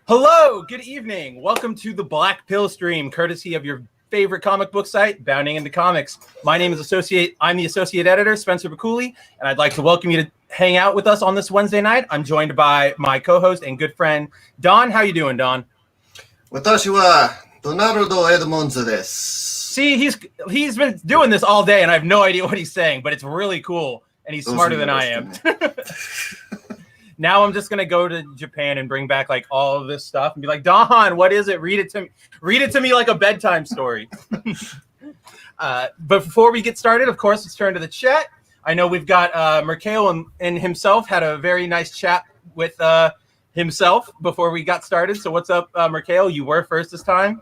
Hello, good evening. Welcome to the Black Pill stream, courtesy of your favorite comic book site, Bounding into Comics. I'm the associate editor, Spencer Baculi, and I'd like to welcome you to hang out with us on this Wednesday night. I'm joined by my co-host and good friend, Don. How you doing, Don? Watashi wa Donaldo Edmondson desu. See, he's been doing this all day, and I have no idea what he's saying, but it's really cool, and he's smarter than I am. Now I'm just gonna go to Japan and bring back like all of this stuff and be like, Don, what is it? Read it to me like a bedtime story. But before we get started, of course, let's turn to the chat. I know we've got Mikhail and himself had a very nice chat with himself before we got started. So what's up, Mikhail? You were first this time.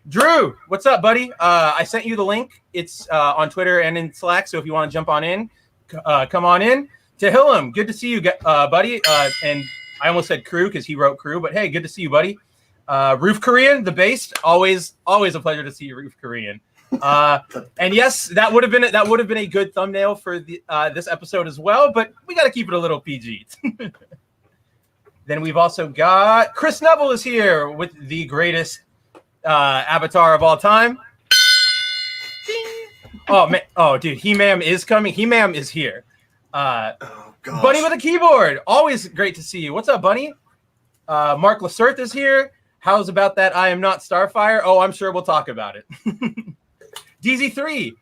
Drew, what's up, buddy? I sent you the link. It's on Twitter and in Slack. So if you want to jump on in, come on in. Tehillim, good to see you, buddy. And I almost said crew because he wrote crew, but hey, good to see you, buddy. Roof Korean, the based, always a pleasure to see you, Roof Korean. And yes, that would have been a good thumbnail for this episode as well, but we got to keep it a little PG. Then we've also got Chris Neville is here with the greatest avatar of all time. Oh man, oh dude, He-Man is coming. He-Man is here. Bunny with a keyboard, always great to see you. What's up, Bunny? Mark Lacerth is here. How's about that? I am not Starfire. Oh, I'm sure we'll talk about it. DZ3,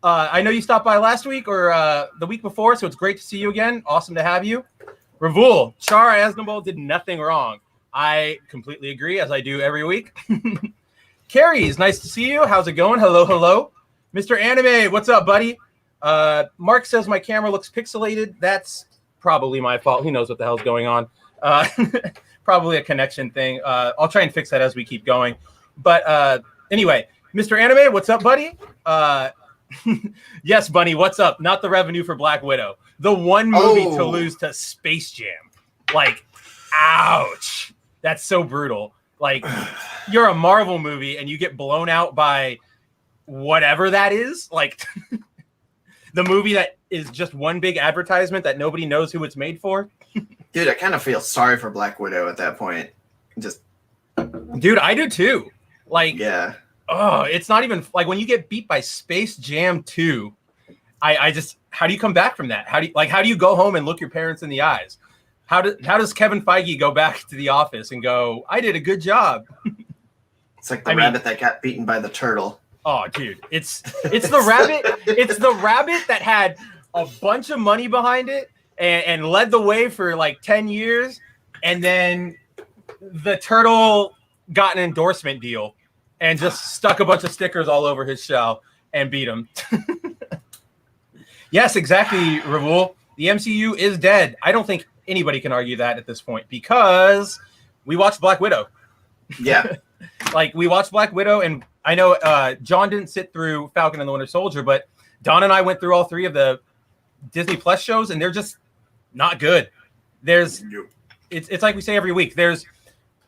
I know you stopped by last week or the week before, so it's great to see you again. Awesome to have you. Ravul, Char Aznavour did nothing wrong. I completely agree, as I do every week. Carrie, is nice to see you. How's it going? Hello. Mr. Anime, what's up, buddy? Mark says my camera looks pixelated. That's probably my fault. Who knows what the hell's going on? Probably a connection thing. I'll try and fix that as we keep going. But anyway, Mr. Anime, what's up, buddy? Yes, Bunny, what's up? Not the revenue for Black Widow. The one movie to lose to Space Jam. Like, ouch. That's so brutal. Like, you're a Marvel movie and you get blown out by whatever that is. Like... The movie that is just one big advertisement that nobody knows who it's made for. Dude, I kind of feel sorry for Black Widow at that point. Dude, I do too. Like, yeah. Oh, it's not even like when you get beat by Space Jam 2. I just, how do you come back from that? How do you go home and look your parents in the eyes? How does Kevin Feige go back to the office and go, I did a good job? It's like the rabbit that got beaten by the turtle. Oh, dude, it's the rabbit. It's the rabbit that had a bunch of money behind it and led the way for like 10 years. And then the turtle got an endorsement deal and just stuck a bunch of stickers all over his shell and beat him. Yes, exactly, Ravul. The MCU is dead. I don't think anybody can argue that at this point because we watched Black Widow. Yeah. Like, we watched Black Widow, and I know John didn't sit through Falcon and the Winter Soldier, but Don and I went through all three of the Disney Plus shows, and they're just not good. It's like we say every week. There's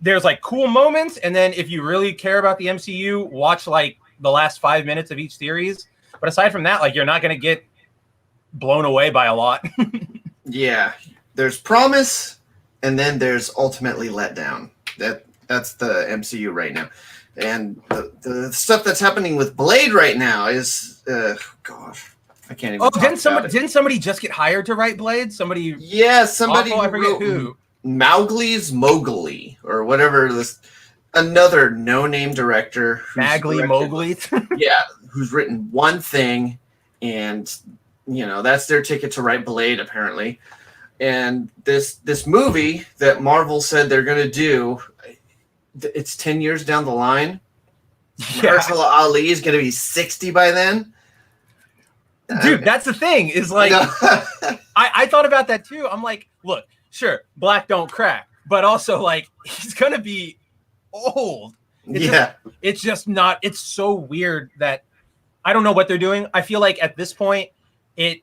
like cool moments, and then if you really care about the MCU, watch like the last 5 minutes of each series. But aside from that, like, you're not going to get blown away by a lot. Yeah. There's promise, and then there's ultimately letdown. That's the MCU right now. And the stuff that's happening with Blade right now is, gosh, I can't even. Oh, didn't somebody just get hired to write Blade? Somebody. Yeah, somebody. Awful, I forget who. Mowgli's or whatever. Another no-name director. Mowgli. Yeah, who's written one thing, and that's their ticket to write Blade apparently. And this movie that Marvel said they're going to do. It's 10 years down the line. Yeah. Mahershala Ali is going to be 60 by then. Dude, that's the thing. Is like, I thought about that too. I'm like, look, sure, black don't crack, but also like he's going to be old. It's just not. It's so weird that I don't know what they're doing. I feel like at this point, they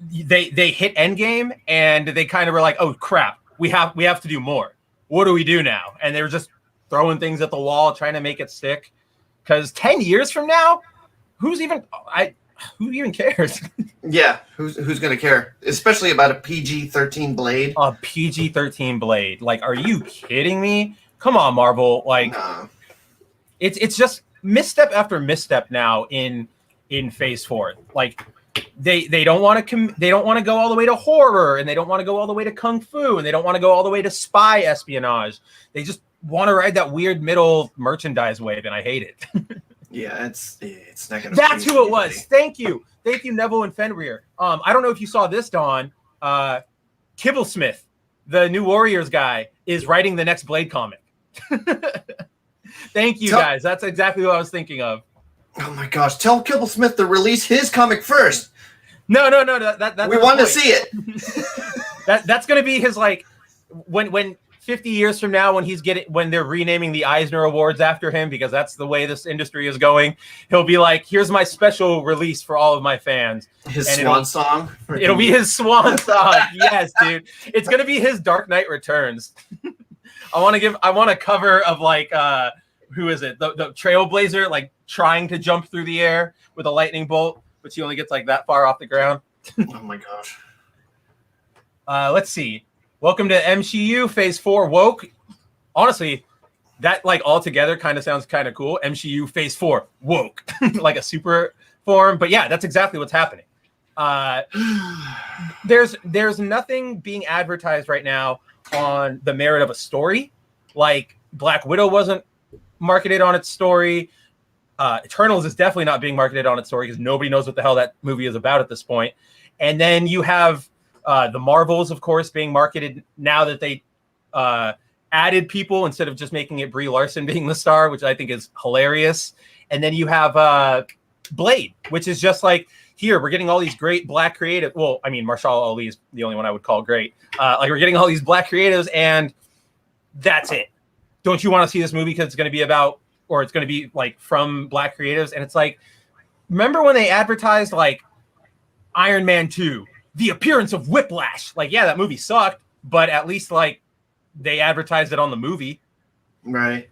hit Endgame and they kind of were like, oh crap, we have to do more. What do we do now? And they were just throwing things at the wall, trying to make it stick. Because 10 years from now, who even cares? Yeah, who's gonna care? Especially about a PG-13 Blade. A PG-13 Blade. Like, are you kidding me? come on, Marvel. Like, Nah. it's just misstep after misstep now in Phase 4. Like, they don't want to they don't want to go all the way to horror, and they don't want to go all the way to kung fu, and they don't want to go all the way to spy espionage. They just want to ride that weird middle merchandise wave, and I hate it. Yeah, it's not gonna. That's who it was. Thank you, Neville and Fenrir. I don't know if you saw this, Dawn. Kibblesmith, the New Warriors guy, is writing the next Blade comic. Thank you, guys. That's exactly what I was thinking of. Oh my gosh! Tell Kibblesmith to release his comic first. No. That's we want to see it. That's going to be his, like, when 50 years from now, when they're renaming the Eisner Awards after him, because that's the way this industry is going, he'll be like, here's my special release for all of my fans. His swan song? It'll be his swan song. Yes, dude. It's going to be his Dark Knight Returns. I want a cover of, like, who is it? The Trailblazer, like, trying to jump through the air with a lightning bolt, but he only gets, like, that far off the ground. Oh my gosh. Let's see. Welcome to MCU Phase 4 woke. Honestly, that, like, all together kind of sounds kind of cool. MCU Phase 4 woke. Like a super form. But yeah, that's exactly what's happening. There's nothing being advertised right now on the merit of a story. Like, Black Widow wasn't marketed on its story. Eternals is definitely not being marketed on its story because nobody knows what the hell that movie is about at this point. And then you have the Marvels, of course, being marketed now that they added people instead of just making it Brie Larson being the star, which I think is hilarious. And then you have Blade, which is just like, here, we're getting all these great Black creative. Well, I mean, Marshall Ali is the only one I would call great. Like, we're getting all these Black creatives, and that's it. Don't you want to see this movie because it's going to be about, or it's going to be, like, from Black creatives? And it's like, remember when they advertised, like, Iron Man 2, the appearance of Whiplash? Like, yeah, that movie sucked, but at least, like, they advertised it on the movie. Right.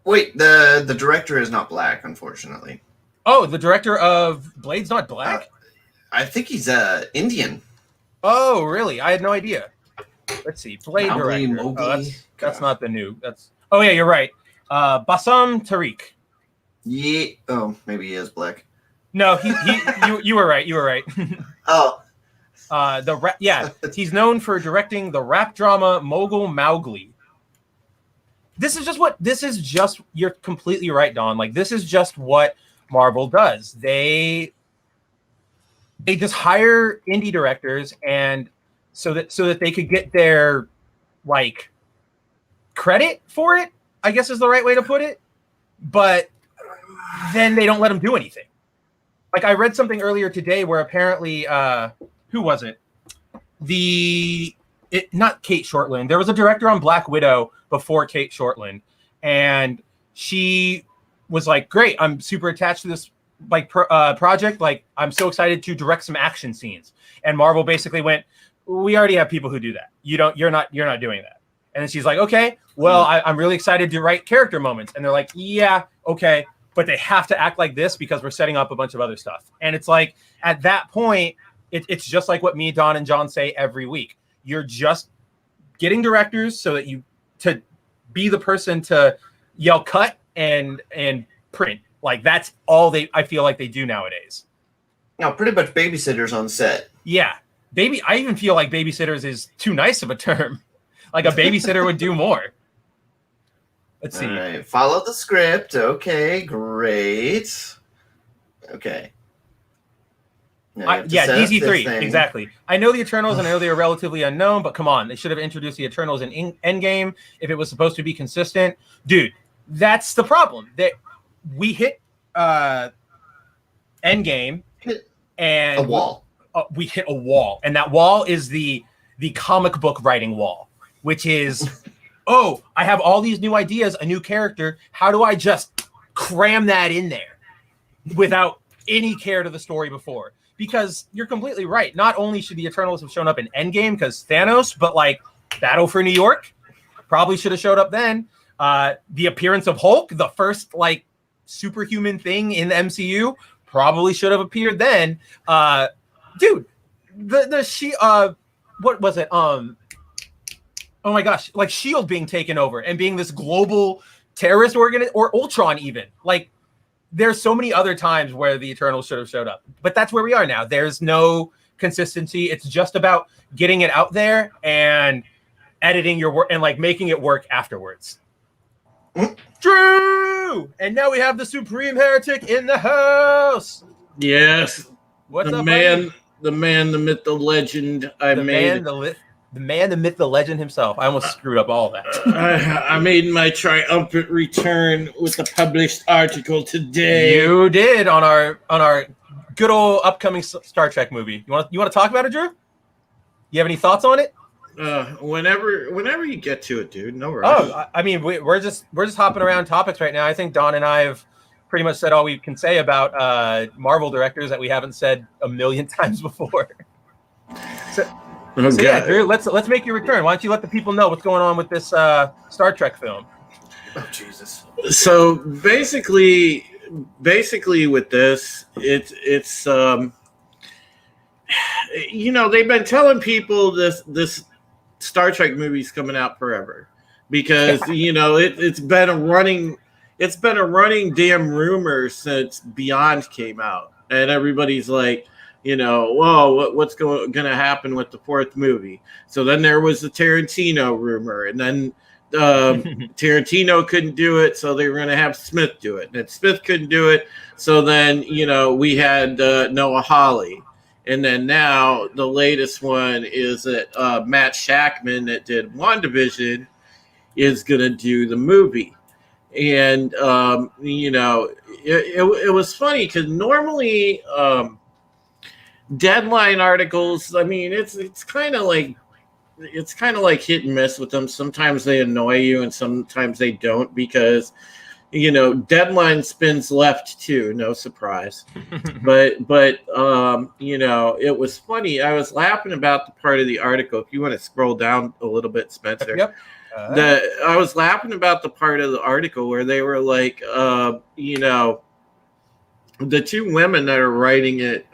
Wait, the director is not Black, unfortunately. Oh, the director of Blade's not Black? I think he's Indian. Oh, really? I had no idea. Let's see. Blade Mowgli, director. Mowgli. That's not the new. Oh, yeah, you're right. Bassam Tariq. Yeah. Oh, maybe he is Black. No, you were right. You were right. Oh. He's known for directing the rap drama Mogul Mowgli. You're completely right, Don. Like, this is just what Marvel does. They just hire indie directors, and so that they could get their, like, credit for it, I guess is the right way to put it. But then they don't let them do anything. Like, I read something earlier today where apparently, who was it? Not Kate Shortland. There was a director on Black Widow before Kate Shortland, and she was like, "Great, I'm super attached to this, like, project. Like, I'm so excited to direct some action scenes." And Marvel basically went, "We already have people who do that. You're not doing that." And then she's like, "Okay, well, I'm really excited to write character moments." And they're like, "Yeah, okay, but they have to act like this because we're setting up a bunch of other stuff." And it's like, at that point, it's just like what me, Don, and John say every week. You're just getting directors so that to be the person to yell cut and print. Like, that's all I feel like they do nowadays. No, pretty much babysitters on set. Yeah. I even feel like babysitters is too nice of a term. Like, a babysitter would do more. Let's see. All right. Follow the script. Okay, great. Okay. DC3, exactly. I know the Eternals, and I know they are relatively unknown, but come on, they should have introduced the Eternals in Endgame if it was supposed to be consistent. Dude, that's the problem. That we hit Endgame and a wall. We hit a wall, and that wall is the comic book writing wall, which is, oh, I have all these new ideas, a new character. How do I just cram that in there without any care to the story before? Because you're completely right. Not only should the Eternals have shown up in Endgame because Thanos, but, like, Battle for New York probably should have showed up then. The appearance of Hulk, the first, like, superhuman thing in the MCU, probably should have appeared then. Dude, what was it? Oh oh my gosh, like Shield being taken over and being this global terrorist organization, or Ultron even. Like, there's so many other times where the Eternals should have showed up, but that's where we are now. There's no consistency. It's just about getting it out there and editing your work and like making it work afterwards. True. And now we have the Supreme Heretic in the house. Yes. What's the up, man, buddy? the man, the myth, the legend. The man, the myth, the legend himself. I almost screwed up all that. I made my triumphant return with the published article today. You did on our good old upcoming Star Trek movie. You want to talk about it, Drew? You have any thoughts on it? Whenever you get to it, dude. No rush. Oh, I mean, we're just hopping around topics right now. I think Don and I have pretty much said all we can say about Marvel directors that we haven't said a million times before. So yeah, Drew, let's make your return. Why don't you let the people know what's going on with this Star Trek film? Oh Jesus! So basically with this, it's they've been telling people this Star Trek movie's coming out forever because it's been a running damn rumor since Beyond came out, and everybody's like, whoa, what's going to happen with the fourth movie? So then there was the Tarantino rumor, and then Tarantino couldn't do it, so they were going to have Smith do it. And Smith couldn't do it, so then we had Noah Hawley, and then now the latest one is that Matt Shackman that did WandaVision is going to do the movie. And it was funny because normally Deadline articles, I mean, it's kind of like hit and miss with them. Sometimes they annoy you and sometimes they don't because Deadline spins left too, no surprise. but it was funny. I was laughing about the part of the article. If you want to scroll down a little bit, Spencer. Yep. I was laughing about the part of the article where they were like, the two women that are writing it.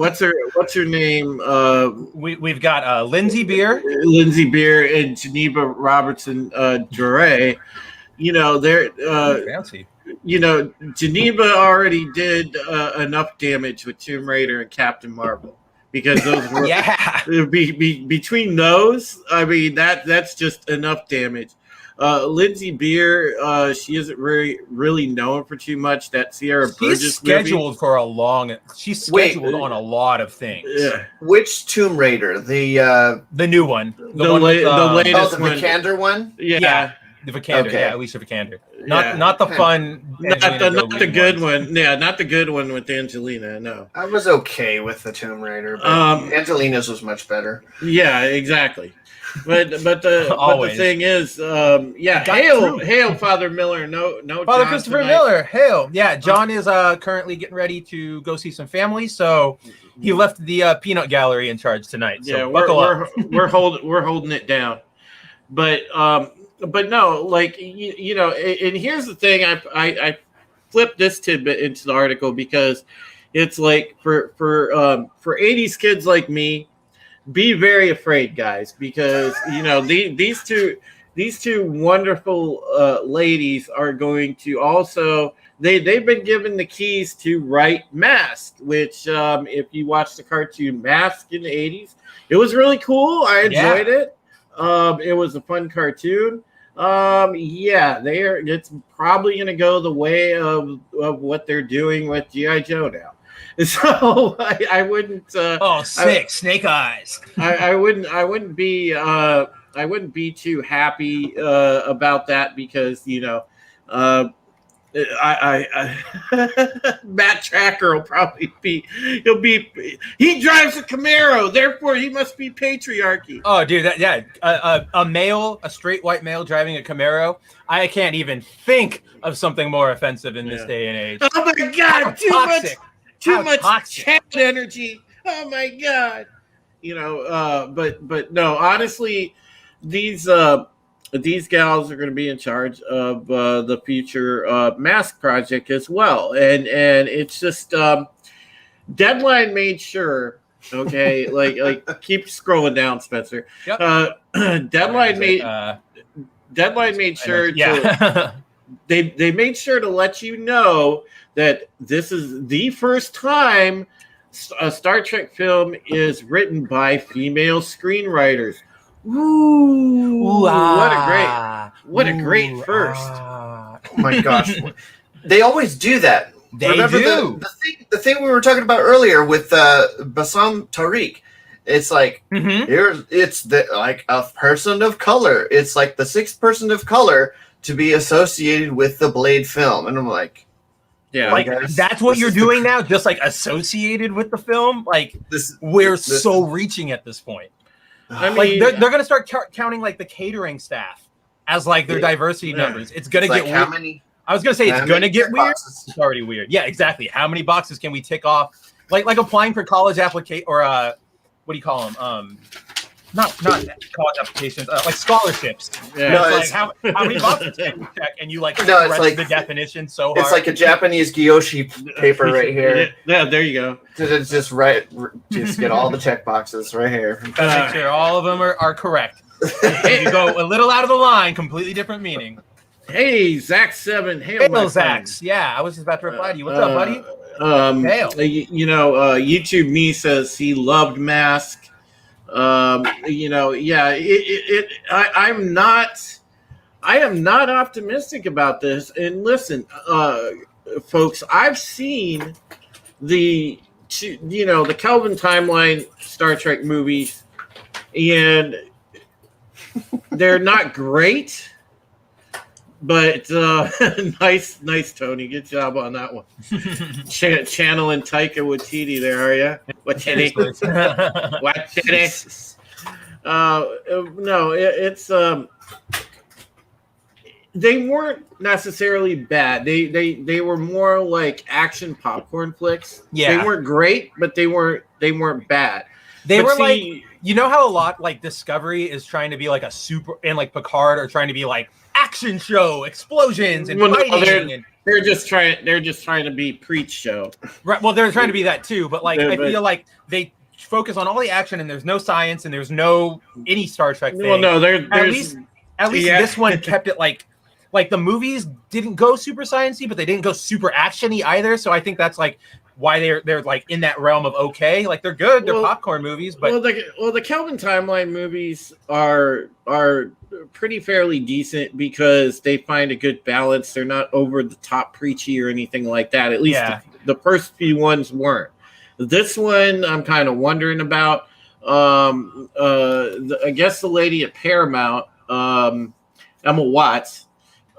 What's her name? We've got Lindsay Beer, and Geneva Robertson Dure. They're fancy. Geneva already did enough damage with Tomb Raider and Captain Marvel. Because those were between those, I mean that's just enough damage. Lindsay Beer, she isn't really known for too much. That Sierra Burgess she's scheduled movie. She's scheduled on a lot of things. Yeah. Which Tomb Raider? The new one, the latest the Vikander one. Yeah. The Vikander, okay. Alicia Vikander, not the fun, not the good one. Yeah, not the good one with Angelina. No, I was okay with the Tomb Raider, but Angelina's was much better. Yeah, exactly. But the thing is, hail Father Miller. No, Father John Christopher tonight. Miller. Hail, yeah. John is currently getting ready to go see some family, so he left the peanut gallery in charge tonight. So yeah, buckle up. we're holding it down, But no, like and here's the thing: I flipped this tidbit into the article because it's like for 80s kids like me, be very afraid, guys, because these two wonderful ladies are going to also they've been given the keys to write Mask, which if you watch the cartoon Mask in the 80s, it was really cool. I enjoyed it. It was a fun cartoon. It's probably going to go the way of what they're doing with G.I. Joe now. So I wouldn't. Snake eyes. I wouldn't be too happy about that because Matt Tracker will probably he drives a Camaro, therefore he must be patriarchy. Oh, dude, a straight white male driving a Camaro. I can't even think of something more offensive in this day and age. Oh my God, too much chat energy. Oh my God, but no, honestly, these gals are going to be in charge of the future Mask project as well, and it's just Deadline made sure Okay, like keep scrolling down, Spencer. Yep. Deadline made sure to they made sure to let you know that this is the first time a Star Trek film is written by female screenwriters. Ooh, what a great first. Oh my gosh. They always do that. They Remember do. The thing we were talking about earlier with Bassam Tariq. It's like it's like a person of color. It's like the sixth person of color to be associated with the Blade film, and I'm like, yeah, like that's what you're doing now, just like associated with the film. Like we're so reaching at this point. I mean, like they're gonna start counting like the catering staff as like their diversity numbers. It's gonna get how weird. many? I was gonna say it's gonna get weird. Boxes? It's already weird. Yeah, exactly. How many boxes can we tick off? Like applying for college application or what do you call them? Not college applications, like scholarships. Yeah. No, like how many boxes can you check? And you like it's like the definition so hard. It's like a Japanese Gyoshi paper right here. Yeah, there you go. It's just right. Just get all the check boxes right here. Make sure all of them are correct. If you go a little out of the line, completely different meaning. Hey, Zach7. Hail, my Zax. Yeah, I was just about to reply to you. What's up, buddy? Hail. YouTube me says he loved Mask. Yeah, I am not optimistic about this. And listen, folks, I've seen the Kelvin timeline Star Trek movies, and they're not great. But nice, Tony. Good job on that one. Channeling Taika Waititi there, are you? Waititi. No, it's they weren't necessarily bad. They were more like action popcorn flicks. Yeah, they weren't great, but they weren't bad. They were like, you know how a lot like Discovery is trying to be like a super, and like Picard are trying to be like action show, explosions and fighting. They're just trying to be preach show. Right. Well, they're trying to be that too, but like I feel like they focus on all the action and there's no science and there's no any Star Trek thing. Well, no, at least this one kept it like the movies didn't go super sciencey, but they didn't go super actiony either. So I think that's like why they're like in that realm of okay, like they're good, they're popcorn movies. But the Kelvin timeline movies are pretty fairly decent because they find a good balance. They're not over the top preachy or anything like that. At least the first few ones weren't. This one I'm kind of wondering about. I guess the lady at Paramount, Emma Watts.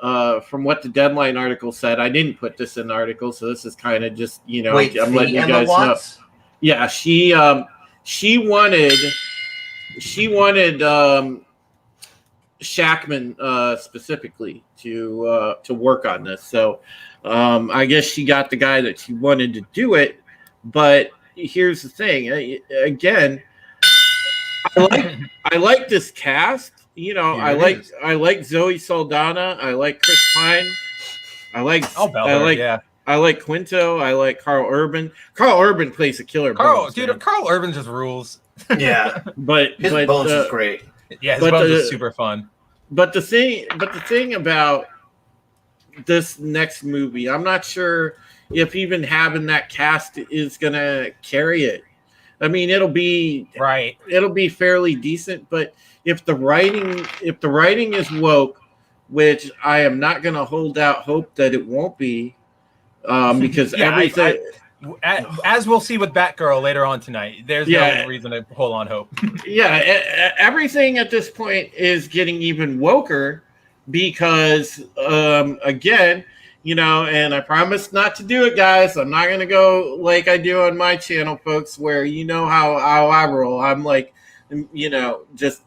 From what the Deadline article said, I didn't put this in the article, so this is kind of just I'm letting you guys know. Yeah, she wanted Shackman specifically to work on this. So I guess she got the guy that she wanted to do it. But here's the thing. Again, I like this cast. I like Zoe Saldana. I like Chris Pine. I like Quinto. I like Carl Urban. Carl Urban plays a killer. Carl Urban just rules. Yeah, but his Bones is great. Yeah, his Bones is super fun. But the thing about this next movie, I'm not sure if even having that cast is gonna carry it. I mean, it'll be fairly decent, but if the writing is woke, which I am not going to hold out hope that it won't be, because everything. As we'll see with Batgirl later on tonight, there's no reason to hold on hope. Yeah, everything at this point is getting even woker because, again, and I promise not to do it, guys. I'm not going to go like I do on my channel, folks, where how I roll. I'm like, just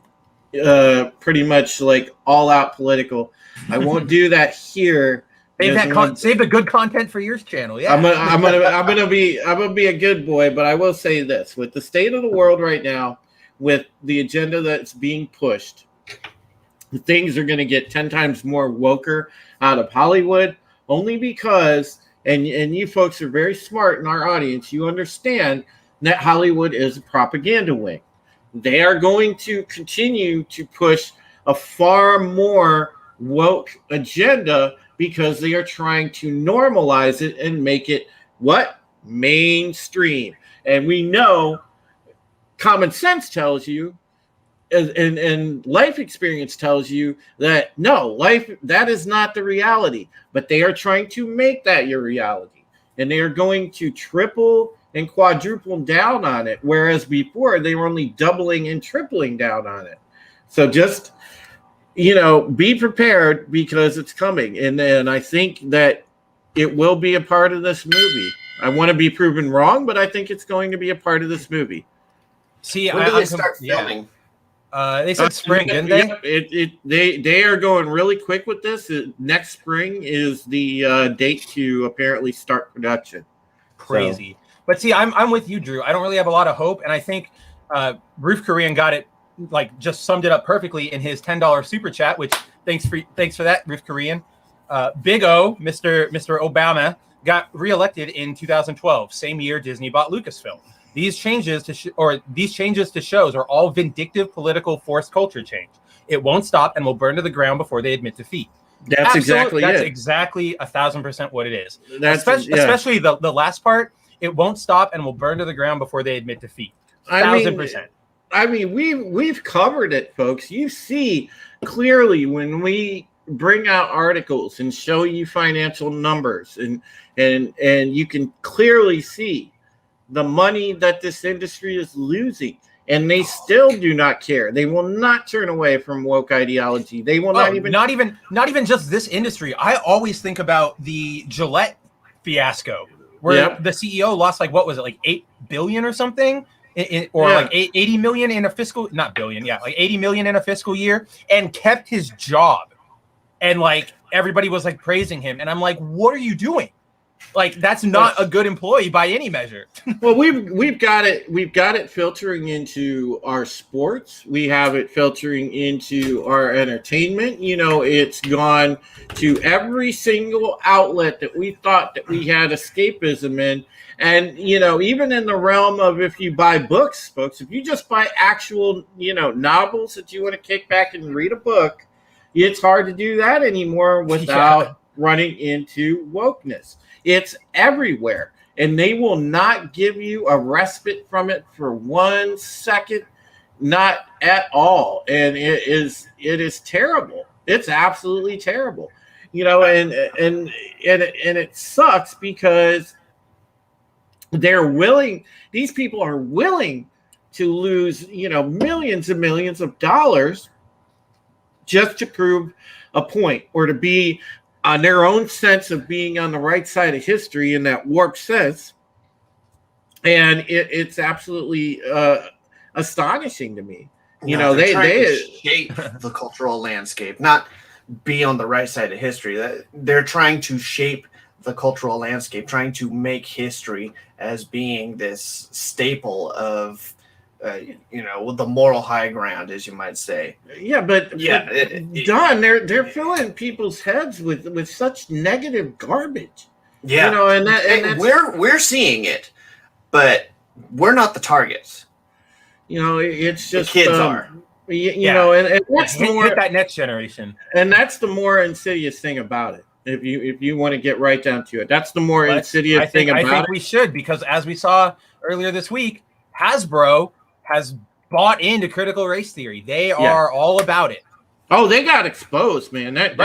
pretty much like all out political. I won't do that here. Save the good content for your channel. Yeah, I'm gonna be a good boy, but I will say this: with the state of the world right now, with the agenda that's being pushed, things are going to get 10 times more woker out of Hollywood. Only because, and you folks are very smart in our audience, you understand that Hollywood is a propaganda wing. They are going to continue to push a far more woke agenda because they are trying to normalize it and make it what? Mainstream. And we know common sense tells you and life experience tells you that no, life, that is not the reality, but they are trying to make that your reality, and they are going to triple and quadruple down on it, whereas before they were only doubling and tripling down on it. So just, be prepared because it's coming, and I think that it will be a part of this movie. I want to be proven wrong, but I think it's going to be a part of this movie. See, when do they start filming? They said spring, didn't they? They are going really quick with this. Next spring is the date to apparently start production. Crazy. So. But see, I'm with you, Drew. I don't really have a lot of hope, and I think Roof Korean got it, just summed it up perfectly in his $10 super chat. Which thanks for that, Roof Korean. Big O, Mr. Obama, got reelected in 2012, same year Disney bought Lucasfilm. These changes to shows are all vindictive political forced culture change. It won't stop and will burn to the ground before they admit defeat. That's exactly 1,000% what it is. Especially the last part. It won't stop and will burn to the ground before they admit defeat. 1,000%. I mean, we've covered it, folks. You see clearly when we bring out articles and show you financial numbers, and you can clearly see the money that this industry is losing, and they still do not care. They will not turn away from woke ideology. They will not even just this industry. I always think about the Gillette fiasco, where the CEO lost what was it, $8 billion or something, or 80 million in a fiscal, not billion, 80 million in a fiscal year, and kept his job, and everybody was praising him, and I'm like, what are you doing? That's not a good employee by any measure. Well, we've got it filtering into our sports. We have it filtering into our entertainment. It's gone to every single outlet that we thought that we had escapism in. And, even in the realm of, if you buy books, folks, if you just buy actual, novels that you want to kick back and read a book, it's hard to do that anymore without running into wokeness. It's everywhere, and they will not give you a respite from it for 1 second, not at all. And it is terrible. It's absolutely terrible, and it sucks because these people are willing to lose, millions and millions of dollars just to prove a point, or to be on their own sense of being on the right side of history in that warped sense. And it's absolutely astonishing to me. They shape the cultural landscape, not be on the right side of history. They're trying to shape the cultural landscape, trying to make history as being this staple of the moral high ground, as you might say. Don, they're filling people's heads with such negative garbage. Yeah, and we're seeing it, but we're not the targets. It's just the kids are. And that's hit that next generation, and that's the more insidious thing about it. If you want to get right down to it, that's the more insidious thing about it. I think we should, because as we saw earlier this week, Hasbro has bought into critical race theory. They are all about it. Oh, they got exposed, man. That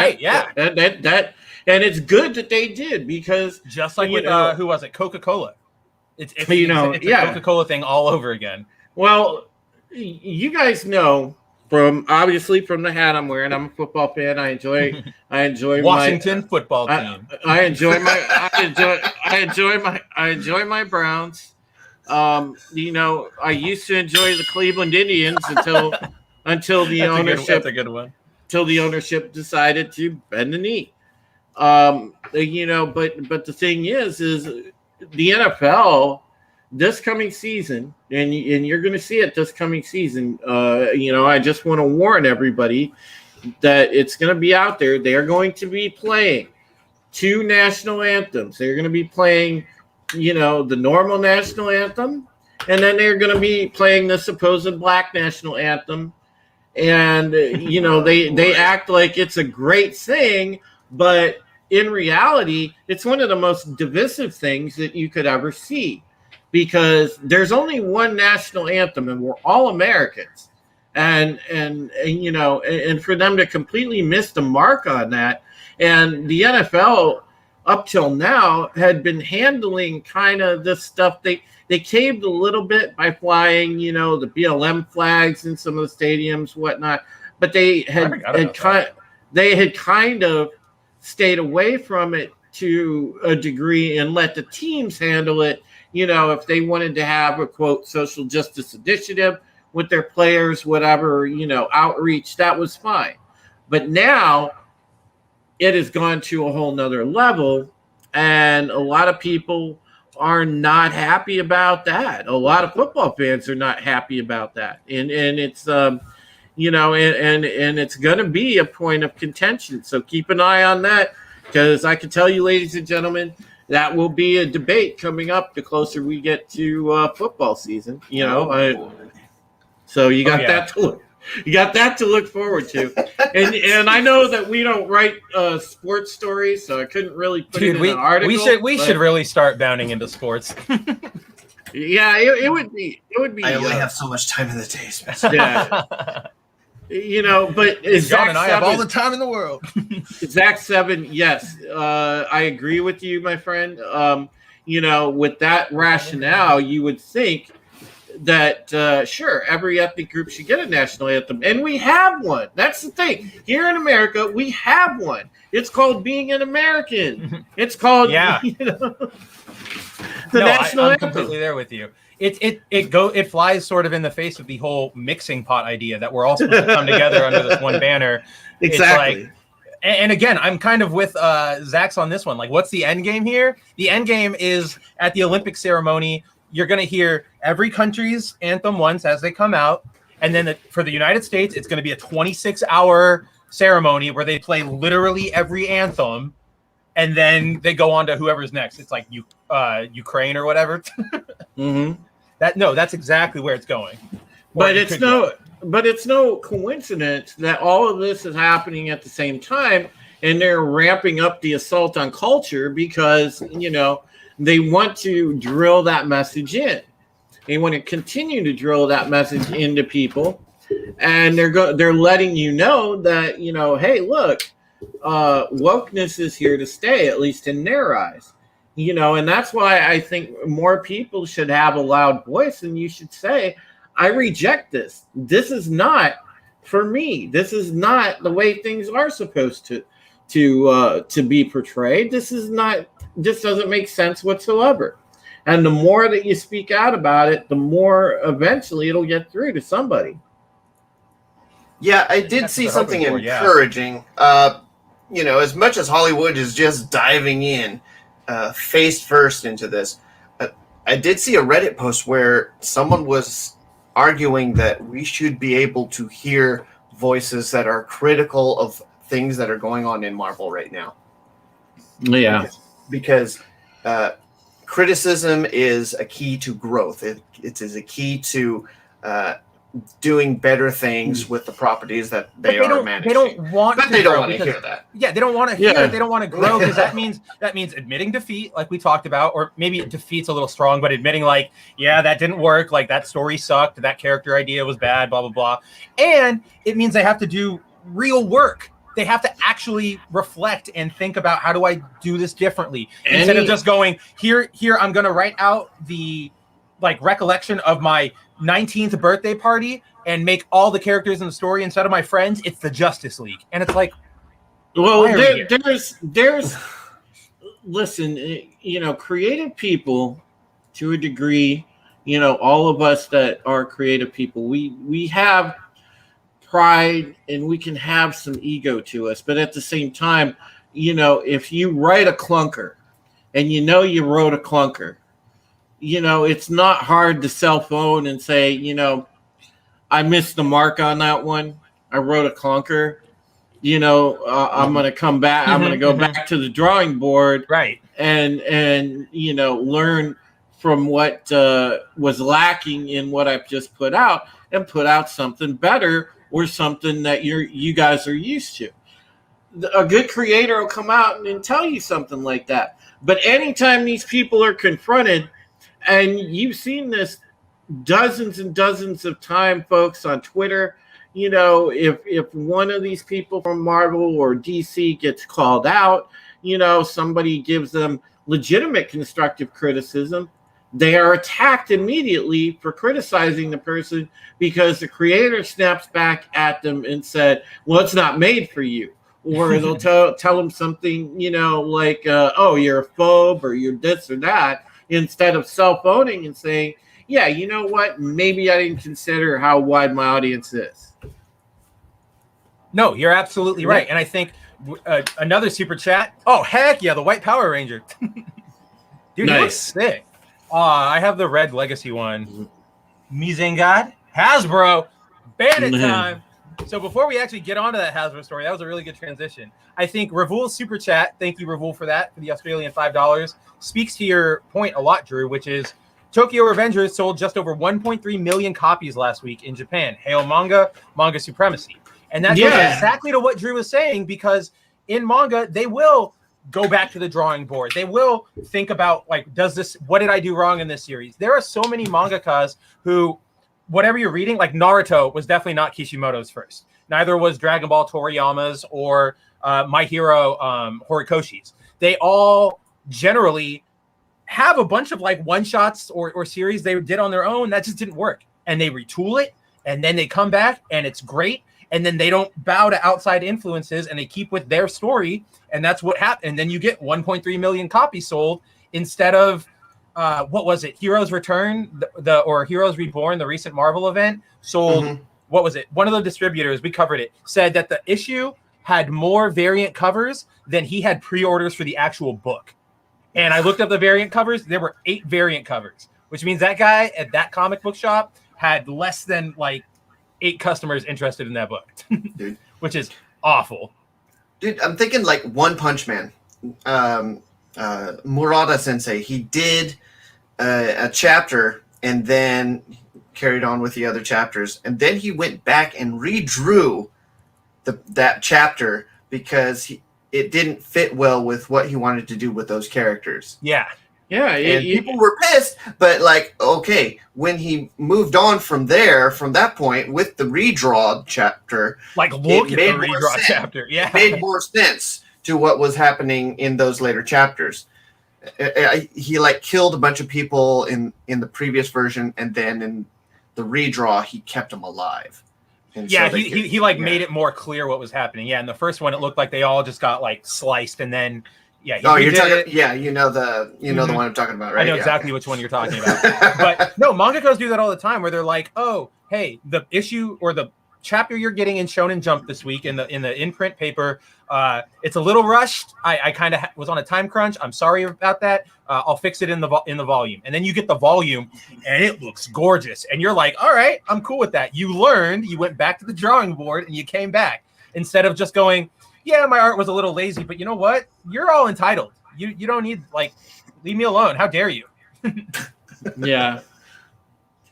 and it's good that they did, because just like with who was it? Coca-Cola. It's a Coca-Cola thing all over again. Well, you guys know from the hat I'm wearing, I'm a football fan. I enjoy Washington football team. I enjoy my Browns. I used to enjoy the Cleveland Indians until the ownership. That's a good one. Till the ownership decided to bend the knee. But the thing is the NFL this coming season, and you're going to see it this coming season. I just want to warn everybody that it's going to be out there. They are going to be playing 2 national anthems. They're going to be playing the normal national anthem, and then they're going to be playing the supposed black national anthem, and they act like it's a great thing, but in reality, it's one of the most divisive things that you could ever see, because there's only one national anthem, and we're all Americans, and for them to completely miss the mark on that, and the NFL up till now had been handling kind of this stuff. They caved a little bit by flying, the BLM flags in some of the stadiums, whatnot, but they had kind of stayed away from it to a degree and let the teams handle it. If they wanted to have a quote social justice initiative with their players, whatever, outreach, that was fine. But now it has gone to a whole nother level, and a lot of people are not happy about that. A lot of football fans are not happy about that, and it's and it's going to be a point of contention. So keep an eye on that, because I can tell you, ladies and gentlemen, that will be a debate coming up the closer we get to football season. So you got that to look. You got that to look forward to, and I know that we don't write sports stories, so I couldn't really put it in an article. We should really start bounding into sports. Yeah, it would be. I only have so much time in the day, Spencer. Yeah, but John and I have all the time in the world. Zach 7, yes, I agree with you, my friend. With that rationale, you would think that sure, every ethnic group should get a national anthem, and we have one. That's the thing. Here in America, we have one. It's called being an American. It's called the national I'm anthem. completely there with you. It flies sort of in the face of the whole mixing pot idea that we're all supposed to come together under this one banner. Exactly. It's like, and again, I'm kind of with Zach's on this one. Like, what's the end game here? The end game is at the Olympic ceremony. You're going to hear every country's anthem once as they come out. And then for the United States, it's going to be a 26-hour ceremony where they play literally every anthem. And then they go on to whoever's next. It's like Ukraine or whatever. Mm-hmm. That's exactly where it's going. But it's no coincidence that all of this is happening at the same time, and they're ramping up the assault on culture because, they want to drill that message in. They want to continue to drill that message into people, and they're letting you know that, hey, look, wokeness is here to stay, at least in their eyes. And that's why I think more people should have a loud voice, and you should say, I reject this. This is not for me. This is not the way things are supposed to be portrayed. This doesn't make sense whatsoever. And the more that you speak out about it, the more eventually it'll get through to somebody. Yeah, I did see something encouraging. As much as Hollywood is just diving in face first into this, I did see a Reddit post where someone was arguing that we should be able to hear voices that are critical of things that are going on in Marvel right now. Yeah. Because criticism is a key to growth. It is a key to doing better things with the properties that they are managing. They don't want to hear that. Yeah, they don't want to hear it. They don't want to grow, because that means admitting defeat, like we talked about, or maybe defeat's a little strong, but admitting like, yeah, that didn't work, like that story sucked, that character idea was bad, blah, blah, blah. And it means they have to do real work. They have to actually reflect and think about, how do I do this differently? Instead of just going, here, I'm going to write out the recollection of my 19th birthday party and make all the characters in the story, instead of my friends, it's the Justice League. And it's like, well, there's listen, creative people to a degree, all of us that are creative people, we have pride and we can have some ego to us, but at the same time, if you write a clunker and you wrote a clunker, it's not hard to cell phone and say, I missed the mark on that one, I wrote a clunker, I'm going to come back, I'm going to go back to the drawing board, right, and learn from what was lacking in what I've just put out and put out something better or something that you guys are used to. A good creator will come out and tell you something like that. But anytime these people are confronted, and you've seen this dozens and dozens of times, folks, on Twitter, if one of these people from Marvel or DC gets called out, somebody gives them legitimate constructive criticism, they are attacked immediately for criticizing the person because the creator snaps back at them and said, well, it's not made for you. Or they'll tell them something, like, oh, you're a phobe or you're this or that, instead of self-owning and saying, yeah, you know what? Maybe I didn't consider how wide my audience is. No, you're absolutely right. And I think another super chat. Oh, heck yeah, the White Power Ranger. Dude, he looks sick. I have the red legacy one. Mizengad, Hasbro, Bandit time. So before we actually get onto that Hasbro story, that was a really good transition. I think Ravul's super chat, thank you, Ravul, for that, for the Australian $5, speaks to your point a lot, Drew, which is Tokyo Revengers sold just over 1.3 million copies last week in Japan. Hail manga, manga supremacy. And that goes exactly to what Drew was saying, because in manga, they will go back to the drawing board. They will think about, like, what did I do wrong in this series? There are so many mangakas who, whatever you're reading, like Naruto was definitely not Kishimoto's first. Neither was Dragon Ball Toriyama's or My Hero Horikoshi's. They all generally have a bunch of like one-shots or series they did on their own that just didn't work. And they retool it, and then they come back, and it's great. And then they don't bow to outside influences, and they keep with their story. And that's what happened. And then you get 1.3 million copies sold instead of what was it? Heroes Return, or Heroes Reborn, the recent Marvel event, sold, what was it? One of the distributors, we covered it, said that the issue had more variant covers than he had pre-orders for the actual book. And I looked up the variant covers. There were 8 variant covers, which means that guy at that comic book shop had less than like 8 customers interested in that book, dude, which is awful. Dude, I'm thinking like One Punch Man. Murata Sensei, he did a chapter and then carried on with the other chapters, and then he went back and redrew that chapter because it didn't fit well with what he wanted to do with those characters. Yeah. And people were pissed, but like, okay, when he moved on from that point with the redraw chapter, like, look at the redraw chapter. Yeah. It made more sense to what was happening in those later chapters. He like killed a bunch of people in the previous version, and then in the redraw he kept them alive. And yeah, so he made it more clear what was happening. Yeah, in the first one it looked like they all just got like sliced, and then you're talking. Yeah, the one I'm talking about, right? I know exactly which one you're talking about. But no, mangakos do that all the time, where they're like, oh, hey, the issue or the chapter you're getting in Shonen Jump this week in the in-print paper, it's a little rushed. I kind of was on a time crunch. I'm sorry about that. I'll fix it in the volume. And then you get the volume, and it looks gorgeous. And you're like, all right, I'm cool with that. You learned, you went back to the drawing board, and you came back instead of just going, yeah, my art was a little lazy, but you know what? You're all entitled. You don't need, like, leave me alone. How dare you? Yeah.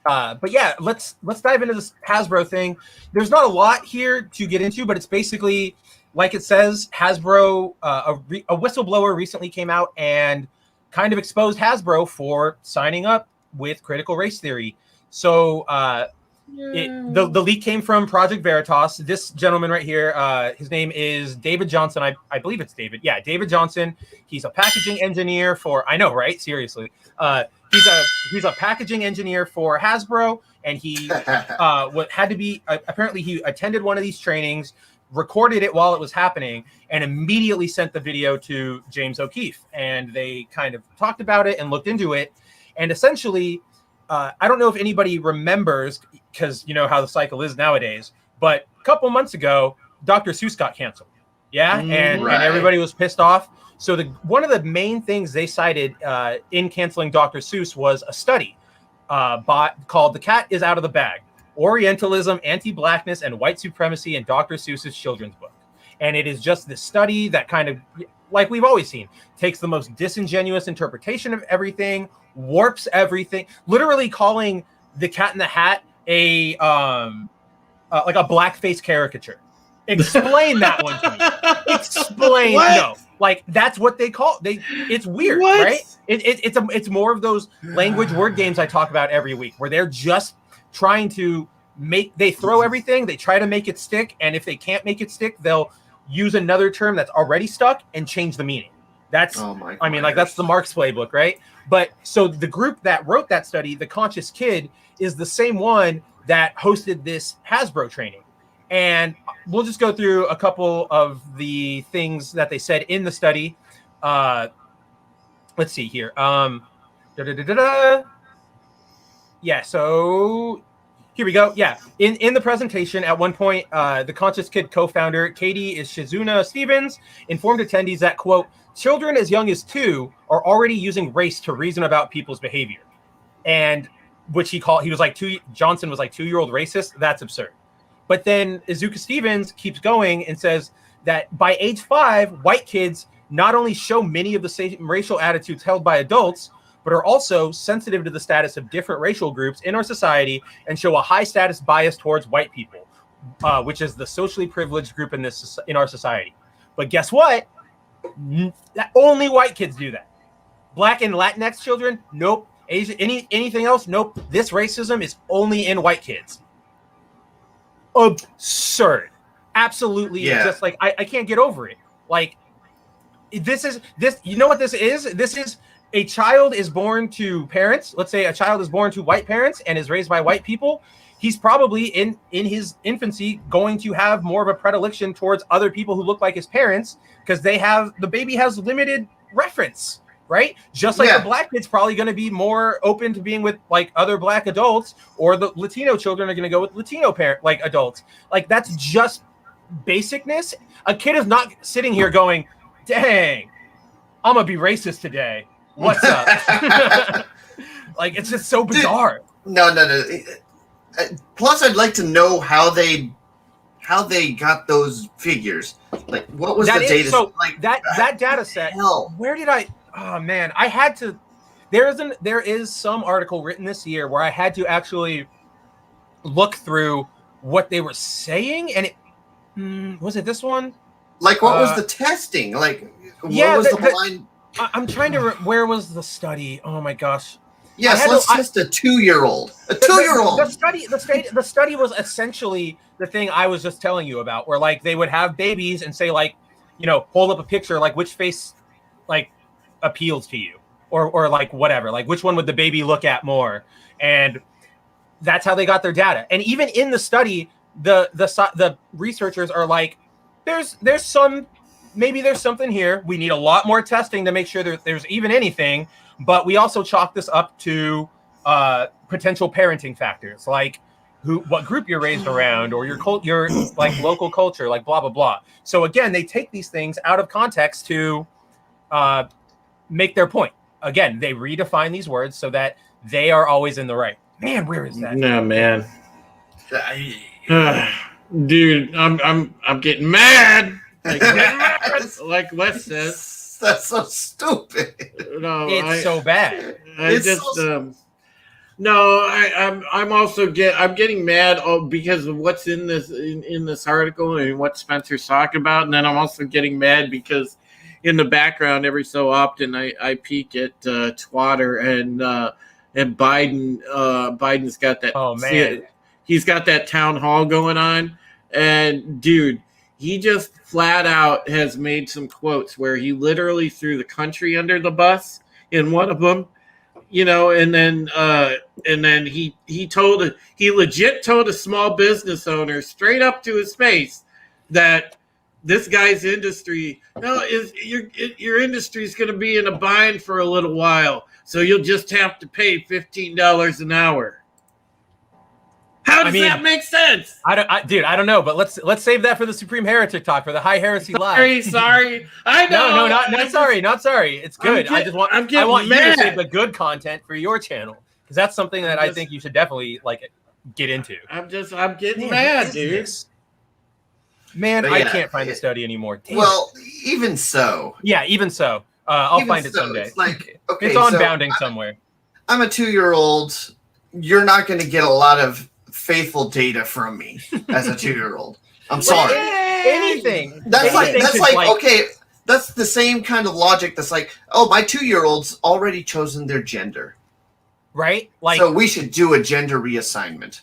But yeah, let's dive into this Hasbro thing. There's not a lot here to get into, but it's basically, like it says, Hasbro, a whistleblower recently came out and kind of exposed Hasbro for signing up with Critical Race Theory. So the leak came from Project Veritas. This gentleman right here, his name is David Johnson. I believe it's David. Yeah, David Johnson. He's a packaging engineer for, I know, right? Seriously. He's a packaging engineer for Hasbro, and he apparently he attended one of these trainings, recorded it while it was happening, and immediately sent the video to James O'Keefe. And they kind of talked about it and looked into it. And essentially, I don't know if anybody remembers, because you know how the cycle is nowadays, but a couple months ago, Dr. Seuss got canceled. Yeah, and everybody was pissed off. So one of the main things they cited in canceling Dr. Seuss was a study called "The Cat is Out of the Bag: Orientalism, Anti-Blackness, and White Supremacy in Dr. Seuss's Children's Book." And it is just this study that kind of like we've always seen, takes the most disingenuous interpretation of everything, warps everything, literally calling the Cat in the Hat a like a blackface caricature. Explain that one to me. Explain. What? No, like that's what they call it's weird, What? right? It's more of those language word games I talk about every week, where they're just trying to they throw everything, they try to make it stick, and if they can't make it stick, they'll use another term that's already stuck and change the meaning. That's I mean, like that's the Marx playbook, right? But so the group that wrote that study, the Conscious Kid, is the same one that hosted this Hasbro training. And we'll just go through a couple of the things that they said in the study. Let's see here. Yeah, so here we go. Yeah, in the presentation, at one point, the Conscious Kid co-founder, Katie Shizuna Stevens, informed attendees that, quote, children as young as 2 are already using race to reason about people's behavior. And which he was like Johnson was like 2-year-old racist. That's absurd. But then Izuka Stevens keeps going and says that by age 5, white kids not only show many of the same racial attitudes held by adults, but are also sensitive to the status of different racial groups in our society and show a high status bias towards white people, which is the socially privileged group in our society. But guess what? Only white kids do that. Black and Latinx children, nope. Asian, anything else, nope. This racism is only in white kids. Absurd. Absolutely. Yeah. Just like I can't get over it. Like this you know what this is? This is a child is born to parents. Let's say a child is born to white parents and is raised by white people. He's probably in his infancy going to have more of a predilection towards other people who look like his parents because the baby has limited reference. Right? Just like the black kid's probably going to be more open to being with like other black adults, or the Latino children are going to go with Latino like adults. Like that's just basicness. A kid is not sitting here going, dang, I'm going to be racist today. What's up? Like, it's just so bizarre. No. Plus, I'd like to know how they got those figures. Like, what was the data? So like that data set. Where did I? Oh man, I had to. There is some article written this year where I had to actually look through what they were saying, and it was it this one? Like, what was the testing? Like, what was the blind? I'm trying to. Where was the study? Oh my gosh. Yes, let's test a 2-year-old. A 2-year-old. The study was essentially the thing I was just telling you about, where like they would have babies and say like, hold up a picture, like which face, like appeals to you, or like whatever, like which one would the baby look at more, and that's how they got their data. And even in the study, the researchers are like, there's something here. We need a lot more testing to make sure that there's even anything. But we also chalk this up to potential parenting factors, like what group you're raised around, or your like local culture, like blah blah blah. So again, they take these things out of context to make their point. Again, they redefine these words so that they are always in the right. Man, where is that? No, man. Dude, I'm getting mad. Like Wes says. That's so stupid. No, it's so bad. I'm also getting mad because of what's in this article and what Spencer's talking about, and then I'm also getting mad because in the background every so often I peek at Twitter and Biden. Biden's got that. Oh man, he's got that town hall going on, and dude. He just flat out has made some quotes where he literally threw the country under the bus in one of them, and then he legit told a small business owner straight up to his face that this guy's industry, your industry is going to be in a bind for a little while, so you'll just have to pay $15 an hour. How does that make sense? I don't know, but let's save that for the Supreme Heretic Talk, for the High Heresy Live. Sorry. I know. No, not sorry. It's good. I want you to save the good content for your channel, because that's something that I think you should definitely like get into. I'm getting mad, dude. Man, I can't find the study anymore. Damn. Well, even so. Yeah, even so. I'll Even find it so, someday. it's like, okay, it's on so bounding somewhere. I'm a 2-year-old. You're not going to get a lot of faithful data from me as a 2-year-old. I'm sorry. Anything. That's anything like okay. That's the same kind of logic. That's like, oh, my 2-year-old's already chosen their gender, right? Like, so we should do a gender reassignment.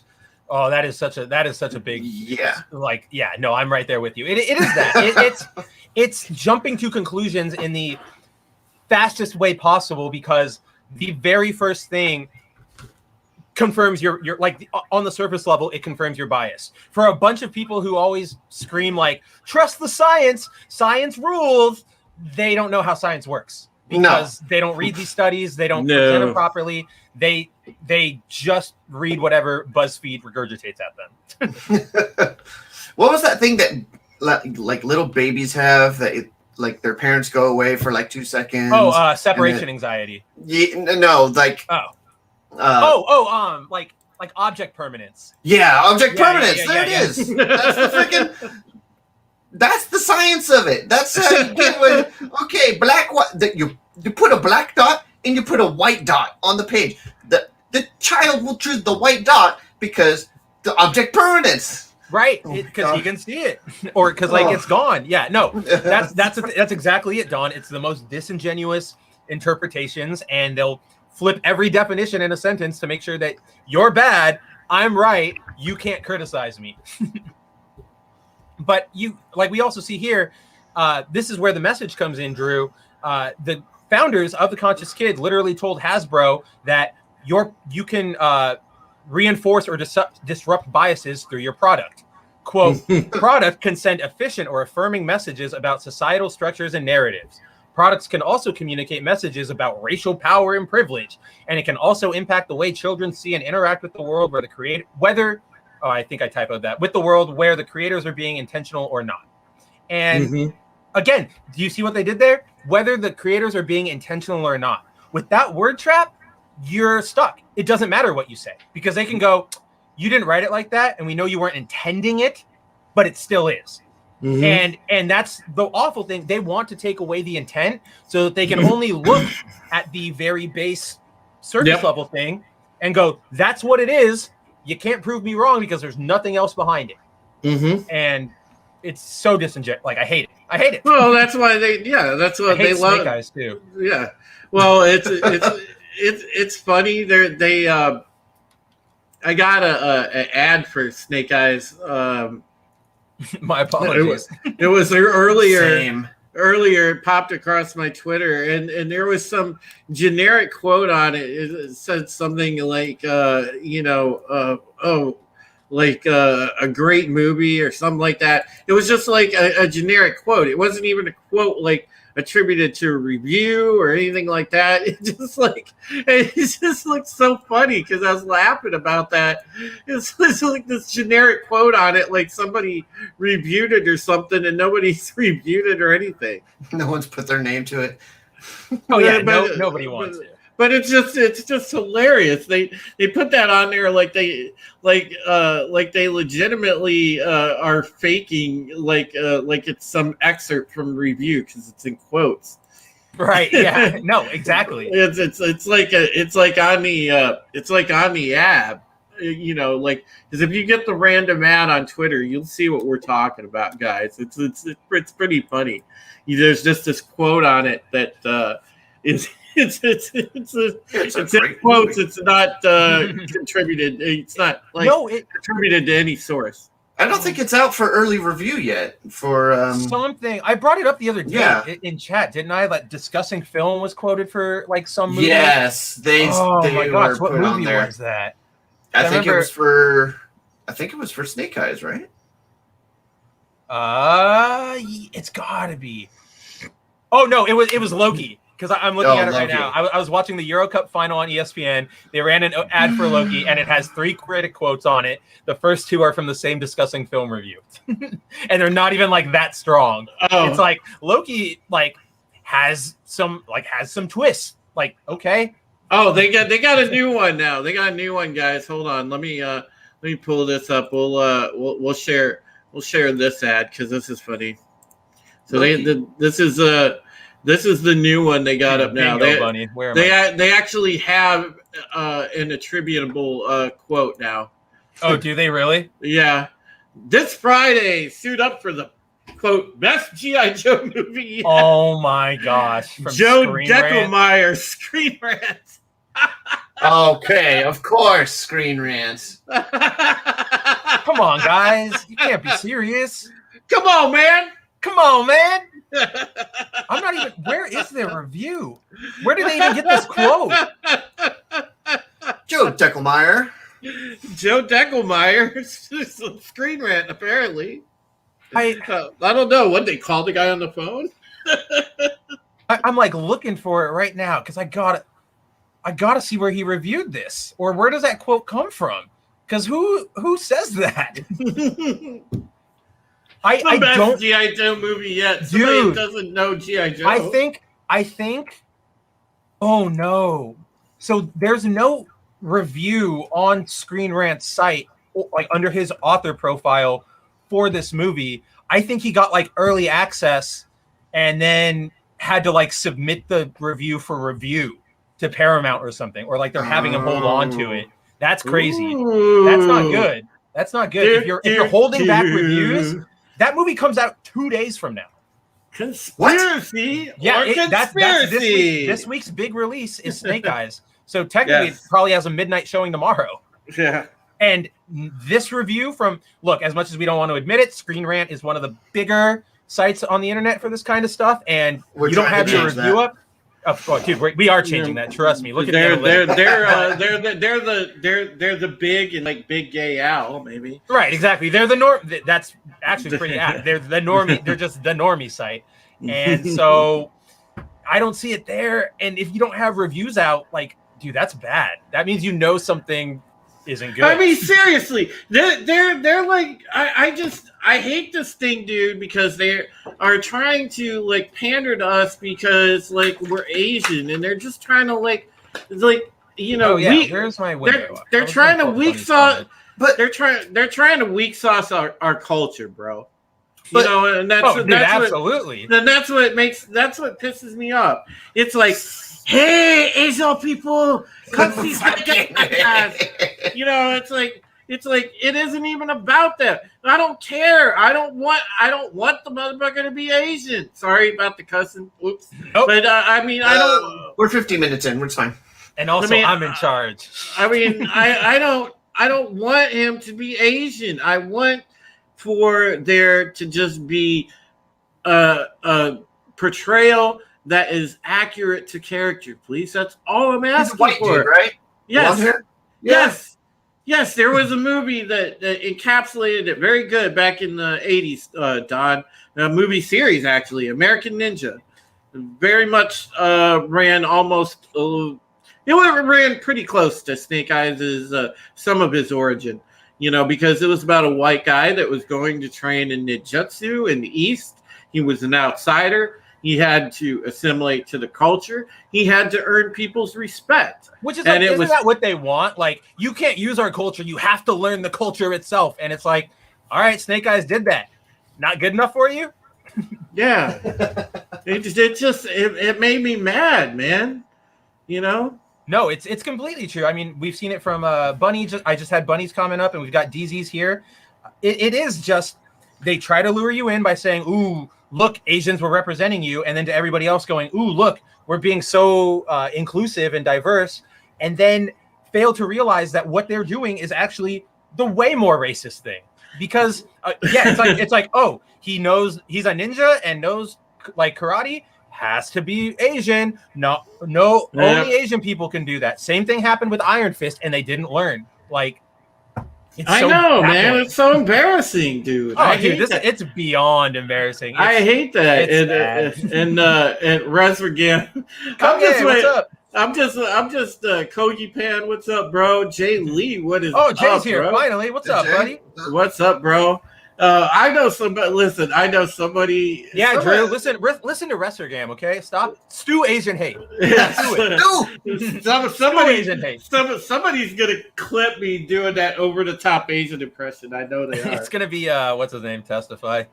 oh, that is such a big, yeah. Like, yeah, no, I'm right there with you. It is that. It's jumping to conclusions in the fastest way possible, because the very first thing confirms your like, on the surface level, it confirms your bias. For a bunch of people who always scream like, trust the science rules, they don't know how science works, because they don't read these studies, they don't present them properly, they just read whatever BuzzFeed regurgitates at them. What was that thing that like little babies have that like their parents go away for like 2 seconds? Separation anxiety. Yeah, no, like like object permanence. Yeah, object permanence. Yeah, there it is. That's the freaking. That's the science of it. That's how you get with. Okay, that you put a black dot and you put a white dot on the page. The child will choose the white dot because the object permanence. Right, because he can see it, or because like it's gone. Yeah, no, that's exactly it, Don. It's the most disingenuous interpretations, and they'll flip every definition in a sentence to make sure that you're bad, I'm right, you can't criticize me. But we also see here, this is where the message comes in, Drew. The founders of the Conscious Kid literally told Hasbro that you can reinforce or disrupt biases through your product. Quote, product can send efficient or affirming messages about societal structures and narratives. Products can also communicate messages about racial power and privilege, and it can also impact the way children see and interact with the world with the world where the creators are being intentional or not. And again, do you see what they did there? Whether the creators are being intentional or not. With that word trap, you're stuck. It doesn't matter what you say, because they can go, you didn't write it like that, and we know you weren't intending it, but it still is. And that's the awful thing. They want to take away the intent so that they can only look at the very base surface level thing and go, that's what it is. You can't prove me wrong because there's nothing else behind it. And it's so disingenuous. Like, I hate it. Well, that's why that's what they love. Snake Eyes too. Yeah. Well, it's funny. I got an ad for Snake Eyes. My apologies. It was earlier. Same. Earlier, it popped across my Twitter, and there was some generic quote on it. It said something like, a great movie or something like that. It was just like a generic quote. It wasn't even a quote like attributed to a review or anything like that. It just looked so funny because I was laughing about that. It's like this generic quote on it, like somebody reviewed it or something, and nobody's reviewed it or anything. No one's put their name to it. Oh yeah, nobody wants it. But it's just hilarious. They put that on there like they legitimately are faking like it's some excerpt from review because it's in quotes. Right. Yeah. No. Exactly. It's like on the app. Like, because if you get the random ad on Twitter, you'll see what we're talking about, guys. It's pretty funny. There's just this quote on it that is. It's in quotes. It's not contributed. It's not contributed to any source. I don't think it's out for early review yet. For something, I brought it up the other day in chat, didn't I? Like, Discussing Film was quoted for like some movie. Yes, they my gosh, were what put movie on there. was that? I think it was for Snake Eyes, right? It's gotta be. Oh no, it was Loki. Because I'm looking at it right now. I was watching the Euro Cup final on ESPN. They ran an ad for Loki, and it has 3 critic quotes on it. The first 2 are from the same Discussing Film review, and they're not even like that strong. Oh. It's like Loki has some twists. Like, okay. Oh, they got a new one now. They got a new one, guys. Hold on. Let me pull this up. We'll share this ad because this is funny. So Loki. this is the new one they got up now. Bingo, Bunny. Where am I? They actually have an attributable quote now. Oh, do they really? Yeah. This Friday, suit up for the quote best G.I. Joe movie yet. Oh my gosh! From Joe Screen Rant. Deckelmeyer, Screen Rant. Okay, of course, Screen Rant. Come on, guys! You can't be serious. Come on, man. Come on, man! I'm not even. Where is their review? Where did they even get this quote? Joe Deckelmeyer. Joe Deckelmeyer, Screen Rant, apparently. I don't know what they called the guy on the phone. I'm like looking for it right now because I gotta see where he reviewed this, or where does that quote come from? Because who says that? I best don't G.I. Joe movie yet. Somebody Dude, doesn't know G.I. Joe. I think. Oh no! So there's no review on Screen Rant's site, like under his author profile for this movie. I think he got like early access, and then had to like submit the review for review to Paramount or something, or like they're having him hold on to it. That's crazy. Ooh. That's not good. That's not good. If you're holding back reviews, that movie comes out 2 days from now. Conspiracy. Yeah, or that's conspiracy. this week's big release is Snake Eyes. So technically, it probably has a midnight showing tomorrow. Yeah. And this review from, look, as much as we don't want to admit it, Screen Rant is one of the bigger sites on the internet for this kind of stuff. And We're you don't trying have to your change review that. up. Oh, dude, we are changing that. Trust me. Look at they're the the big and like big gay owl maybe. Right, exactly. They're the norm. That's actually pretty apt. They're the normie. They're just the normie site. And so I don't see it there. And if you don't have reviews out, like, dude, that's bad. That means you know something isn't good. I mean, seriously, they're like, I hate this thing, dude, because they are trying to like pander to us because like we're Asian, and they're just trying to like you know, oh yeah, there's my window. they're trying to weak sauce, But they're trying to weak sauce our culture, bro. You But- know, and that's dude, that's absolutely. that's what pisses me off. It's like, hey, Asian people, come see Snake Eyes. You know, it's like it isn't even about that. I don't care. I don't want the motherfucker to be Asian. Sorry about the cussing. Oops. Nope. But I mean, I don't. We're 15 minutes in. We're fine. And also, I mean, I'm in charge. I mean, I don't want him to be Asian. I want for there to just be a portrayal that is accurate to character, please. That's all I'm asking He's a white for. dude, right? Yes. Blonde hair? Yes. There was a movie that encapsulated it very good back in the 80s, Don. A movie series, actually, American Ninja. Very much ran almost... it ran pretty close to Snake Eyes' some of his origin. You know, because it was about a white guy that was going to train in ninjutsu in the East. He was an outsider. He had to assimilate to the culture. He had to earn people's respect. Which is like, isn't that what they want? Like, you can't use our culture. You have to learn the culture itself. And it's like, all right, Snake Eyes did that. Not good enough for you? Yeah. it made me mad, man. You know? No, it's completely true. I mean, we've seen it from Bunny. I just had Bunny's comment up, and we've got DZ's here. It is just, they try to lure you in by saying, ooh, look, Asians were representing you, and then to everybody else going, ooh, look, we're being so inclusive and diverse, and then fail to realize that what they're doing is actually the way more racist thing. Because it's like, oh, he's a ninja and knows like karate, has to be Asian. No, only Asian people can do that. Same thing happened with Iron Fist, and they didn't learn. Like, I know, man. It's so embarrassing, dude. Oh, dude, it's beyond embarrassing. I hate that. And Resvergan. What's up? I'm just Koji Pan. What's up, bro? Jay Lee, what is up? Oh, Jay's here bro? finally. What's up, buddy? What's up, bro? I know somebody. Listen, I know somebody. Yeah, somebody, Drew, listen to Wrestler Game, okay? Stop. Stew Asian hate. Yeah, Asian hate. Somebody's gonna clip me doing that over the top Asian impression. I know they are. It's gonna be what's his name? Testify.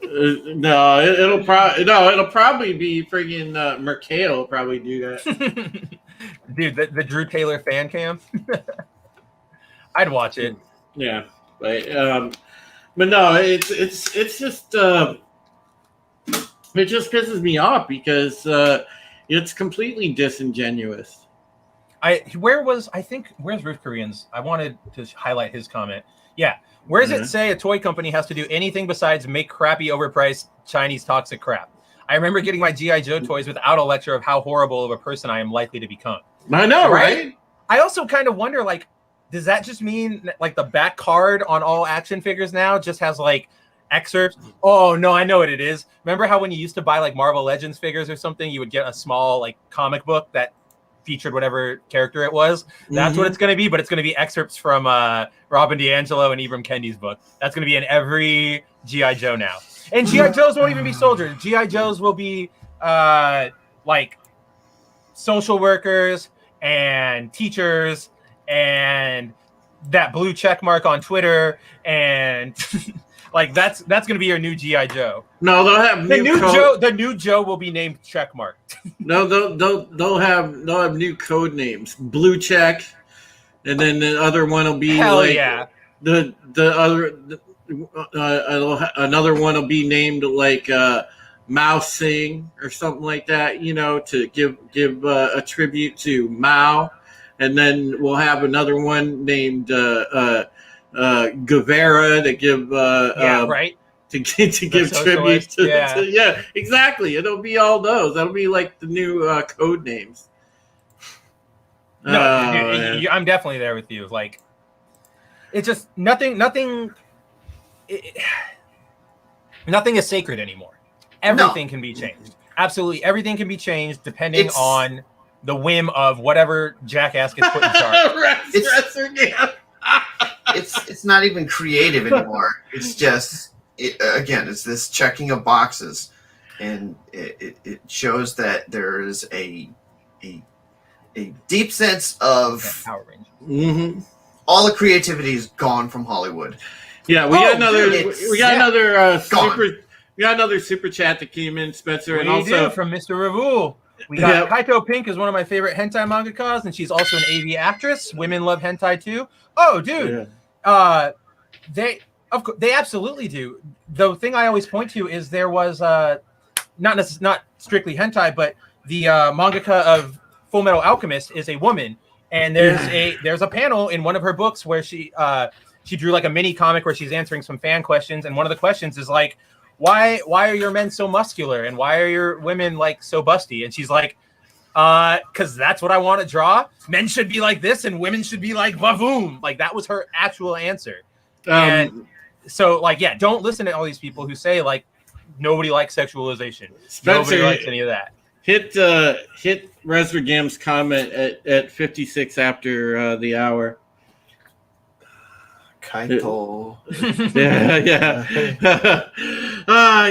No, it'll probably be friggin' Mercale will probably do that. Dude, the Drew Taylor fan cam. I'd watch it. Yeah, but no, it's just it just pisses me off because it's completely disingenuous. Where's Ruth Koreans? I wanted to highlight his comment. Yeah. Where does it say a toy company has to do anything besides make crappy, overpriced Chinese toxic crap? I remember getting my G.I. Joe toys without a lecture of how horrible of a person I am likely to become. I know, right? I also kind of wonder, like, does that just mean like the back card on all action figures now just has like excerpts? Oh no, I know what it is. Remember how when you used to buy like Marvel Legends figures or something, you would get a small like comic book that featured whatever character it was? That's what it's going to be, but it's going to be excerpts from Robin DiAngelo and Ibram Kendi's book. That's going to be in every G.I. Joe now. And G.I. Joes won't even be soldiers. G.I. Joes will be like social workers and teachers and that blue check mark on Twitter, and like that's gonna be your new G.I. Joe. No, they'll have the new Joe will be named Checkmark. No, they'll have new code names. Blue check, and then the other one will be another one will be named like Mao Sing or something like that, you know, to give a tribute to Mao. And then we'll have another one named Guevara to give to give tribute to exactly. It'll be all those. That'll be like the new code names. No, I'm definitely there with you. Like, it's just nothing is sacred anymore. Everything can be changed. Absolutely everything can be changed depending on the whim of whatever jackass gets put in charge. It's not even creative anymore. It's just it's this checking of boxes, and it shows that there is a deep sense of power range. All the creativity is gone from Hollywood. Yeah, we got another super chat that came in, Spencer, and also from Mr. Ravul. We got Kaito Pink is one of my favorite hentai mangakas, and she's also an AV actress. Women love hentai too. Oh, dude, they absolutely do. The thing I always point to is there was not strictly hentai, but the mangaka of Full Metal Alchemist is a woman, and there's a panel in one of her books where she drew like a mini comic where she's answering some fan questions, and one of the questions is like, why are your men so muscular and why are your women like so busty? And she's like, because that's what I want to draw. Men should be like this and women should be like vavoom. Like that was her actual answer. And so like, yeah, don't listen to all these people who say like nobody likes sexualization. Spencer, nobody likes any of that. Hit Resvergam's comment at 56 after the hour. Kaito.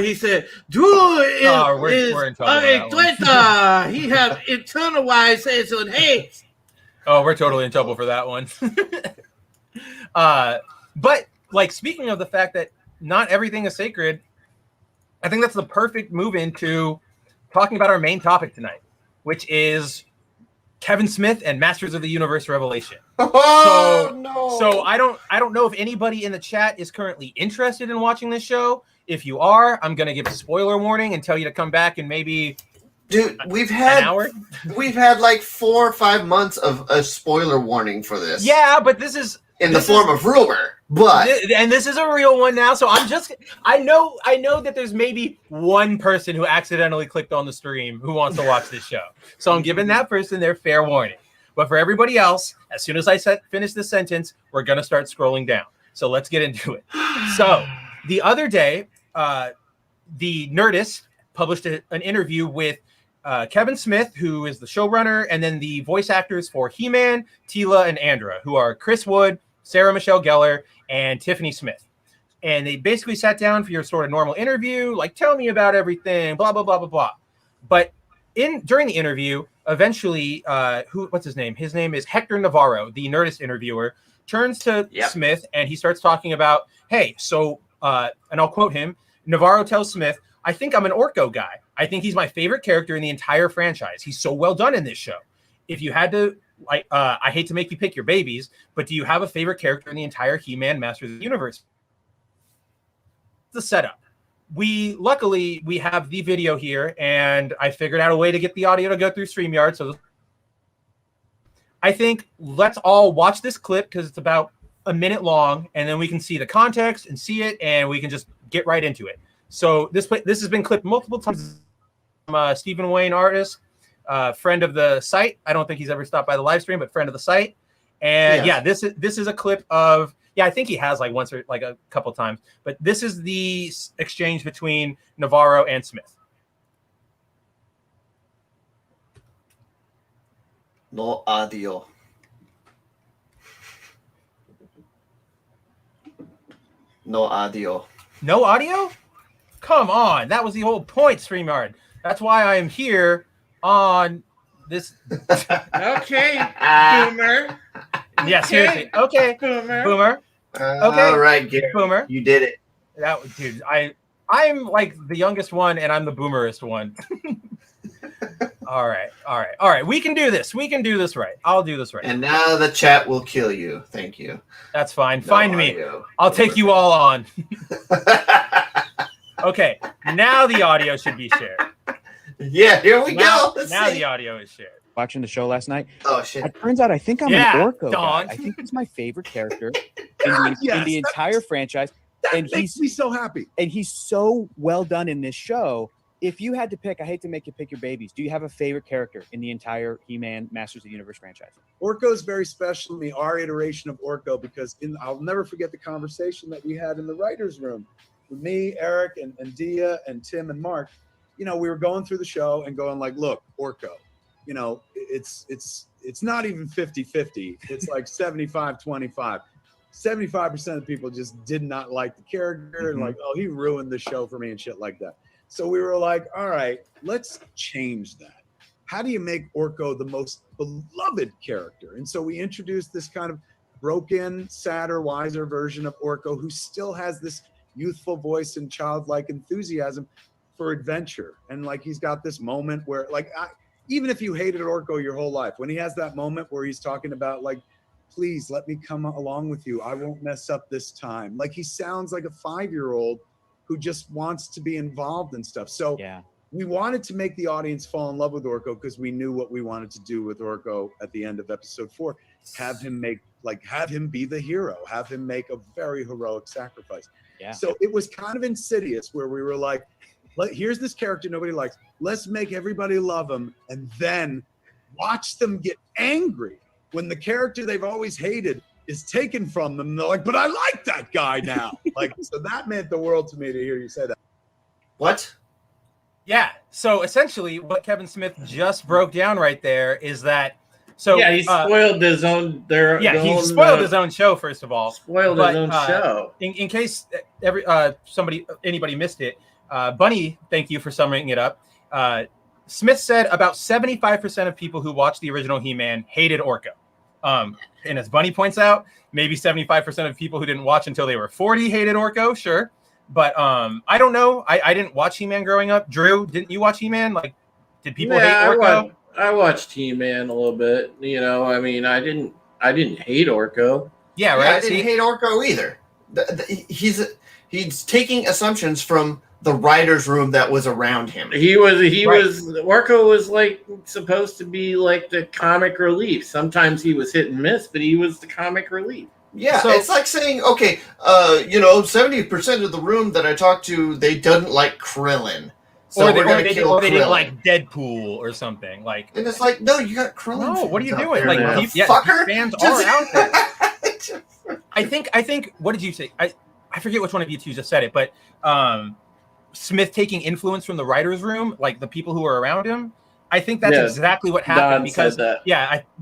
He said, "Duel is we're in trouble Twitter. He have internalized on hate." Oh, we're totally in trouble for that one. But like speaking of the fact that not everything is sacred, I think that's the perfect move into talking about our main topic tonight, which is Kevin Smith and Masters of the Universe Revelation. So I don't know if anybody in the chat is currently interested in watching this show. If you are, I'm gonna give a spoiler warning and tell you to come back and maybe. Dude, we've had like 4 or 5 months of a spoiler warning for this. Yeah, but this is in the form of rumor. But and this is a real one now, so I know that there's maybe one person who accidentally clicked on the stream who wants to watch this show. So I'm giving that person their fair warning. But for everybody else, as soon as I finish this sentence, we're gonna start scrolling down. So let's get into it. So the other day, the Nerdist published an interview with Kevin Smith, who is the showrunner, and then the voice actors for He-Man, Teela, and Andra, who are Chris Wood, Sarah Michelle Gellar, and Tiffany Smith. and they basically sat down for your sort of normal interview, like tell me about everything, blah blah blah blah blah. But during the interview, eventually, what's his name? His name is Hector Navarro, the Nerdist interviewer, turns to Smith and he starts talking about, hey, so and I'll quote him. Navarro tells Smith, I think I'm an Orko guy. I think he's my favorite character in the entire franchise. He's so well done in this show. If you had to, I hate to make you pick your babies, but do you have a favorite character in the entire He-Man Masters of the Universe? The setup. Luckily we have the video here, and I figured out a way to get the audio to go through StreamYard. So I think let's all watch this clip because it's about a minute long, and then we can see the context and see it, and we can just get right into it. So this has been clipped multiple times from Stephen Wayne, artist, friend of the site. I don't think he's ever stopped by the live stream, but friend of the site. And this is a clip of, I think he has like once or like a couple times, but this is the exchange between Navarro and Smith. No audio. No audio. No audio? Come on. That was the whole point, StreamYard. That's why I am here on this. Okay, Boomer. Yeah, seriously. Okay, Boomer. Okay. All right, Gary. Boomer. You did it. Dude, I'm like the youngest one, and I'm the boomerest one. All right. We can do this. We can do this right. I'll do this right. And now the chat will kill you. Thank you. That's fine. No Find audio. me. I'll take you all on. Okay. Now the audio should be shared. Yeah, here we go. Now the audio is shared. Watching the show last night. Oh shit! It turns out I think I'm an Orko guy. I think he's my favorite character in the entire franchise. That makes me so happy. And he's so well done in this show. If you had to pick, I hate to make you pick your babies. Do you have a favorite character in the entire He-Man Masters of the Universe franchise? Orko is very special to me, our iteration of Orko, because I'll never forget the conversation that we had in the writer's room with me, Eric, and Dia, and Tim, and Mark. You know, we were going through the show and going like, look, Orko, you know, it's not even 50-50. It's like 75-25. 75% of people just did not like the character and like, oh, he ruined the show for me and shit like that. So we were like, all right, let's change that. How do you make Orko the most beloved character? And so we introduced this kind of broken, sadder, wiser version of Orko who still has this youthful voice and childlike enthusiasm for adventure. And like, he's got this moment where like, even if you hated Orko your whole life, when he has that moment where he's talking about like, please let me come along with you. I won't mess up this time. Like, he sounds like a 5-year-old who just wants to be involved in stuff. So we wanted to make the audience fall in love with Orko because we knew what we wanted to do with Orko at the end of episode 4. Have him be the hero, have him make a very heroic sacrifice. Yeah. So it was kind of insidious where we were like, here's this character nobody likes. Let's make everybody love him and then watch them get angry when the character they've always hated is taken from them. They're like, but I like that guy now. Like, so that meant the world to me to hear you say that. What? Yeah. So essentially what Kevin Smith just broke down right there is that, he spoiled his own. He spoiled his own show. First of all, his own show. In case anybody missed it, Bunny, thank you for summing it up. Smith said about 75% of people who watched the original He-Man hated Orko. And as Bunny points out, maybe 75% of people who didn't watch until they were 40 hated Orko. Sure, but I don't know. I didn't watch He-Man growing up. Drew, didn't you watch He-Man? Like, did people hate Orko? I watched He-Man a little bit. You know, I mean, I didn't hate Orko. Yeah, right. Yeah, I didn't hate Orko either. He's taking assumptions from the writer's room that was around him. Orko was like supposed to be like the comic relief. Sometimes he was hit and miss, but he was the comic relief. Yeah, so, it's like saying, okay, 70% of the room that I talked to, they didn't like Krillin. So they didn't like Deadpool or something. Like, and it's like, no, you got Krillin. No, what are you doing? Like, fucker. Fans are out there. I think. What did you say? I forget which one of you two just said it, but Smith taking influence from the writer's room, like the people who are around him. I think that's exactly what happened.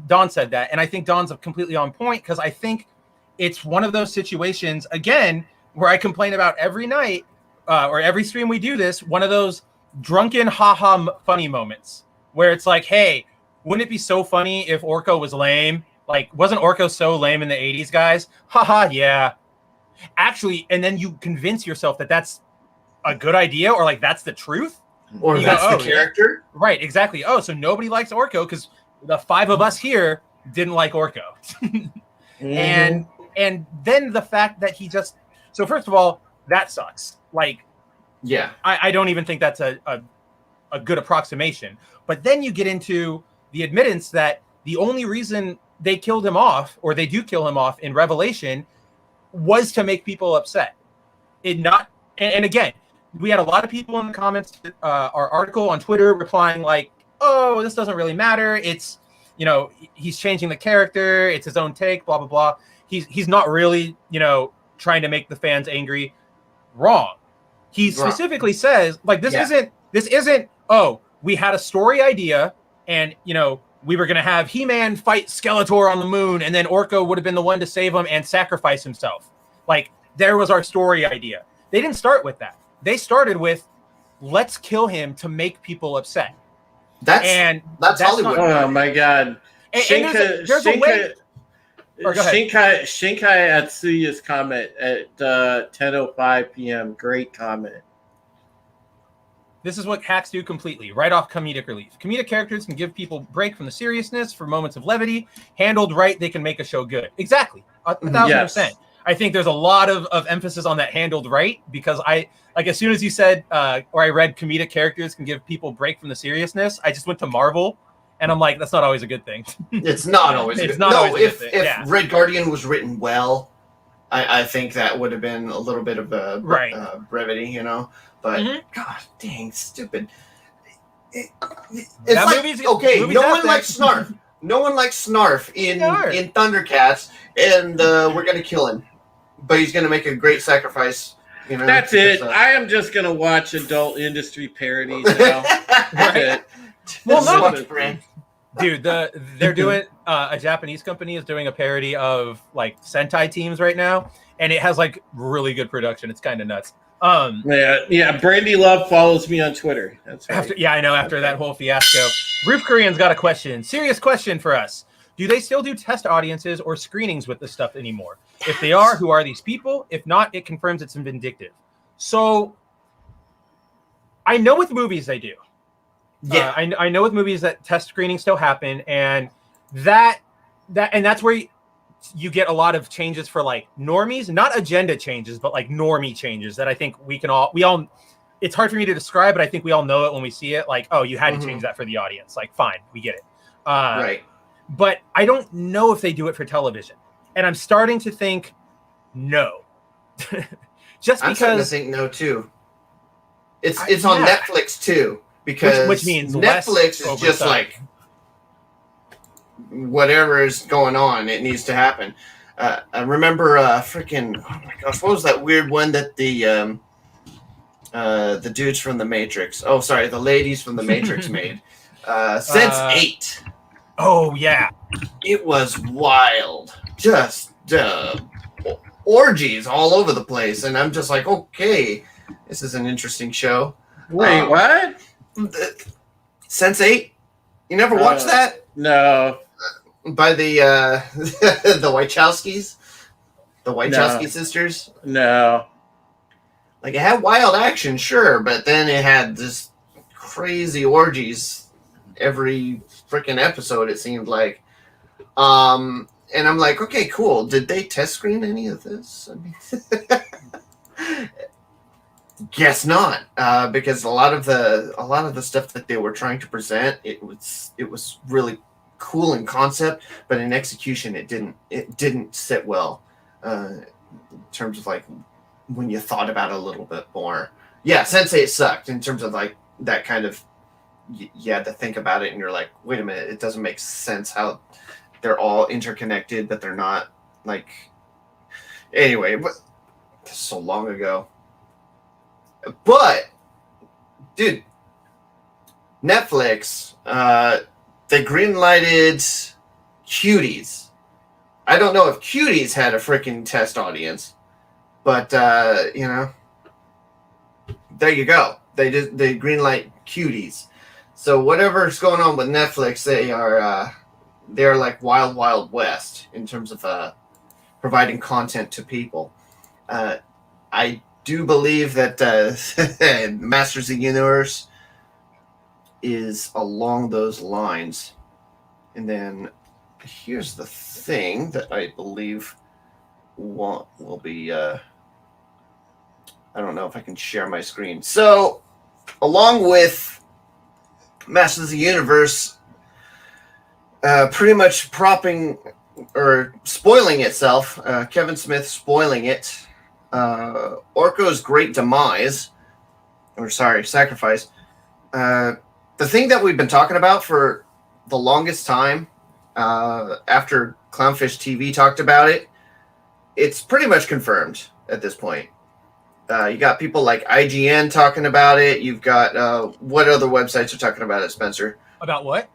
Don said that, and I think Don's completely on point because I think it's one of those situations again where I complain about every night or every stream we do this, one of those drunken haha funny moments where it's like, hey, wouldn't it be so funny if Orko was lame? Like, wasn't Orko so lame in the 80s, guys? Haha, yeah. Actually, and then you convince yourself that that's a good idea or like that's the truth. Or You that's go, the character. Yeah. Right, exactly. Oh, so nobody likes Orko because the 5 of us here didn't like Orko. And then the fact that he just, so first of all, that sucks. Like, yeah, I don't even think that's a good approximation. But then you get into the admittance that the only reason they killed him off, or they do kill him off in Revelation, was to make people upset. And again, we had a lot of people in the comments to our article on Twitter replying like, oh, this doesn't really matter. It's, you know, he's changing the character. It's his own take, blah, blah, blah. He's not really, you know, trying to make the fans angry. Wrong. He specifically says, like, this isn't, oh, we had a story idea and, you know, we were going to have He-Man fight Skeletor on the moon and then Orko would have been the one to save him and sacrifice himself. Like, there was our story idea. They didn't start with that. They started with, let's kill him to make people upset. That's Hollywood. Oh my God. There's a way. Shinkai Atsuya's comment at 10:05 p.m. Great comment. This is what hacks do completely. Write off comedic relief. Comedic characters can give people break from the seriousness for moments of levity. Handled right, they can make a show good. Exactly. 1,000%. I think there's a lot of emphasis on that handled right, because as soon as you said, or I read comedic characters can give people break from the seriousness, I just went to Marvel, and I'm like, that's not always a good thing. It's not always a good thing. No, if Red Guardian was written well, I think that would have been a little bit of a brevity, you know? But, God dang, stupid. It's like, okay, no one likes Snarf. No one likes Snarf in Thundercats, and we're going to kill him. But he's going to make a great sacrifice. You know, that's it. I am just going to watch adult industry parodies now. Right? Well, no, dude, they're doing a Japanese company is doing a parody of like Sentai teams right now, and it has like really good production. It's kind of nuts. Brandy Love follows me on Twitter. That's right. I know. After that whole fiasco, Roof Korean's got a question. Serious question for us. Do they still do test audiences or screenings with this stuff anymore? If they are, who are these people? If not, it confirms it's vindictive. So I know with movies they do. Yeah, I know with movies that test screenings still happen, and that's where you get a lot of changes for like normies, not agenda changes, but like normie changes that I think we all. It's hard for me to describe, but I think we all know it when we see it. Like, oh, you had to change that for the audience. Like, fine, we get it. Right. But I don't know if they do it for television, and I'm starting to think no. Just I'm because starting to think no too. It's on Netflix too, because which means Netflix is just like whatever is going on, it needs to happen. I remember freaking, oh my gosh, what was that weird one that the dudes from the Matrix, the ladies from the Matrix made? Sense8. Oh yeah, it was wild, just orgies all over the place, and I'm just like, okay, this is an interesting show. Wait, what? Sense8? You never watched that? No. By the the Wachowskis? The Wachowski sisters? No. Like, it had wild action, sure, but then it had just crazy orgies every freaking episode, it seemed like. And I'm like, okay, cool. Did they test screen any of this? I mean, guess not, because a lot of the stuff that they were trying to present, it was really cool in concept, but in execution, it didn't sit well in terms of like when you thought about it a little bit more. Yeah, Sense8 sucked in terms of like that kind of. You had to think about it, and you're like, wait a minute, it doesn't make sense how they're all interconnected, but they're not. Like, anyway, but so long ago. But, dude, Netflix, they greenlighted Cuties. I don't know if Cuties had a freaking test audience, But you know, there you go. They greenlight cuties. So whatever's going on with Netflix, they're like wild, wild west in terms of providing content to people. I do believe that Masters of the Universe is along those lines. And then here's the thing that I believe will be. I don't know if I can share my screen. So, along with Masters of the Universe, pretty much propping or spoiling itself, Kevin Smith spoiling it, Orko's great demise, sacrifice. The thing that we've been talking about for the longest time, after Clownfish TV talked about it, it's pretty much confirmed at this point. You got people like IGN talking about it. You've got what other websites are talking about it, Spencer? About what?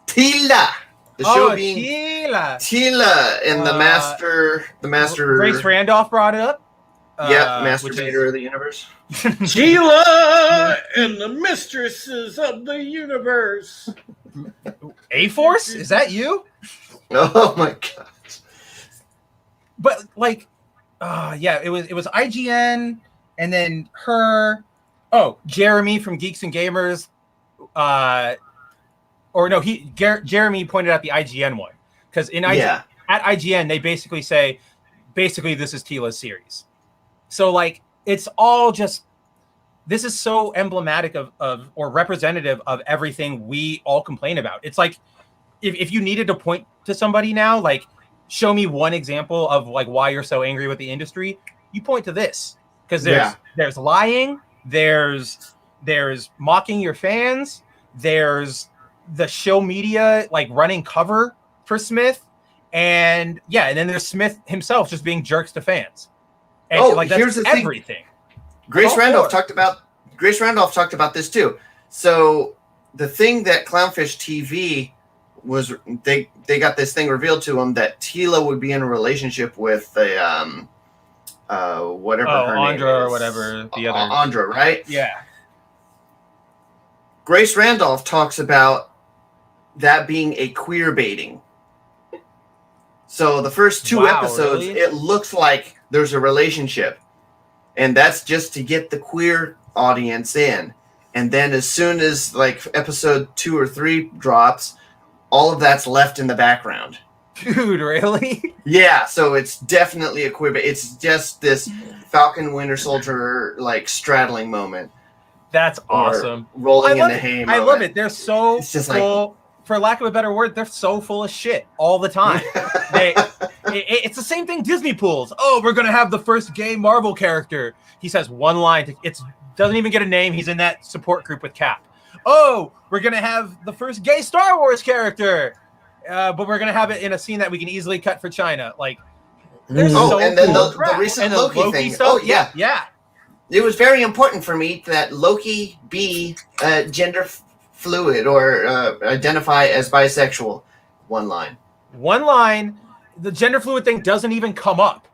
Tila. The show being Tila and the master. Grace Randolph brought it up. Masturbator of the universe. Sheila and the mistresses of the universe. A-Force? Is that you? Oh my god! But like, it was IGN, and then her. Oh, Jeremy from Geeks and Gamers. Jeremy pointed out the IGN one, because at IGN they basically say, this is Tila's series. So like, it's all just, this is so emblematic of or representative of everything we all complain about. It's like, if you needed to point to somebody now, like, show me one example of like why you're so angry with the industry, you point to this, because there's lying, there's mocking your fans, there's the show media like running cover for Smith, and then there's Smith himself just being jerks to fans. And like, here's the everything. Thing. Grace Randolph talked about this too. So the thing that Clownfish TV was, they got this thing revealed to them that Tila would be in a relationship with whatever her name Andra is. or whatever the other Andra, right? Yeah. Grace Randolph talks about that being a queer baiting. So the first two episodes, really? It looks like there's a relationship, and that's just to get the queer audience in. And then as soon as like episode 2 or 3 drops, all of that's left in the background. Dude, really? Yeah, so it's definitely a queer bait. It's just this Falcon Winter Soldier like straddling moment. That's awesome. Rolling in the hay moment. I love it. They're so full, for lack of a better word, they're so full of shit all the time. It's the same thing Disney pulls. Oh, we're going to have the first gay Marvel character. He says one line. It doesn't even get a name. He's in that support group with Cap. Oh, we're going to have the first gay Star Wars character. But we're going to have it in a scene that we can easily cut for China. Like, there's so and then cool the recent Loki thing. Stuff, yeah. It was very important for me that Loki be gender fluid or identify as bisexual. One line. The gender fluid thing doesn't even come up.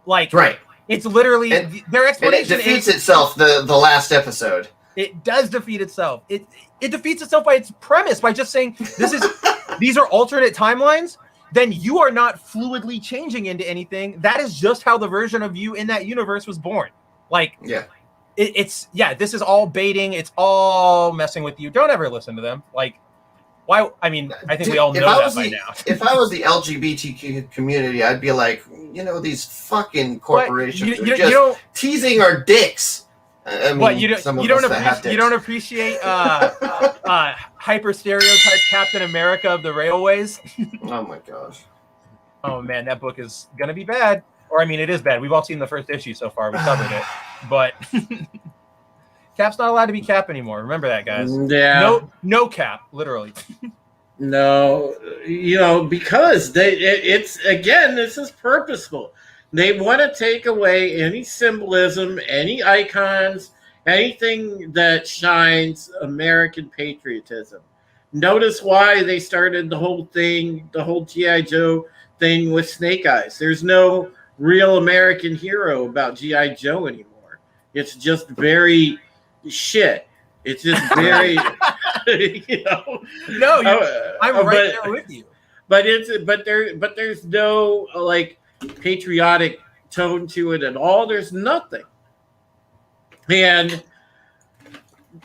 Like, right. It's literally their explanation. And it defeats itself the last episode. It does defeat itself. It defeats itself by its premise, by just saying these are alternate timelines. Then you are not fluidly changing into anything. That is just how the version of you in that universe was born. Like, this is all baiting. It's all messing with you. Don't ever listen to them. Like, why? I mean, I think we all know that by now. If I was the LGBTQ community, I'd be like, these fucking corporations are just teasing our dicks. I mean, you don't appreciate hyper stereotype Captain America of the railways? Oh my gosh. Oh man, that book is gonna be bad. Or I mean, it is bad. We've all seen the first issue so far. We covered it, but Cap's not allowed to be Cap anymore. Remember that, guys. Yeah. No Cap, literally. No, because this is purposeful. They want to take away any symbolism, any icons, anything that shines American patriotism. Notice why they started the whole G.I. Joe thing with Snake Eyes. There's no real American hero about G.I. Joe anymore. It's just very shit. It's just very, you know. No, I'm right there with you. But there's no like patriotic tone to it at all. There's nothing. And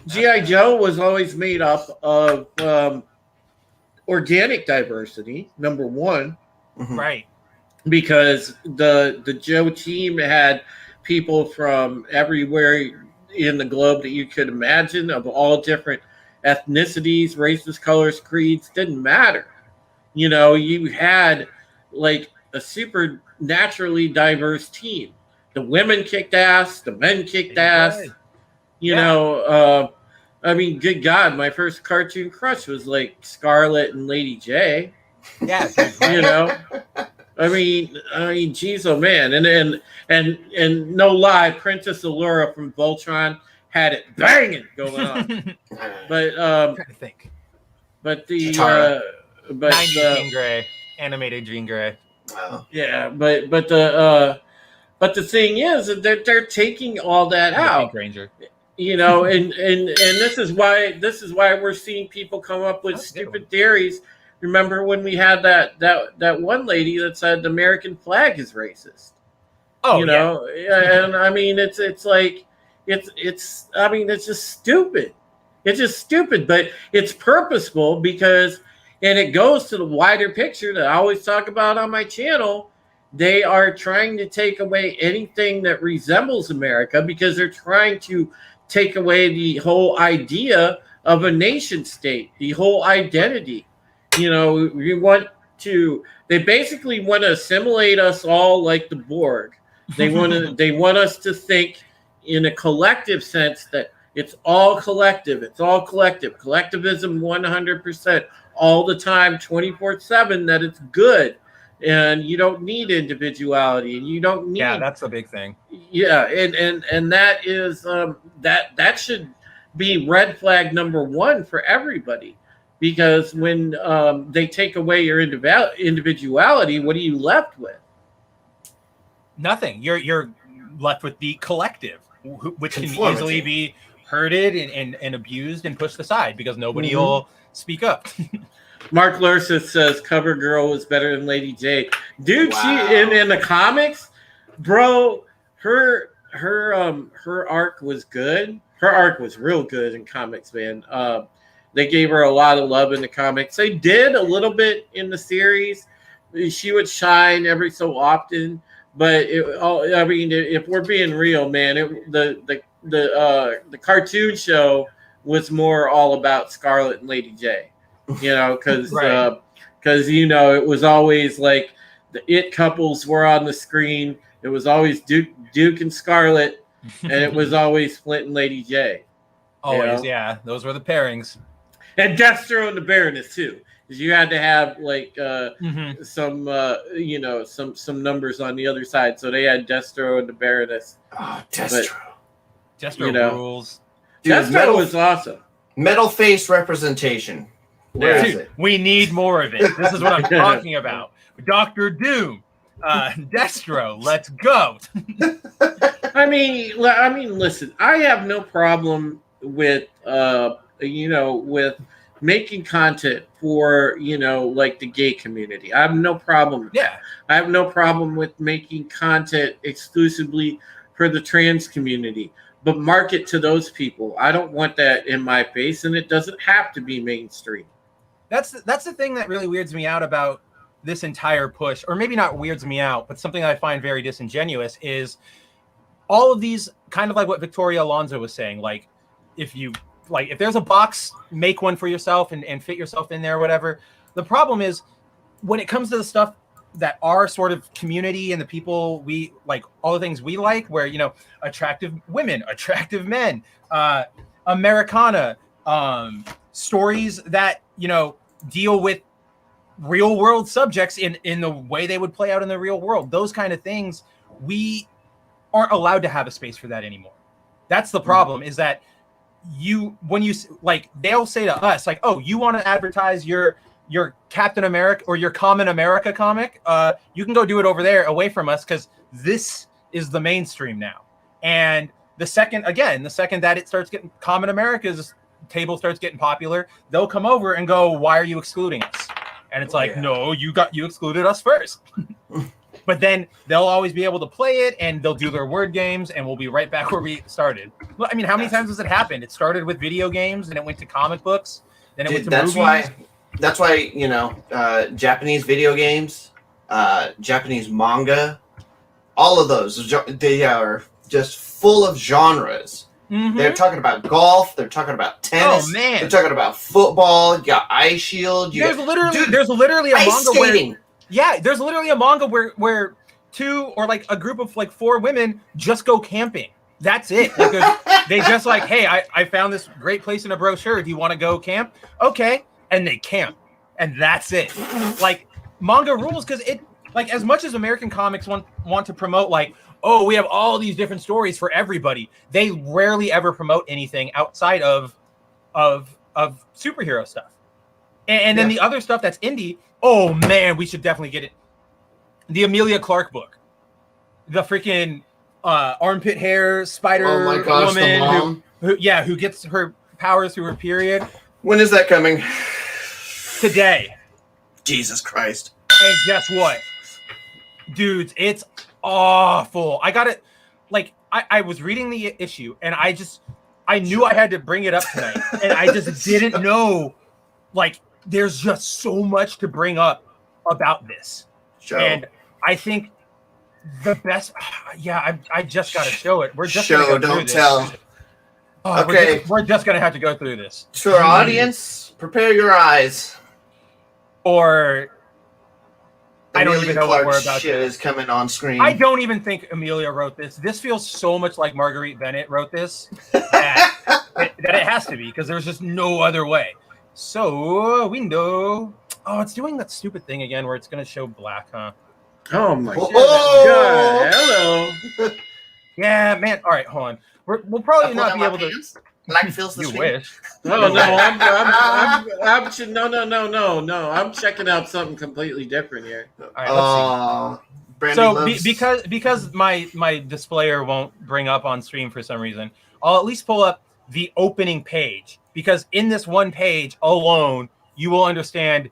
G.I. Joe was always made up of organic diversity, number one. Right. Because the Joe team had people from everywhere in the globe that you could imagine, of all different ethnicities, races, colors, creeds, didn't matter. You know, you had like a super naturally diverse team. The women kicked ass, the men kicked ass. You know, I mean, good God, my first cartoon crush was like Scarlet and Lady J. Yeah, you know. I mean, geez, oh man, and no lie, Princess Allura from Voltron had it banging going on. But I'm trying to think. But the 90s Jean Grey, animated Jean Grey. Wow. Yeah, but the thing is that they're taking all that out. Pink Ranger. You know, and this is why we're seeing people come up with stupid theories. Remember when we had that one lady that said the American flag is racist? Oh, you know, and I mean it's like it's I mean it's just stupid. It's just stupid, but it's purposeful because, and it goes to the wider picture that I always talk about on my channel. They are trying to take away anything that resembles America because they're trying to take away the whole idea of a nation state, the whole identity. You know, they basically want to assimilate us all like the Borg. They want us to think in a collective sense that it's all collective. It's all collective. Collectivism 100% all the time, 24/7, that it's good. And you don't need individuality, and you don't need. Yeah, that's the big thing. Yeah, and that is that should be red flag number one for everybody, because when they take away your individuality, what are you left with? Nothing. You're left with the collective, which can easily be herded and abused and pushed aside because nobody will speak up. Mark Lursis says CoverGirl was better than Lady J. Dude, wow. She in the comics, bro, her arc was good. Her arc was real good in comics, man. They gave her a lot of love in the comics. They did a little bit in the series. She would shine every so often, but I mean, if we're being real, man, the cartoon show was more all about Scarlet and Lady J. You know, because you know, it was always like the it couples were on the screen. It was always Duke and Scarlet, and it was always Flint and Lady J. Always, know? Yeah, those were the pairings. And Destro and the Baroness too, because you had to have like some you know, some numbers on the other side. So they had Destro and the Baroness. Oh, Destro. Destro rules. Dude, Destro was awesome. Metal face representation. Where is it? We need more of it. This is what I'm talking about. Dr. Doom, Destro, let's go. I mean, listen, I have no problem with you know, with making content for, you know, like the gay community. I have no problem with that. I have no problem with making content exclusively for the trans community, but market to those people. I don't want that in my face, and it doesn't have to be mainstream. That's the thing that really weirds me out about this entire push, or maybe not weirds me out, but something I find very disingenuous is all of these, kind of like what Victoria Alonso was saying. Like, if there's a box, make one for yourself and fit yourself in there or whatever. The problem is when it comes to the stuff that are sort of community and the people we like, all the things we like, where, you know, attractive women, attractive men, Americana, stories that, you know, deal with real world subjects in the way they would play out in the real world. Those kind of things, we aren't allowed to have a space for that anymore. That's the problem, is that when you like, they'll say to us like, oh, you want to advertise your your Captain America or your Common America comic, you can go do it over there away from us, because this is the mainstream now. And the second that it starts getting Common America's table starts getting popular, they'll come over and go, why are you excluding us? And it's no, you excluded us first. But then they'll always be able to play it, and they'll do their word games, and we'll be right back where we started. Well, I mean, how many times has it happened? It started with video games, and it went to comic books, then it went to movies. That's why Japanese video games, Japanese manga, all of those, they are just full of genres. Mm-hmm. They're talking about golf. They're talking about tennis. Oh, man. They're talking about football. You got Ice Shield. There's literally a ice manga skating. there's literally a manga where two or like a group of like 4 women just go camping. That's it. Like they just like, hey, I found this great place in a brochure. Do you want to go camp? Okay. And they camp. And that's it. Like, manga rules, because it, like, as much as American comics want to promote, like, oh, we have all these different stories for everybody, they rarely ever promote anything outside of superhero stuff. And then the other stuff that's indie, oh man, we should definitely get it. The Amelia Clark book, the freaking armpit hair spider woman who gets her powers through her period. When is that coming? Today. Jesus Christ. And guess what? Dudes, it's awful. I got it. Like, I was reading the issue, and I knew I had to bring it up tonight, and I just didn't know. Like, there's just so much to bring up about this. Show. And I think the best, I just got to show it. We're just show, gonna go don't through tell. This. Oh, okay. We're just going to have to go through this. To our audience, prepare your eyes. Or I don't even know what we're about shit to. is coming on screen. I don't even think Amelia wrote this. This feels so much like Marguerite Bennett wrote this that it has to be, because there's just no other way. So, window. Oh, it's doing that stupid thing again where it's going to show black, huh? Oh my God. Hello. Yeah, man. All right, hold on. We'll probably not be able to. Like feels the You stream. wish. No, no. I'm checking out something completely different here. All right, let's see. Brandy So loves- because my displayer won't bring up on stream for some reason, I'll at least pull up the opening page, because in this one page alone, you will understand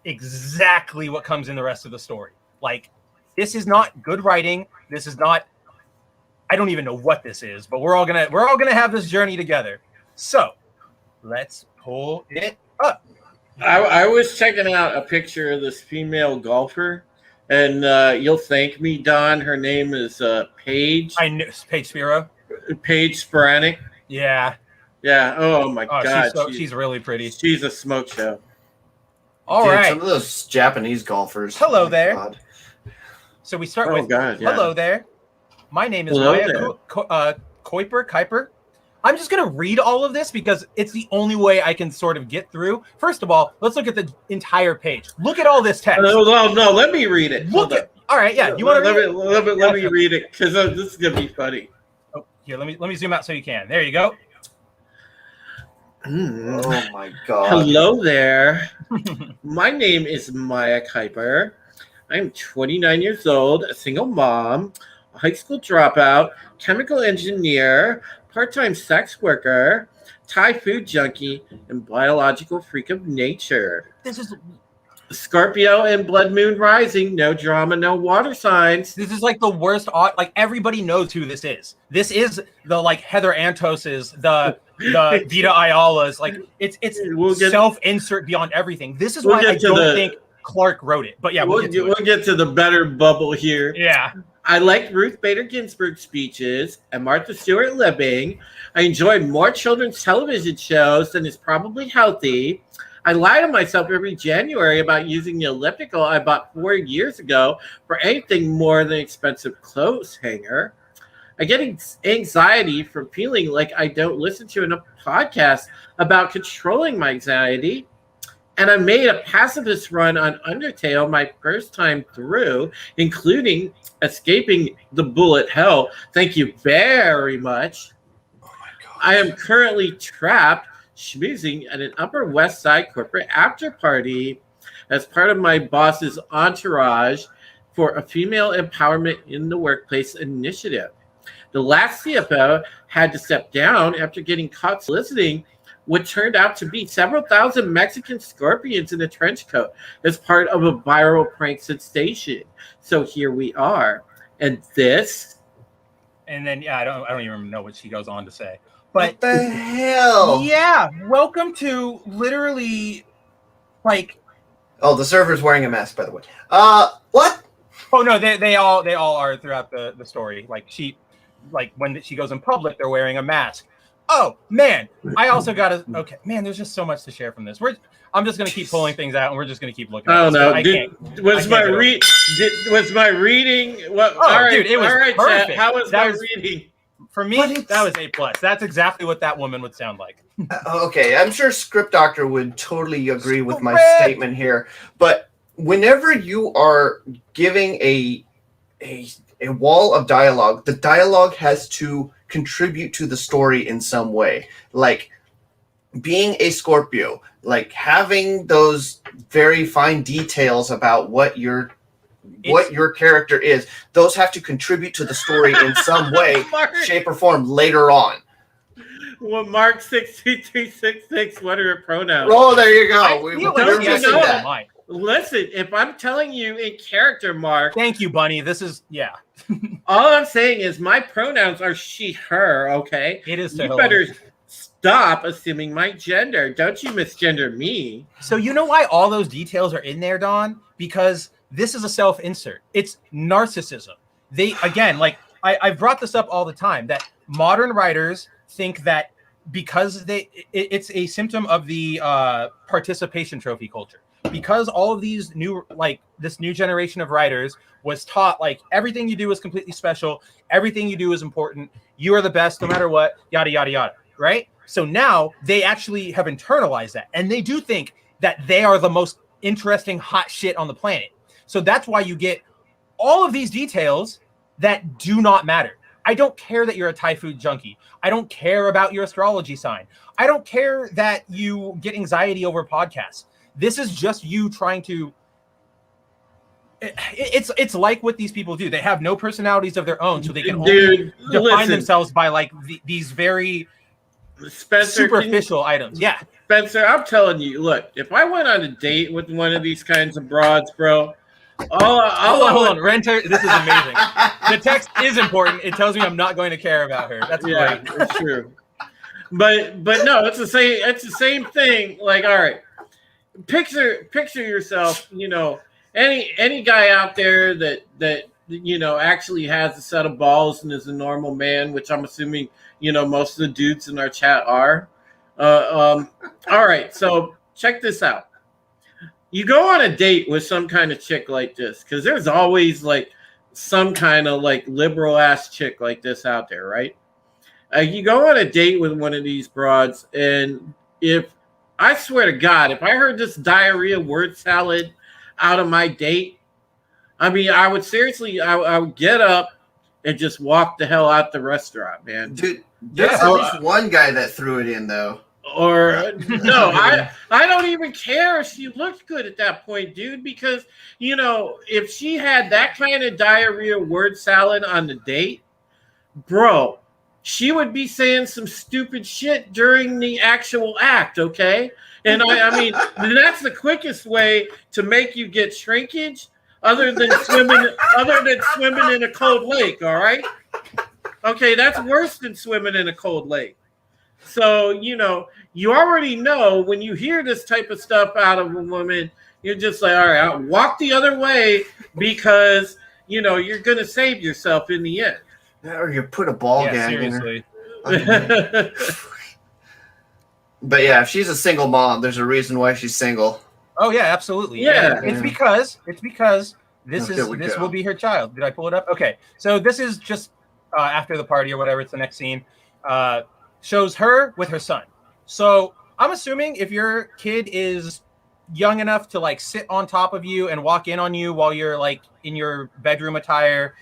exactly what comes in the rest of the story. Like, this is not good writing. This is not. I don't even know what this is, but we're all gonna have this journey together. So let's pull it up. I was checking out a picture of this female golfer, and you'll thank me, Don. Her name is Paige. I knew Paige Spiro. Paige Sporanic. Yeah. Yeah. Oh my God. She's really pretty. She's a smoke show. All Dude, right. some of those Japanese golfers. Hello Oh my there. God. So we start Oh with God. Yeah. hello there. My name is Hello Maya there. Kuiper. I'm just going to read all of this because it's the only way I can sort of get through. First of all, let's look at the entire page. Look at all this text. No, let me read it. Look at. All right, yeah. You want to read it? Let me read it, because this is gonna be funny. Oh, here, let me zoom out so you can. There you go. Oh my God. Hello there. My name is Maya Kuiper. I'm 29 years old, a single mom, a high school dropout, chemical engineer, part-time sex worker, Thai food junkie, and biological freak of nature. This is Scorpio and blood moon rising, no drama, no water signs. like the worst. Like, everybody knows who this is. This is the like Heather Antos's, the Vita Ayala's. Like, it's self-insert beyond everything. This is why I don't think Clark wrote it. But yeah, we'll get to the better bubble here. Yeah. I like Ruth Bader Ginsburg's speeches and Martha Stewart Libbing. I enjoy more children's television shows than is probably healthy. I lie to myself every January about using the elliptical I bought 4 years ago for anything more than expensive clothes hanger. I get anxiety from feeling like I don't listen to enough podcasts about controlling my anxiety. And I made a pacifist run on Undertale my first time through, including escaping the bullet hell. Thank you very much. Oh my God. I am currently trapped, schmoozing at an Upper West Side corporate after party as part of my boss's entourage for a female empowerment in the workplace initiative. The last CFO had to step down after getting caught soliciting what turned out to be several thousand Mexican scorpions in a trench coat as part of a viral prank sensation. So here we are. And this... And then, yeah, I don't even know what she goes on to say. But what the hell? Yeah, welcome to literally, like... Oh, the server's wearing a mask, by the way. What? Oh, no, they all are throughout the story. Like when she goes in public, they're wearing a mask. Oh man, I also gotta. Okay, man, there's just so much to share from this. I'm just gonna keep pulling things out, and we're just gonna keep looking. I don't know. Was my reading? What? Oh, all right, dude, it was perfect. Chat, how was my reading? For me, that was A+. That's exactly what that woman would sound like. Okay, I'm sure Script Doctor would totally agree with my statement here. But whenever you are giving a wall of dialogue, the dialogue has to contribute to the story in some way. Like being a Scorpio, like having those very fine details about what your character is, those have to contribute to the story in some way, shape, or form later on. Well, Mark 62366, what are your pronouns? Oh, there you go. We're missing that. Listen, if I'm telling you in character, Mark. Thank you, Bunny. This is, yeah. All I'm saying is my pronouns are she, her, okay? It is. You better stop assuming my gender. Don't you misgender me. So you know why all those details are in there, Don? Because this is a self-insert. It's narcissism. They, again, like, I've brought this up all the time, that modern writers think that because it's a symptom of the participation trophy culture. Because all of these this new generation of writers was taught, like, everything you do is completely special, everything you do is important, you are the best no matter what, yada, yada, yada, right? So now they actually have internalized that, and they do think that they are the most interesting hot shit on the planet. So that's why you get all of these details that do not matter. I don't care that you're a Thai food junkie. I don't care about your astrology sign. I don't care that you get anxiety over podcasts. This is just you trying to. It's like what these people do. They have no personalities of their own, so they can only define themselves by like these very superficial items. Yeah, Spencer, I'm telling you, look, if I went on a date with one of these kinds of broads, bro. Hold on, Renter. This is amazing. The text is important. It tells me I'm not going to care about her. That's great. It's true. But no, it's the same. It's the same thing. Like, all right. Picture yourself, any guy out there that actually has a set of balls and is a normal man, which I'm assuming most of the dudes in our chat are. All right, so check this out. You go on a date with some kind of chick like this, because there's always like some kind of like liberal ass chick like this out there, right? You go on a date with one of these broads, and I swear to God, if I heard this diarrhea word salad out of my date, I mean, I would get up and just walk the hell out the restaurant, man. Dude, there's at least one guy that threw it in, though. Or no, I don't even care if she looks good at that point, dude, because, if she had that kind of diarrhea word salad on the date, bro, she would be saying some stupid shit during the actual act, okay? And I mean, that's the quickest way to make you get shrinkage, other than swimming in a cold lake, all right? Okay, that's worse than swimming in a cold lake. So, you already know when you hear this type of stuff out of a woman, you're just like, all right, I'll walk the other way because, you're going to save yourself in the end. Or you put a ball gag seriously. in her. But yeah, if she's a single mom, there's a reason why she's single. Oh yeah, absolutely. Yeah. It's because this will be her child. Did I pull it up? Okay. So this is just after the party or whatever. It's the next scene. Shows her with her son. So I'm assuming if your kid is young enough to like sit on top of you and walk in on you while you're like in your bedroom attire,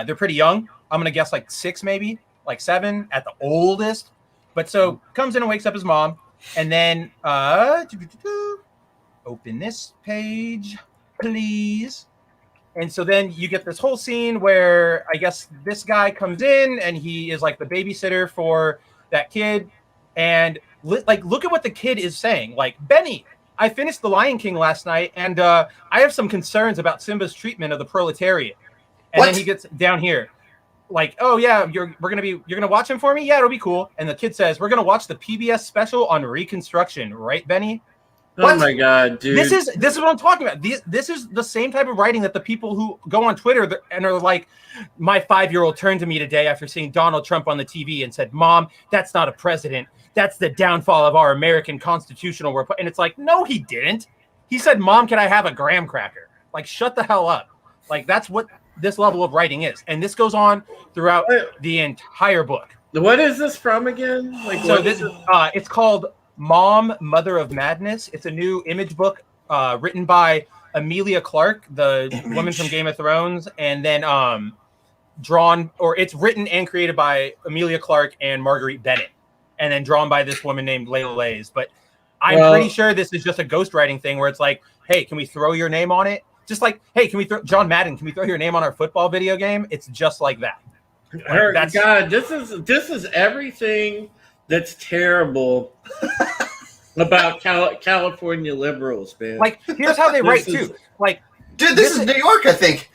they're pretty young. I'm going to guess like 6, maybe like 7 at the oldest. But so comes in and wakes up his mom. And then open this page, please. And so then you get this whole scene where I guess this guy comes in and he is like the babysitter for that kid. And like, look at what the kid is saying. Like, Benny, I finished The Lion King last night, and I have some concerns about Simba's treatment of the proletariat. And then he gets down here, like, oh yeah, you're gonna watch him for me? Yeah, it'll be cool. And the kid says, we're gonna watch the PBS special on Reconstruction, right, Benny? Oh my god, dude! This is what I'm talking about. This is the same type of writing that the people who go on Twitter and are like, my 5-year-old turned to me today after seeing Donald Trump on the TV and said, "Mom, that's not a president. That's the downfall of our American constitutional republic." And it's like, no, he didn't. He said, "Mom, can I have a graham cracker?" Like, shut the hell up. Like, that's what this level of writing is, and this goes on throughout the entire book. What is this from again? Like, so this it's called Mom, Mother of Madness. It's a new image book written by Emilia Clarke, the woman from Game of Thrones, and then it's written and created by Emilia Clarke and Marguerite Bennett, and then drawn by this woman named Layla Lays. But I'm pretty sure this is just a ghostwriting thing where it's like, hey, can we throw your name on it? Just like, hey, can we throw John Madden? Can we throw your name on our football video game? It's just like that. Like, God, this is everything that's terrible about California liberals, man. Like, here's how they write too. Like, dude, this is New York, I think.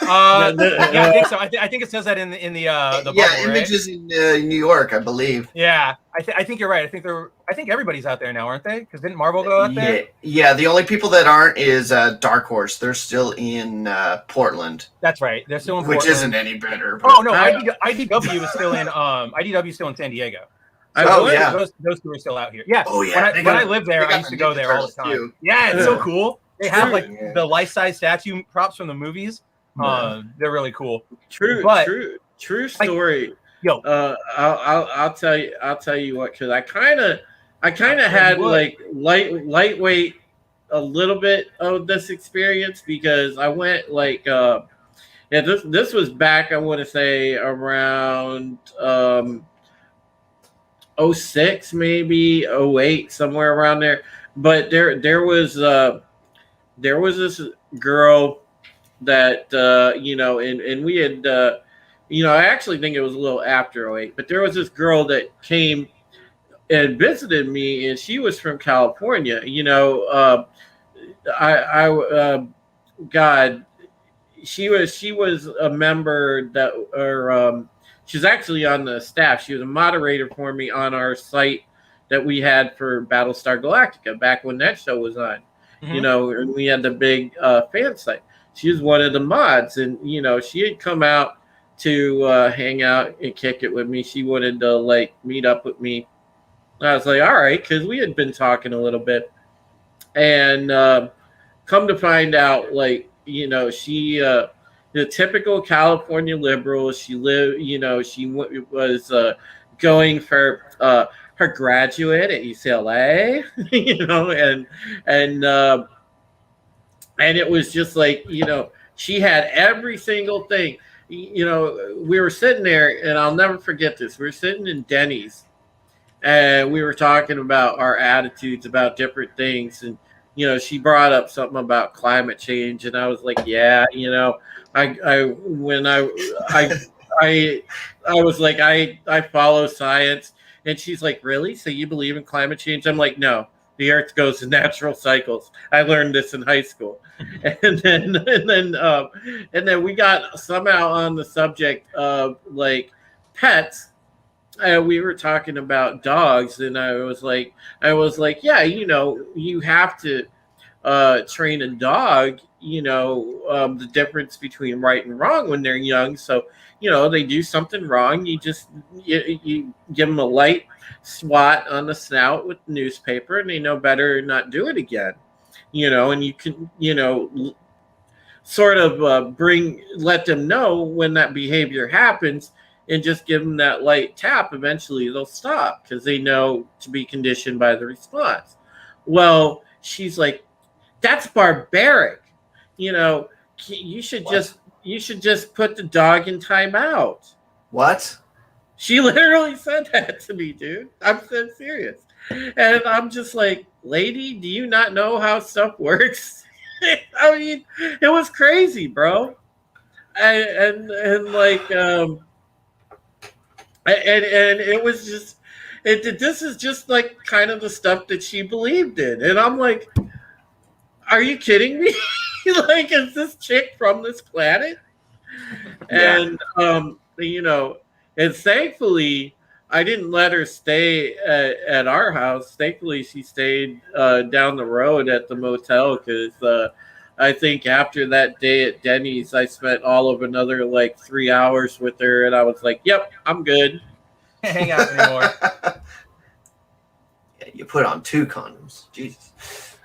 Yeah, I think so. I think it says that in the bubble, yeah, images right? in New York, I believe. Yeah, I think you're right. I think everybody's out there now, aren't they? Because didn't Marvel go out there? Yeah. The only people that aren't is Dark Horse. They're still in Portland. That's right. They're still in Which Portland. isn't any better. Oh no, IDW is still in IDW is still in San Diego. So yeah, those two are still out here. Yeah. Oh yeah. When I lived there, I used to go there all the time. Too. Yeah, it's so cool. They have like the life-size statue props from the movies. They're really cool. True story. Like, yo, I'll tell you what, because I kind of had like lightweight a little bit of this experience because I went like this was back, I want to say around 06, maybe 08, somewhere around there. But there was this girl that and we had I actually think it was a little after 08, but there was this girl that came and visited me, and she was from California. She was a member that, or she's actually on the staff. She was a moderator for me on our site that we had for Battlestar Galactica back when that show was on. Mm-hmm. And we had the big fan site. She was one of the mods, and she had come out to hang out and kick it with me. She wanted to like meet up with me. I was like, all right, because we had been talking a little bit, and come to find out, like, she the typical California liberal. She lived, she was going for her graduate at UCLA, and it was just like, she had every single thing. We were sitting there, and I'll never forget this. We were sitting in Denny's, and we were talking about our attitudes about different things. And, she brought up something about climate change, and I was like, yeah, I was like, I follow science. And she's like, really? So you believe in climate change? I'm like, no. The Earth goes in natural cycles. I learned this in high school, and then we got somehow on the subject of like pets. We were talking about dogs, and I was like, yeah, you have to train a dog. The difference between right and wrong when they're young. So they do something wrong, you give them a light swat on the snout with newspaper, and they know better not do it again. And you can sort of let them know when that behavior happens, and just give them that light tap. Eventually they'll stop because they know to be conditioned by the response. Well, she's like, that's barbaric. You should just put the dog in timeout. What? She literally said that to me, dude. I'm so serious. And I'm just like, lady, do you not know how stuff works? I mean, it was crazy, bro. And like, and it was just, this is just like kind of the stuff that she believed in. And I'm like, are you kidding me? Like, is this chick from this planet? Yeah. And you know, and thankfully I didn't let her stay at our house. Thankfully she stayed down the road at the motel, because I think after that day at Denny's I spent all of another like 3 hours with her, and I was like, yep, I'm good. Can't hang out anymore. Yeah, you put on 2 condoms. Jesus.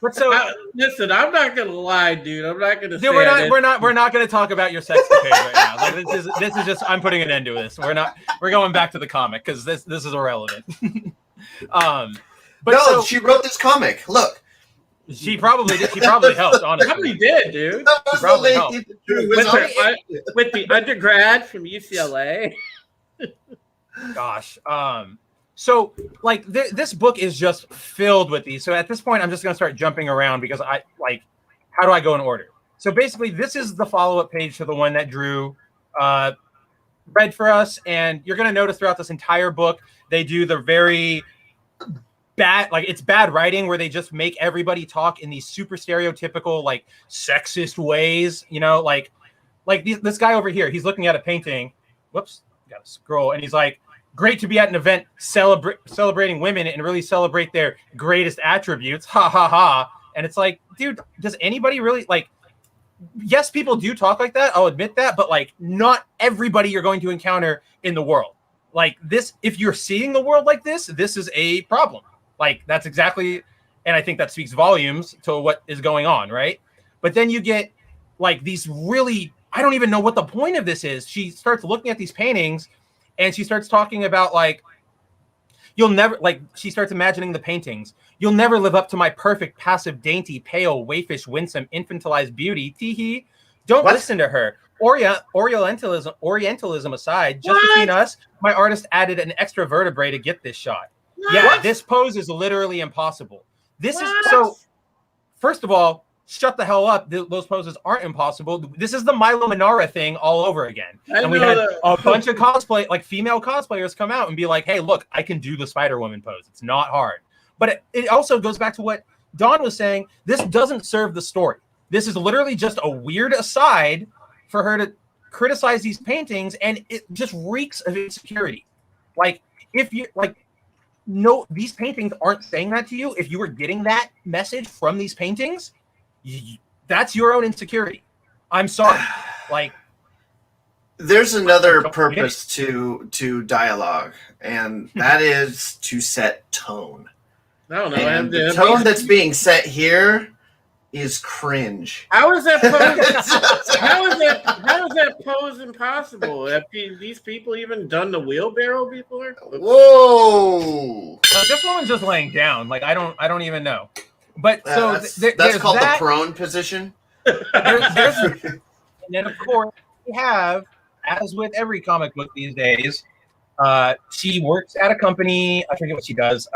But so Listen, I'm not gonna lie, dude. I'm not gonna. dude, we're not going to talk about your sex escapade right now. Like, this is just, I'm putting an end to this. We're going back to the comic because this is irrelevant. But no, so, she wrote this comic. Look, she probably did. She probably helped, honestly. Probably did, dude. that was the Probably lady With the undergrad from UCLA. Gosh. So like this book is just filled with these. So at this point, I'm just going to start jumping around because I like, how do I go in order? So basically, this is the follow-up page to the one that Drew read for us. And you're going to notice throughout this entire book, they do the very bad, like it's bad writing where they just make everybody talk in these super stereotypical, like sexist ways, you know, like this guy over here, he's looking at a painting. Whoops, got to scroll. And he's like, great to be at an event celebrating women and really celebrate their greatest attributes. Ha ha ha. And it's like, dude, does anybody really like, yes, people do talk like that. I'll admit that, but like not everybody you're going to encounter in the world. Like this, if you're seeing the world like this is a problem. Like that's exactly, and I think that speaks volumes to what is going on, right? But then you get like these really, I don't even know what the point of this is. She starts looking at these paintings and she starts talking about like, you'll never, like she starts imagining the paintings. You'll never live up to my perfect, passive, dainty, pale, waifish, winsome, infantilized beauty. Teehee. Don't listen to her. Orientalism aside, just between us, my artist added an extra vertebrae to get this shot. Yeah, this pose is literally impossible. This is so. First of all, shut the hell up. Those poses aren't impossible. This is the Milo Manara thing all over again. And we had a bunch of female cosplayers come out and be like, "Hey, look, I can do the Spider-Woman pose. It's not hard." But it also goes back to what Dawn was saying. This doesn't serve the story. This is literally just a weird aside for her to criticize these paintings, and it just reeks of insecurity. Like if you like. No, these paintings aren't saying that to you. If you were getting that message from these paintings, that's your own insecurity. I'm sorry. Like, there's another purpose to dialogue, and that is to set tone. I don't know. And the tone that's being set here is cringe. How is that pose? how is that pose impossible? Have these people even done the wheelbarrow before? Whoa! This woman's just laying down. Like I don't even know. But so that's called the prone position. And then of course we have, as with every comic book these days, she works at a company. I forget what she does,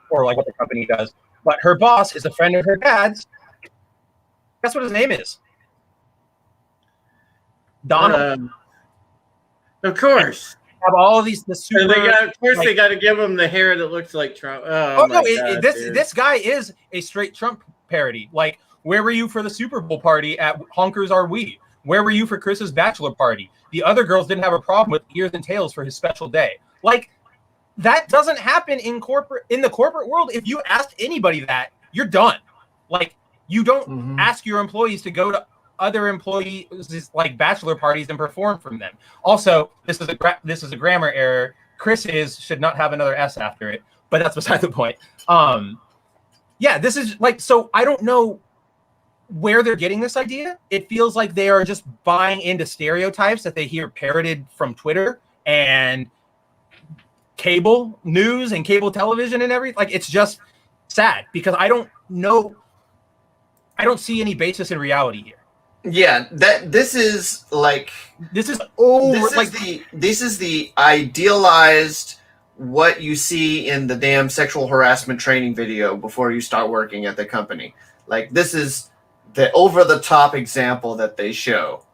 or like what the company does. But her boss is a friend of her dad's. Guess what his name is? Donald. Of course. Have all of these super. They got to give him the hair that looks like Trump. This guy is a straight Trump parody. Like, where were you for the Super Bowl party at Honkers Are We? Where were you for Chris's bachelor party? The other girls didn't have a problem with ears and tails for his special day. Like, that doesn't happen in the corporate world. If you asked anybody that, you're done. Like. You don't ask your employees to go to other employees' like bachelor parties and perform from them. Also, this is a grammar error. Chris should not have another S after it, but that's beside the point. Yeah, this is like, so I don't know where they're getting this idea. It feels like they are just buying into stereotypes that they hear parroted from Twitter and cable news and cable television and everything. Like, it's just sad because I don't see any basis in reality here. Yeah, this is like This is over. this is the idealized what you see in the damn sexual harassment training video before you start working at the company. Like, this is the over the top example that they show.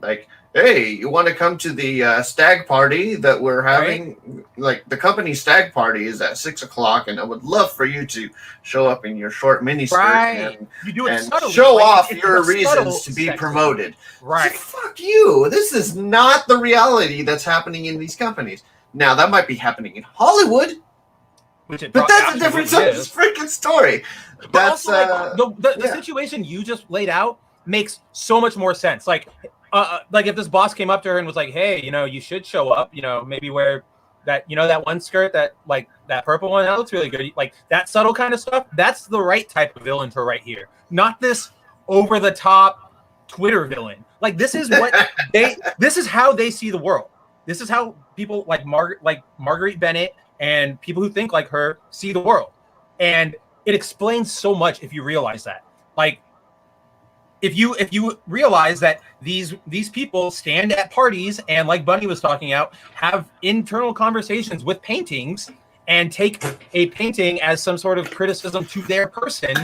Like, hey, you want to come to the stag party that we're having? Right. Like, the company stag party is at 6:00, and I would love for you to show up in your short miniskirt right. You do it and subtly. show like, off your reasons to be promoted. Right. So, fuck you. This is not the reality that's happening in these companies. Now, that might be happening in Hollywood, but that's a different freaking story. But That's also, like, the situation you just laid out makes so much more sense. Like if this boss came up to her and was like, "Hey, you should show up. Maybe wear that, that one skirt, that purple one, that looks really good." Like, that subtle kind of stuff. That's the right type of villain for right here. Not this over the top Twitter villain. Like, this is what this is how they see the world. This is how people like Marguerite Bennett and people who think like her see the world. And it explains so much if you realize that. Like, if you realize that these people stand at parties and, like Bunny was talking about, have internal conversations with paintings and take a painting as some sort of criticism to their person,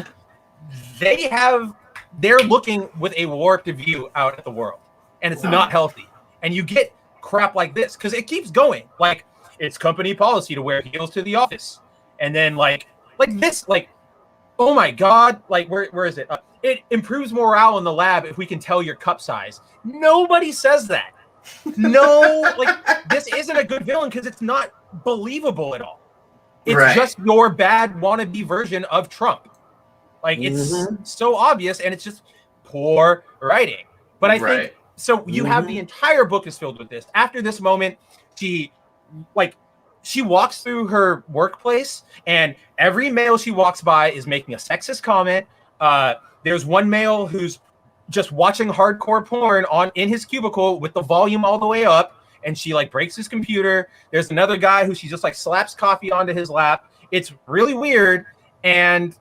they're looking with a warped view out at the world, and it's not healthy. And you get crap like this because it keeps going. Like, it's company policy to wear heels to the office, and then like this, like, oh my god, like where is it? It improves morale in the lab if we can tell your cup size. Nobody says that. No, like, this isn't a good villain because it's not believable at all. It's just your bad wannabe version of Trump. Like, it's so obvious, and it's just poor writing. But I think so. You have the entire book is filled with this. After this moment, she walks through her workplace, and every male she walks by is making a sexist comment. There's one male who's just watching hardcore porn in his cubicle with the volume all the way up, and she like breaks his computer. There's another guy who she just like slaps coffee onto his lap. It's really weird, and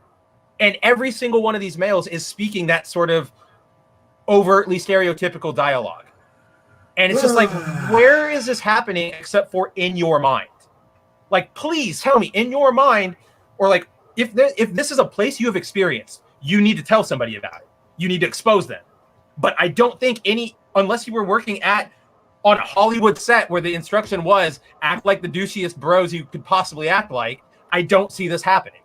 every single one of these males is speaking that sort of overtly stereotypical dialogue. And it's just like, where is this happening except for in your mind? Like, please tell me in your mind, or like, if this is a place you have experienced, you need to tell somebody about it. You need to expose them. But I don't think unless you were working on a Hollywood set where the instruction was act like the douchiest bros you could possibly act like, I don't see this happening.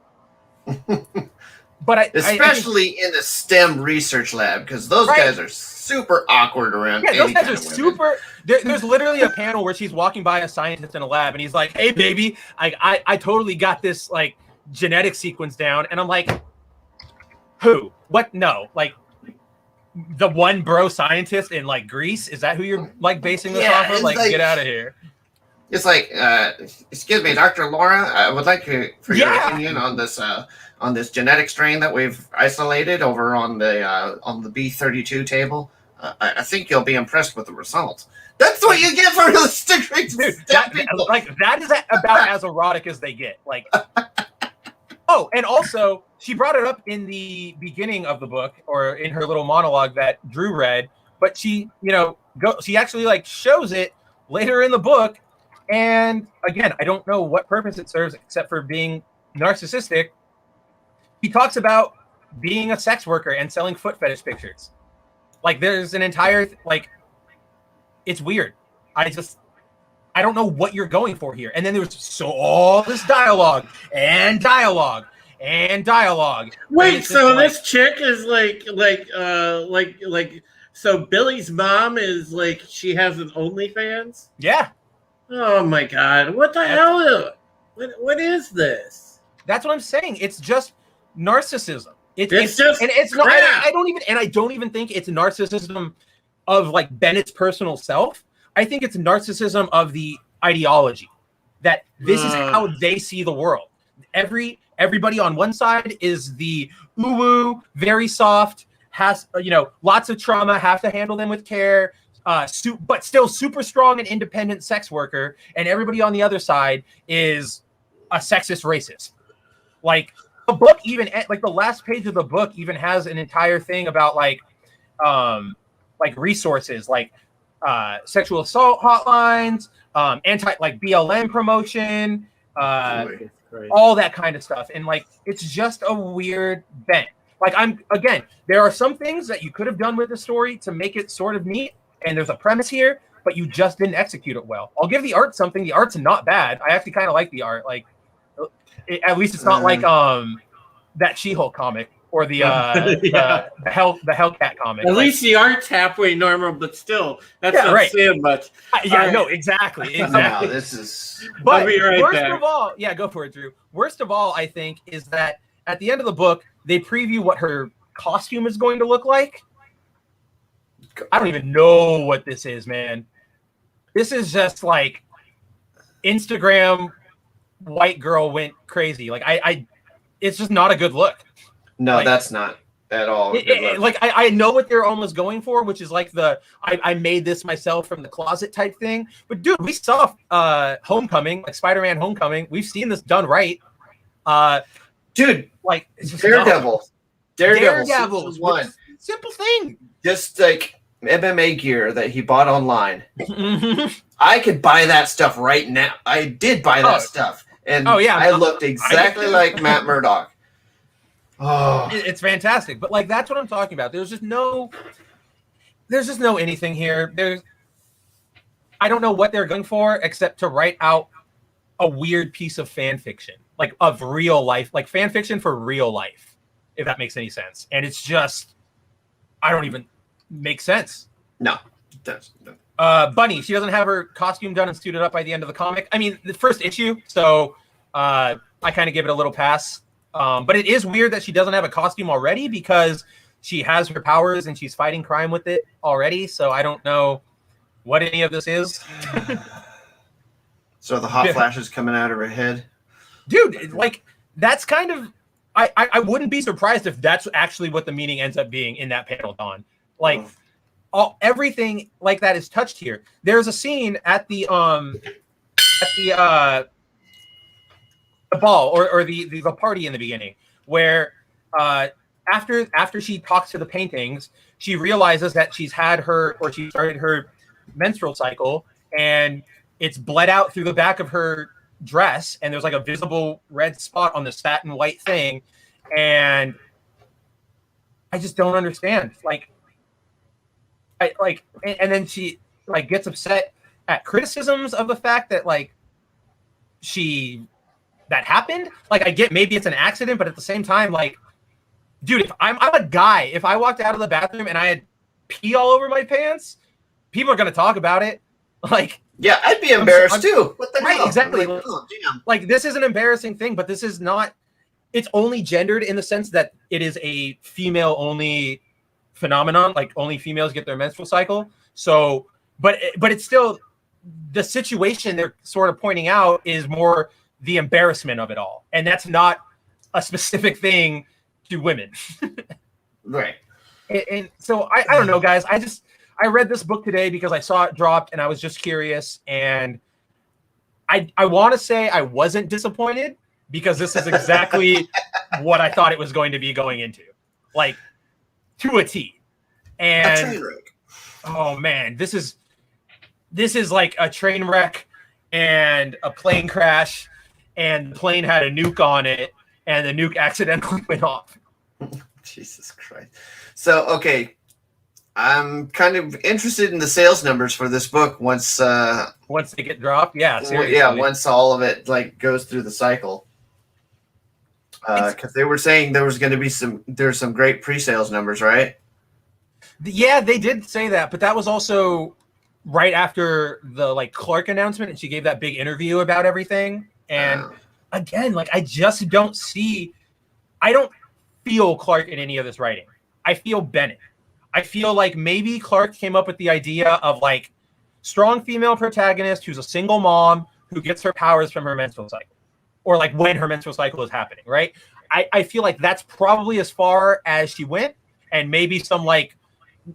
But especially in the STEM research lab, because those guys are super awkward around. Yeah, those guys are super. There's literally a panel where she's walking by a scientist in a lab, and he's like, "Hey, baby, I totally got this like genetic sequence down," and I'm like, "Who? What? No, like the one bro scientist in like Greece? Is that who you're like basing this off of? Like, get out of here." It's like, excuse me, Dr. Laura, I would like for your opinion on this genetic strain that we've isolated over on the B32 table. I think you'll be impressed with the results. That's what you get for the stick. Dude, that is about as erotic as they get. Like, oh, and also she brought it up in the beginning of the book, or in her little monologue that Drew read. But she, she actually like shows it later in the book. And again, I don't know what purpose it serves except for being narcissistic. He talks about being a sex worker and selling foot fetish pictures. Like, there's an entire, like, it's weird. I don't know what you're going for here. And then there's all this dialogue. Wait, so this chick is so Billy's mom is like, she has an OnlyFans? Yeah. Oh my God. What the hell? What is this? That's what I'm saying. It's just narcissism. It's just, and it's not. I don't even think it's narcissism of like Bennett's personal self. I think it's narcissism of the ideology that this is how they see the world. Everybody on one side is the woo, very soft, has lots of trauma, have to handle them with care. But still super strong and independent sex worker, and everybody on the other side is a sexist racist. Like, the book even, like the last page of the book even has an entire thing about like like resources, like sexual assault hotlines, anti like BLM promotion, all that kind of stuff. And like, it's just a weird bent. Like there are some things that you could have done with the story to make it sort of neat. And there's a premise here, but you just didn't execute it well. I'll give the art something. The art's not bad. I actually kind of like the art. Like, at least it's not like that She-Hulk comic or the Hellcat comic. At least the art's halfway normal, but still, that's not right. saying much. No, exactly. No, this is. But I'll be right worst back. of all, go for it, Drew. Worst of all, I think, is that at the end of the book, they preview what her costume is going to look like. I don't even know what this is, man. This is just like Instagram white girl went crazy. Like it's just not a good look. No, like, that's not at all. I know what they're almost going for, which is like I made this myself from the closet type thing. But dude, we saw Homecoming, like Spider-Man Homecoming. We've seen this done right. Dude, like it's just Daredevil one simple thing. Just like MMA gear that he bought online. Mm-hmm. I could buy that stuff right now. I did buy that stuff. And I looked exactly like Matt Murdock. Oh, it's fantastic. But like, that's what I'm talking about. There's just no anything here. I don't know what they're going for except to write out a weird piece of fan fiction, like of real life, like fan fiction for real life, if that makes any sense. And it's just, I don't even make sense. No, it doesn't. Bunny, she doesn't have her costume done and suited up by the end of the comic. I mean, the first issue, so I kind of give it a little pass. But it is weird that she doesn't have a costume already because she has her powers and she's fighting crime with it already. So I don't know what any of this is. So the hot flashes coming out of her head? Dude, like, that's kind of... I wouldn't be surprised if that's actually what the meaning ends up being in that panel, Don. Like... everything like that is touched here. There's a scene at the ball or the party in the beginning where after she talks to the paintings, she realizes that she started her menstrual cycle and it's bled out through the back of her dress and there's like a visible red spot on the satin white thing, and I just don't understand. And then she like gets upset at criticisms of the fact that like that happened. Like, I get maybe it's an accident, but at the same time, like, dude, if I'm a guy, if I walked out of the bathroom and I had pee all over my pants, people are gonna talk about it. Like, yeah, I'd be embarrassed too. What the right, hell? exactly. Like, oh, damn. Like, this is an embarrassing thing, but this is not. It's only gendered in the sense that it is a female-only phenomenon. Like, only females get their menstrual cycle. So, but it's still the situation they're sort of pointing out is more the embarrassment of it all, and that's not a specific thing to women. Right. And so I don't know, guys. I read this book today because I saw it dropped and I was just curious, and I want to say I wasn't disappointed because this is exactly what I thought it was going to be going into, like, to a T. And oh man, this is like a train wreck and a plane crash, and the plane had a nuke on it, and the nuke accidentally went off. Jesus Christ. So, okay, I'm kind of interested in the sales numbers for this book once they get dropped. Yeah, seriously. Yeah, once all of it like goes through the cycle. Because they were saying there's some great pre-sales numbers, right? Yeah, they did say that, but that was also right after the like Clark announcement, and she gave that big interview about everything. And again, like, I don't feel Clark in any of this writing. I feel Bennett. I feel like maybe Clark came up with the idea of like strong female protagonist who's a single mom who gets her powers from her menstrual cycle, or like when her menstrual cycle is happening, right? I feel like that's probably as far as she went, and maybe some like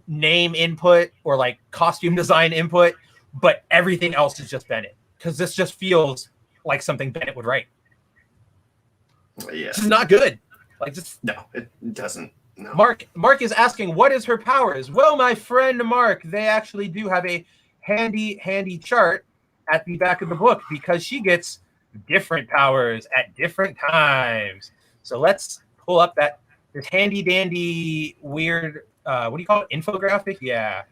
name input or like costume design input, but everything else is just Bennett, because this just feels like something Bennett would write. Yeah, it's not good. Like, just no, it doesn't. No. Mark is asking, what is her powers? Well, my friend Mark, they actually do have a handy chart at the back of the book because she gets different powers at different times. So let's pull up this handy dandy weird what do you call it? Infographic? Yeah.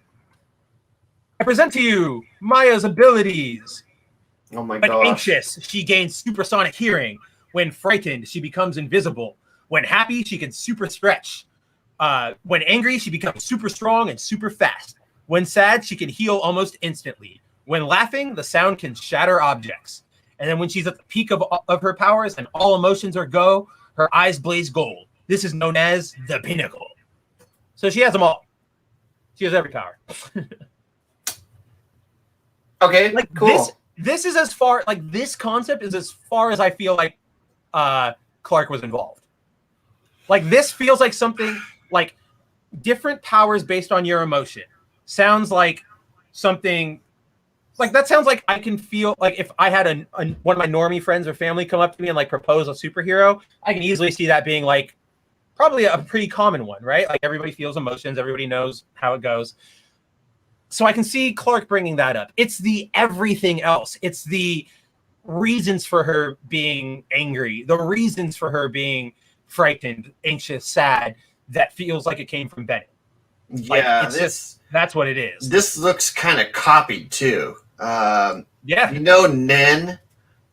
I present to you Maya's abilities. Oh my When gosh. anxious, she gains supersonic hearing. When frightened, she becomes invisible. When happy, she can super stretch. When angry, she becomes super strong and super fast. When sad, she can heal almost instantly. When laughing, the sound can shatter objects. And then when she's at the peak of her powers and all emotions are go, her eyes blaze gold. This is known as the pinnacle. So she has them all. She has every power. Okay, Like cool. this is as far, like this concept is as far as I feel like Clark was involved. Like this feels like something like different powers based on your emotion. Sounds like something like that sounds like I can feel like if I had one of my normie friends or family come up to me and like propose a superhero, I can easily see that being like probably a pretty common one, right? Like everybody feels emotions, everybody knows how it goes. So I can see Clark bringing that up. It's the everything else. It's the reasons for her being angry, the reasons for her being frightened, anxious, sad, that feels like it came from Bennett. Like, Yeah, that's what it is. This looks kind of copied too. Yeah. You know Nen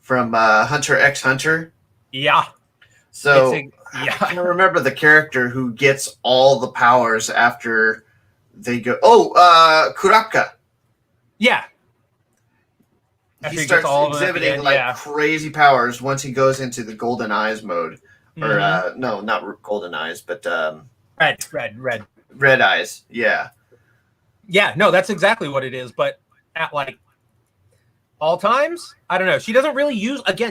from Hunter x Hunter? Yeah. So Yeah. I can't remember the character who gets all the powers after they go. Oh, Kurapika. Yeah. He After he starts gets all of them at the exhibiting end, like yeah. crazy powers once he goes into the golden eyes mode. Mhm. Or no, not golden eyes, but Red. red eyes. Yeah. Yeah, no, that's exactly what it is. But at like all times, I don't know. She doesn't really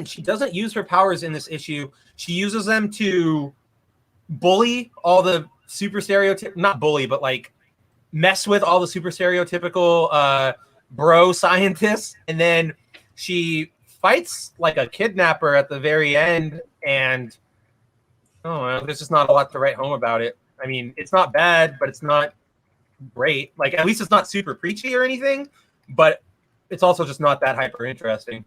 she doesn't use her powers in this issue. She uses them to bully all the super not bully, but like mess with all the super stereotypical bro scientists. And then she fights like a kidnapper at the very end. And oh, there's just not a lot to write home about it. I mean, it's not bad, but it's not great. Like, at least it's not super preachy or anything, but it's also just not that hyper interesting.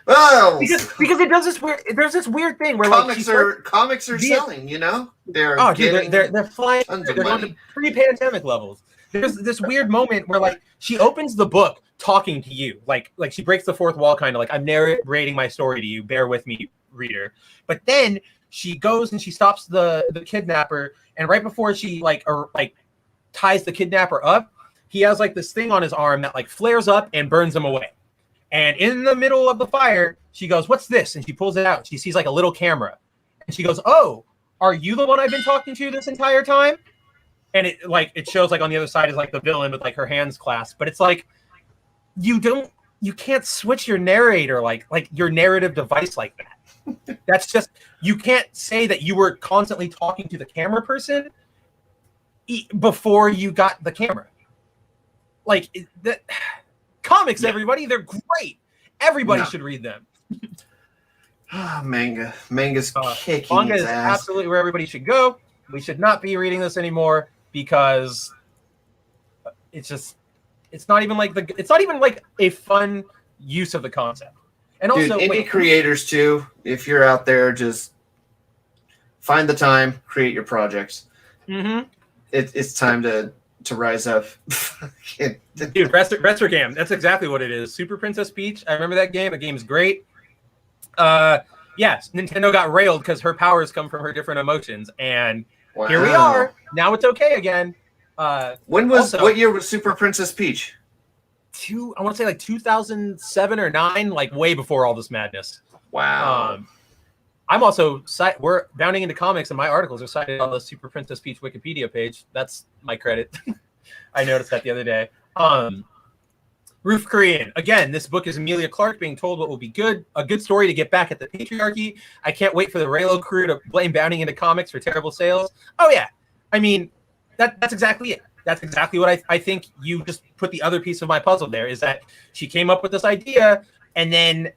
Oh, because it does this weird. There's this weird thing where comics are selling. You know, they're they're flying. tons of They're going money. to pre-pandemic levels. There's this weird moment where like she opens the book talking to you, like she breaks the fourth wall, kind of like I'm narrating my story to you. Bear with me, reader. But then she goes and she stops the kidnapper, and right before she ties the kidnapper up, he has like this thing on his arm that like flares up and burns him away. And in the middle of the fire, she goes, "What's this?" And she pulls it out. She sees like a little camera, and she goes, "Oh, are you the one I've been talking to this entire time?" And it shows like on the other side is like the villain with like her hands clasped, but it's like you can't switch your narrator like your narrative device like that. That's just, you can't say that you were constantly talking to the camera person before you got the camera. Like that. Comics, yeah. Everybody, they're great. Everybody should read them. Manga's kicking Manga its is ass. absolutely where everybody should go. We should not be reading this anymore because it's not even like a fun use of the concept. And Dude, also, indie creators too. If you're out there, just find the time, create your projects. Mm-hmm. It's time to rise up. Dude, Restrogam, that's exactly what it is. Super Princess Peach. I remember that game. The game's great. Yes, Nintendo got railed because her powers come from her different emotions, and here we are. Now it's okay again. What year was Super Princess Peach? I want to say like 2007 or 9, like way before all this madness. Wow. I'm also we're bounding into comics, and my articles are cited on the Super Princess Peach Wikipedia page. That's my credit. I noticed that the other day. Roof Korean. Again, this book is Emilia Clarke being told what will be a good story to get back at the patriarchy. I can't wait for the Raylo crew to blame Bounding into Comics for terrible sales. Oh yeah, I mean that's exactly it. That's exactly what I think. You just put the other piece of my puzzle there, is that she came up with this idea, and then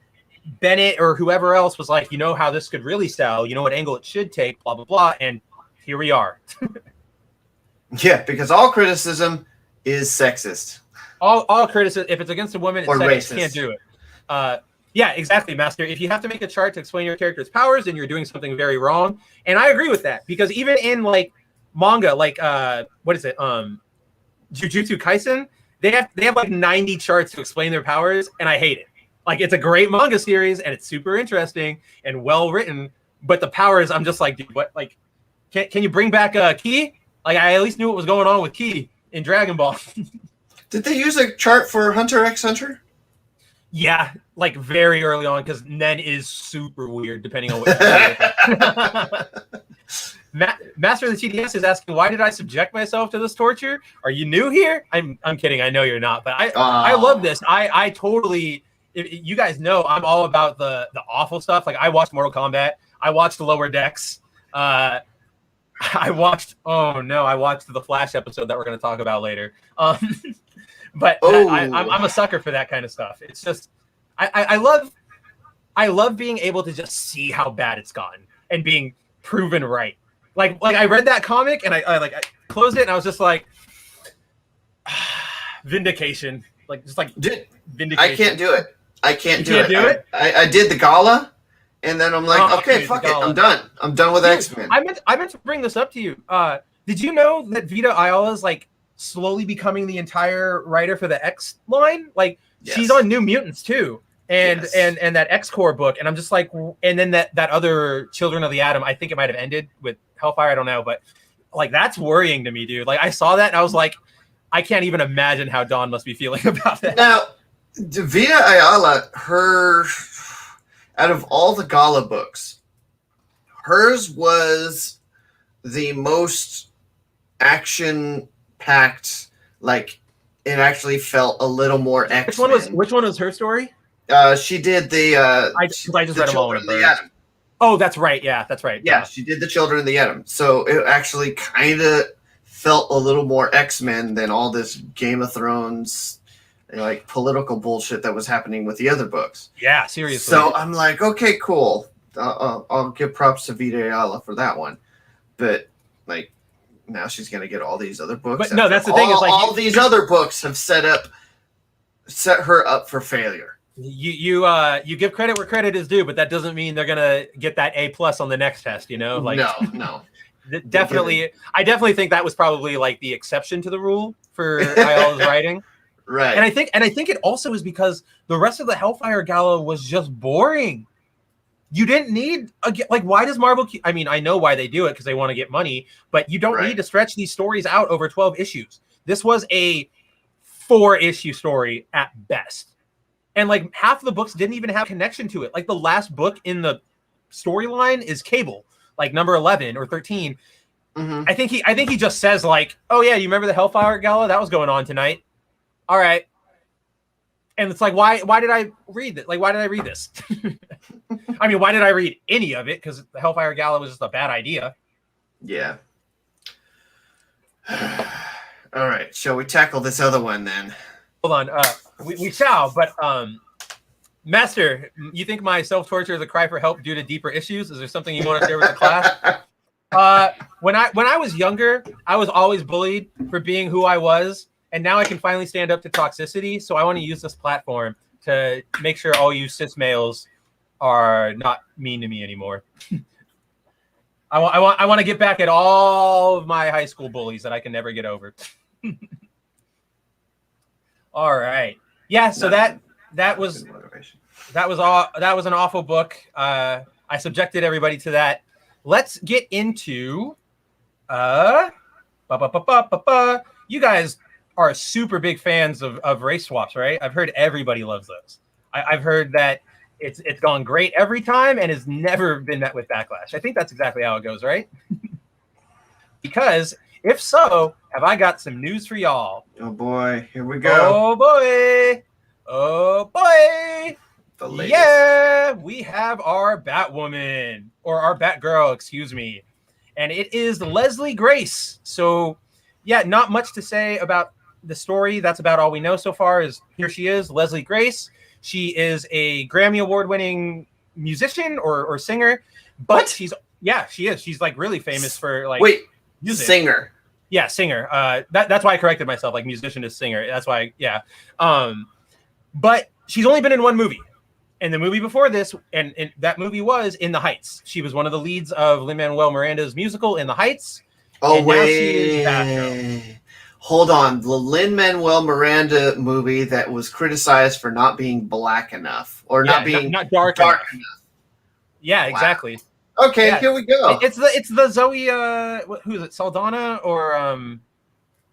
Bennett or whoever else was like, you know how this could really sell, you know what angle it should take, blah blah blah, and here we are. Yeah, because all criticism is sexist. All criticism, if it's against a woman, it's Or sexist. racist. Can't do it. Yeah, exactly, Master. If you have to make a chart to explain your character's powers, then you're doing something very wrong. And I agree with that, because even in like manga, like what is it? Jujutsu Kaisen, they have like 90 charts to explain their powers, and I hate it. Like, it's a great manga series and it's super interesting and well written, but the powers, I'm just like, dude, what? Like, can you bring back Ki? Like, I at least knew what was going on with Ki in Dragon Ball. Did they use a chart for Hunter x Hunter? Yeah, like very early on, because Nen is super weird depending on what you say. Master of the TDS is asking, why did I subject myself to this torture? Are you new here? I'm kidding. I know you're not, but I love this. I totally, you guys know I'm all about the awful stuff. Like, I watched Mortal Kombat. I watched the Lower Decks. I watched the Flash episode that we're going to talk about later. But I'm a sucker for that kind of stuff. It's just, I love being able to just see how bad it's gotten and being proven right. Like I read that comic and I closed it and I was just like, vindication. Like, just like vindication. I can't do it. I can't do it. I did the gala, and then I'm like, okay, dude, fuck it. I'm done. I'm done with X-Men. I meant to bring this up to you. Did you know that Vita Ayala is like slowly becoming the entire writer for the X line? Like, Yes. she's on New Mutants too, and that X-Core book. And I'm just like, and then that other Children of the Atom, I think it might have ended with Hellfire. I don't know, but like, that's worrying to me, dude. Like, I saw that and I was like, I can't even imagine how Dawn must be feeling about that. Now, Vita Ayala, out of all the gala books, hers was the most action-packed. Like, it actually felt a little more X-Men. Which one was her story? She did the. I just read them all. Children of the Atom. Oh, that's right. Yeah, that's right. Yeah, she did the Children of the Atom. So it actually kind of felt a little more X-Men than all this Game of Thrones, like, political bullshit that was happening with the other books. Yeah, seriously. So I'm like, okay, cool. I'll give props to Vita Ayala for that one. But, like, now she's going to get all these other books. But no, that's the thing. Is like, all these other books have set her up for failure. You give credit where credit is due, but that doesn't mean they're gonna get that A+ on the next test. You know, like, no. Definitely, I definitely think that was probably like the exception to the rule for Ayala's writing. Right. And I think it also is because the rest of the Hellfire Gala was just boring. You didn't need like, why does Marvel I mean, I know why they do it, because they want to get money, but you don't need to stretch these stories out over 12 issues. This was a 4-issue story at best. And like, half of the books didn't even have connection to it. Like, the last book in the storyline is Cable, like number 11 or 13. Mm-hmm. I think he just says like, oh yeah, you remember the Hellfire Gala? That was going on tonight. All right. And it's like, why did I read that? Like, why did I read this? I mean, why did I read any of it? Because the Hellfire Gala was just a bad idea. Yeah. All right. Shall we tackle this other one then? Hold on. We shall, but Master, you think my self-torture is a cry for help due to deeper issues? Is there something you want to share with the class? When I was younger, I was always bullied for being who I was, and now I can finally stand up to toxicity. So I want to use this platform to make sure all you cis males are not mean to me anymore. I want to get back at all of my high school bullies that I can never get over. All right. Yeah, so that was an awful book. I subjected everybody to that. Let's get into you guys are super big fans of race swaps, right? I've heard everybody loves those. I've heard that it's gone great every time and has never been met with backlash. I think that's exactly how it goes, right? Because if so, have I got some news for y'all? Oh boy, here we go. Oh boy. The latest. Yeah, we have our Batwoman, or our Batgirl, excuse me. And it is Leslie Grace. So yeah, not much to say about the story. That's about all we know so far. Is here she is, Leslie Grace. She is a Grammy Award-winning musician or singer, but What? she is. She's like really famous for like Wait, music. singer. Yeah, singer. That's why I corrected myself. Like musician is singer. That's why. Yeah. But she's only been in one movie, and the movie before this, and that movie was In the Heights. She was one of the leads of Lin-Manuel Miranda's musical In the Heights. Oh and now she is Batgirl. wait, hold on. The Lin-Manuel Miranda movie that was criticized for not being black enough or not being not dark enough. Yeah, Wow. exactly. Okay, Yeah. here we go. It's the Zoe who is it, Saldana or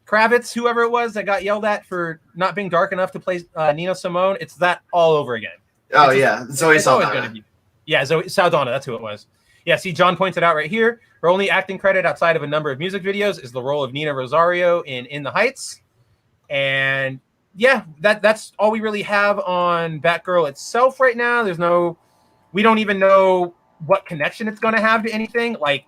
Kravitz, whoever it was that got yelled at for not being dark enough to play Nina Simone. It's that all over again. Oh It's yeah, Zoe it's always Saldana. gonna be. Yeah, Zoe Saldana, that's who it was. Yeah, see, John pointed out right here, her only acting credit outside of a number of music videos is the role of Nina Rosario in the Heights. And yeah, that's all we really have on Batgirl itself right now. We don't even know what connection it's going to have to anything. Like,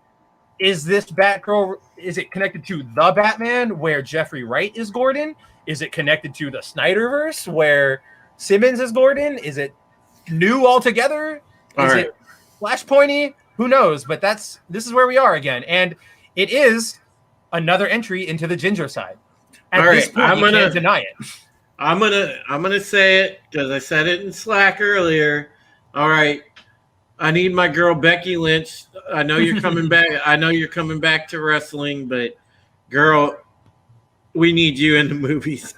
is this Batgirl, is it connected to the Batman where Jeffrey Wright is Gordon? Is it connected to the Snyderverse where Simmons is Gordon? Is it new altogether? Is it Flashpointy? Who knows? But this is where we are again. And it is another entry into the Ginger side. At this point, you can't deny it. I'm gonna say it because I said it in Slack earlier. All right. I need my girl Becky Lynch. I know you're coming back. I know you're coming back to wrestling, but girl, we need you in the movies.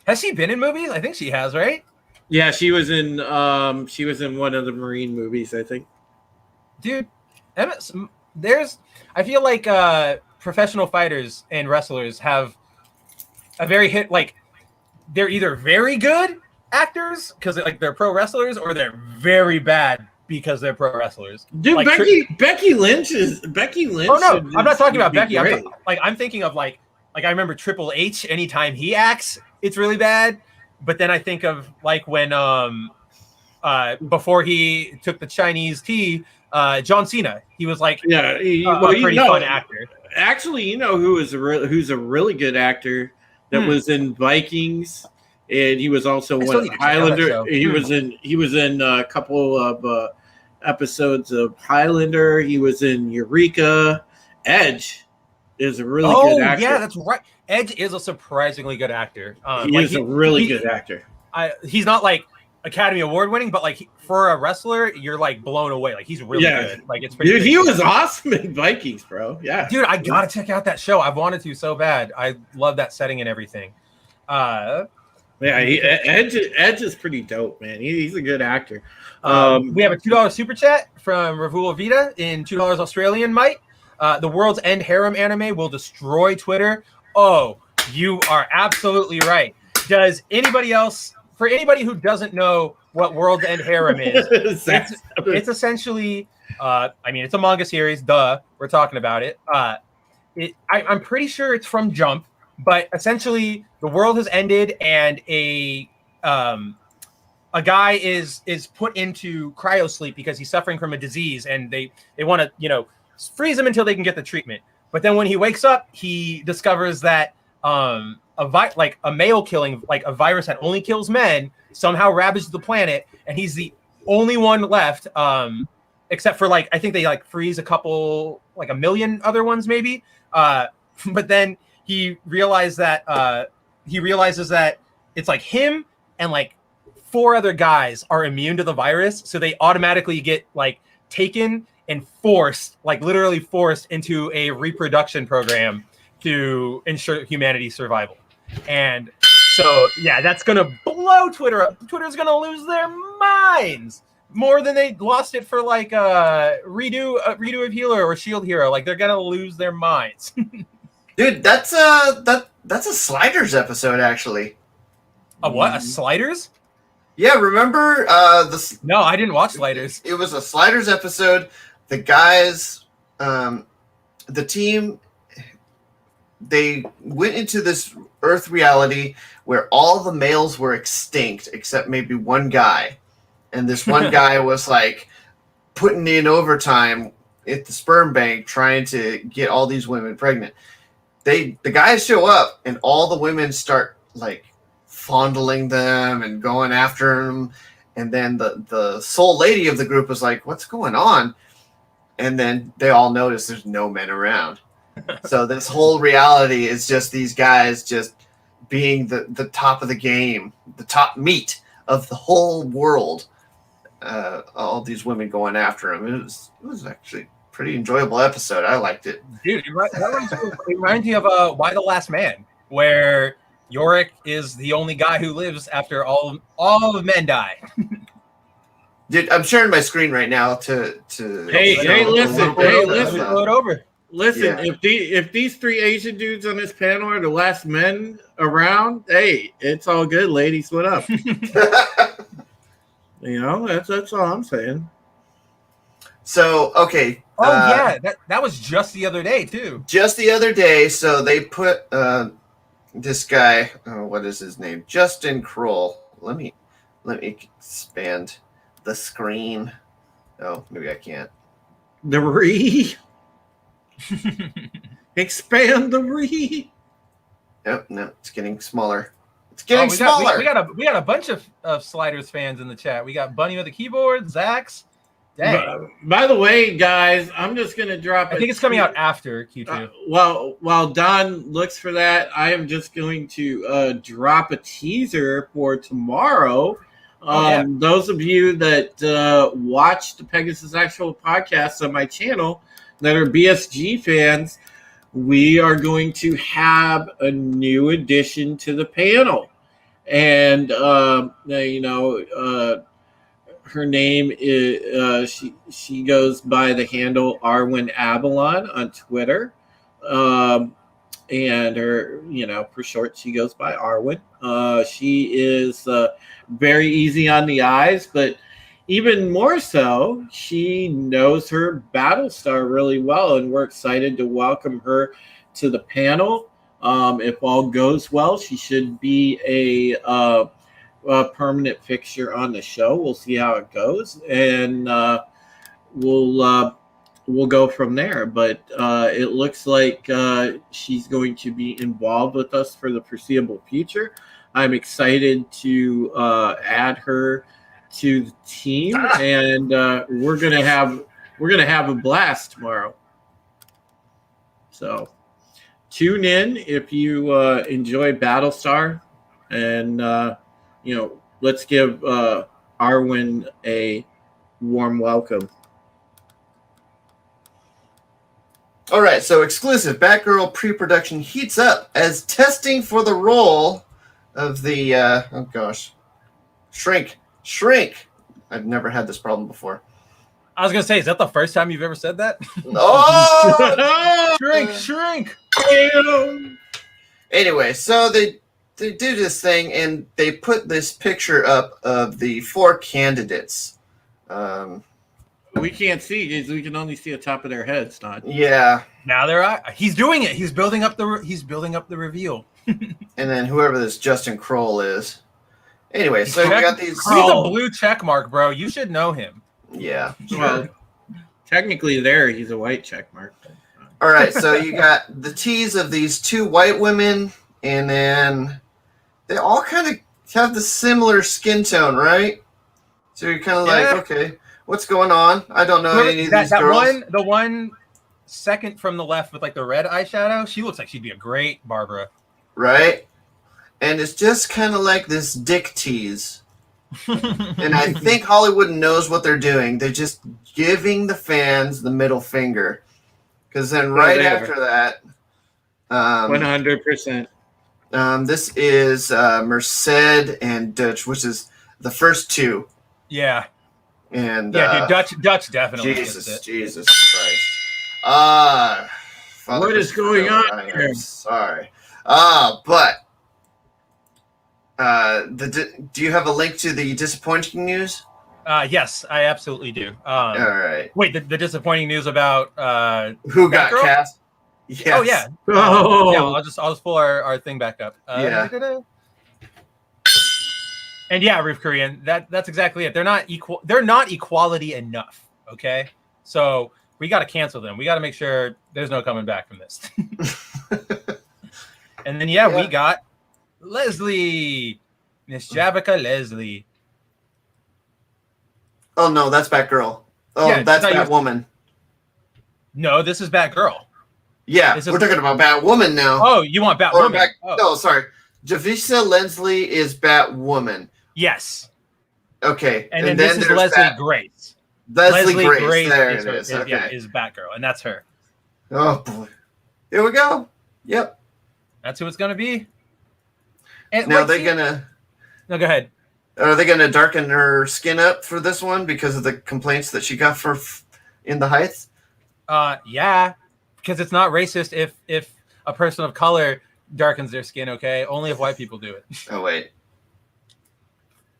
Has she been in movies? I think she has, right? Yeah, she was in one of the Marine movies, I think. Dude, I feel like professional fighters and wrestlers have a very they're either very good actors because like they're pro wrestlers, or they're very bad because they're pro wrestlers. Dude, like, Becky Lynch. Oh no, I'm not talking about Becky. I'm thinking of like I remember Triple H. Anytime he acts, it's really bad. But then I think of like when before he took the Chinese tea, John Cena. He was like a pretty fun actor. Actually, you know who's a really good actor that was in Vikings, and he was also one of Highlander. He was in a couple of episodes of Highlander. He was in Eureka. Edge is a really good actor. Yeah, that's right. Edge is a surprisingly good actor. He is a really good actor. He's not like Academy Award winning, but like for a wrestler, you're like blown away. Like he's really good. Like it's pretty. Dude, he was awesome in Vikings, bro. Yeah, dude, I gotta check out that show. I've wanted to so bad. I love that setting and everything. Edge is pretty dope, man. He's a good actor. We have a $2 super chat from Ravula Vita in $2 Australian Mite. The World's End harem anime will destroy Twitter. Oh, you are absolutely right. Does anybody else? For anybody who doesn't know what World's End harem is, it's essentially, it's a manga series. Duh, we're talking about it. I'm pretty sure it's from Jump, but essentially the world has ended and a guy is put into cryosleep because he's suffering from a disease, and they want to freeze him until they can get the treatment. But then when he wakes up, he discovers that a male killing, like a virus that only kills men, somehow ravaged the planet, and he's the only one left, except for I think they freeze a couple, a million other ones maybe. But then he realizes that it's like him and 4 other guys are immune to the virus, so they automatically get taken and forced, literally forced into a reproduction program to ensure humanity's survival. And so, yeah, that's going to blow Twitter up. Twitter's going to lose their minds more than they lost it for redo of Healer or Shield Hero. They're going to lose their minds. Dude, that's a Sliders episode, actually. A what? A Sliders? Yeah, remember No, I didn't watch Sliders. It was a Sliders episode. The guys, the team, they went into this Earth reality where all the males were extinct except maybe one guy. And this one guy was putting in overtime at the sperm bank trying to get all these women pregnant. The guys show up and all the women start fondling them and going after them. And then the sole lady of the group was like, what's going on? And then they all notice there's no men around. So this whole reality is just these guys just being the top of the game, the top meat of the whole world. All these women going after him. It was actually a pretty enjoyable episode. I liked it. Dude, it reminds me of Why the Last Man, where Yorick is the only guy who lives after all of men die. Dude, I'm sharing my screen right now to Hey, listen. Blow it over. Listen, Yeah. if these 3 Asian dudes on this panel are the last men around, hey, it's all good, ladies. What up? You know, that's all I'm saying. So, okay. Oh yeah, that was just the other day too. Just the other day, so they put this guy, what is his name? Justin Kroll. Let me expand the screen. Oh, maybe I can't. The re. Expand the re. Nope, no, it's getting smaller. It's getting we smaller. got a bunch of Sliders fans in the chat. We got Bunny with the keyboard, Zax. Dang. By the way, guys, I'm just gonna drop. I think it's coming out after Q2. While Don looks for that, I am just going to drop a teaser for tomorrow. Those of you that watch the Pegasus Actual podcast on my channel that are BSG fans, we are going to have a new addition to the panel. And, her name is, she goes by the handle Arwen Avalon on Twitter. And her, for short, she goes by Arwen. She is very easy on the eyes, but even more so, she knows her Battlestar really well, and we're excited to welcome her to the panel. If all goes well, she should be a permanent fixture on the show. We'll see how it goes, and we'll go from there. But it looks like she's going to be involved with us for the foreseeable future. I'm excited to add her to the team, and we're gonna have a blast tomorrow. So tune in if you enjoy Battlestar, and let's give Arwen a warm welcome. All right, so exclusive Batgirl pre-production heats up as testing for the role of the Shrink. I've never had this problem before. I was gonna say, is that the first time you've ever said that? Oh, Shrink. Anyway, so they do this thing, and they put this picture up of the 4 candidates. We can't see because we can only see the top of their heads. Not Yeah. Now he's doing it. He's building up the reveal. And then whoever this Justin Kroll is. Anyway, so we got these. He's a blue check mark, bro. You should know him. Yeah. well. Technically, he's a white check mark. All right, so you got the tease of these 2 white women, and then they all kind of have the similar skin tone, right? So you're kind of like, okay, what's going on? I don't know any of these girls. The one second from the left with like the red eyeshadow, she looks like she'd be a great Barbara. Right? And it's just kind of like this dick tease. And I think Hollywood knows what they're doing. They're just giving the fans the middle finger. Because then right after that... 100%. This is Merced and Dutch, which is the first 2. Yeah. And yeah, dude, Dutch definitely. Jesus Christ. What is going on here? I'm sorry. But do you have a link to the disappointing news? Yes, I absolutely do. All right. Wait, the disappointing news about who got Batgirl? cast? Yes. Oh yeah. Oh. Yeah, I'll just pull our thing back up. Yeah. And yeah, Roof Korean, that's exactly it. They're not equal. They're not equality enough. Okay, so we got to cancel them. We got to make sure there's no coming back from this. And then we got Leslie. Miss Javica Leslie. Oh no, that's Batgirl. Oh, Yeah, that's I thought you Batwoman. No, this is Batgirl. Yeah, This is- we're talking about Batwoman now. Oh, you want Batwoman? Oh. No, sorry. Javisa Leslie is Batwoman. Yes. Okay, And then this is Leslie Grace. Leslie Grace. There is it her- is. Okay. Yeah, is Batgirl, and that's her. Oh boy. Here we go. Yep. That's who it's gonna be. And Now wait, No, go ahead. are they gonna darken her skin up for this one because of the complaints that she got for In the Heights? Yeah, because it's not racist if a person of color darkens their skin. Okay, only if white people do it. Oh wait.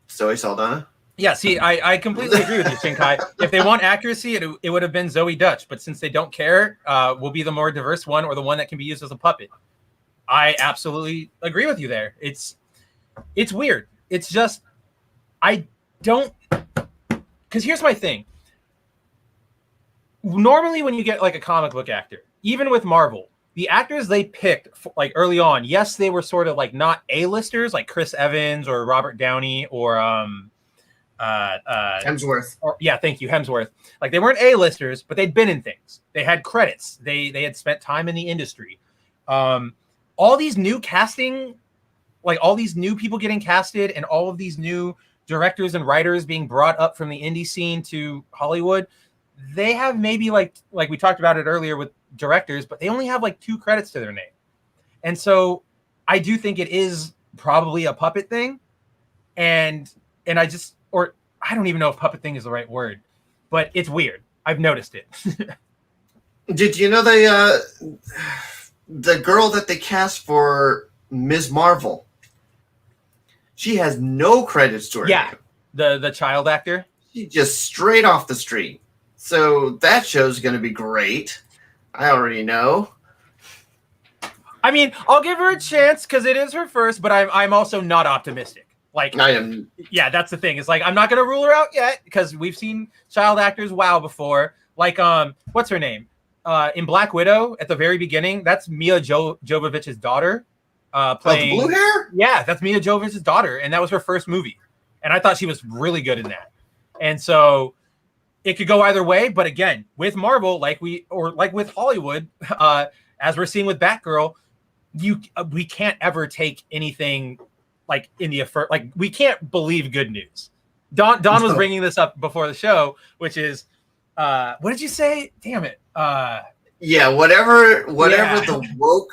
Zoe Saldana. Yeah, see, I completely agree with you, Shinkai. If they want accuracy, it would have been Zoe Dutch, but since they don't care, we'll be the more diverse one or the one that can be used as a puppet. I absolutely agree with you there. It's weird. It's just I don't, because here's my thing. Normally, when you get like a comic book actor, even with Marvel, the actors they picked like early on, yes, they were sort of like not A-listers like Chris Evans or Robert Downey or Hemsworth. Thank you, Hemsworth. Like they weren't A-listers, but they'd been in things. They had credits. They had spent time in the industry. All these new casting, like all these new people getting casted, and all of these new directors and writers being brought up from the indie scene to Hollywood, they have maybe like we talked about it earlier with directors, but they only have like 2 credits to their name. And so I do think it is probably a puppet thing. And I just, or I don't even know if puppet thing is the right word, but it's weird. I've noticed it. Did you know the girl that they cast for Ms. Marvel? She has no credits to her name. The child actor. She just straight off the street. So that show's going to be great. I already know. I mean, I'll give her a chance because it is her first, but I'm also not optimistic. Like I am. Yeah, that's the thing. It's like I'm not gonna rule her out yet because we've seen child actors wow before. Like what's her name? In Black Widow at the very beginning, that's Mila Jovovich's daughter. Playing the blue hair? Yeah, that's Mila Jovovich's daughter, and that was her first movie. And I thought she was really good in that. And so it could go either way, but again, with Marvel, like with Hollywood, as we're seeing with Batgirl, we can't ever take anything like in the like we can't believe good news. Don was bringing this up before the show, which is what did you say? Damn it. Whatever the woke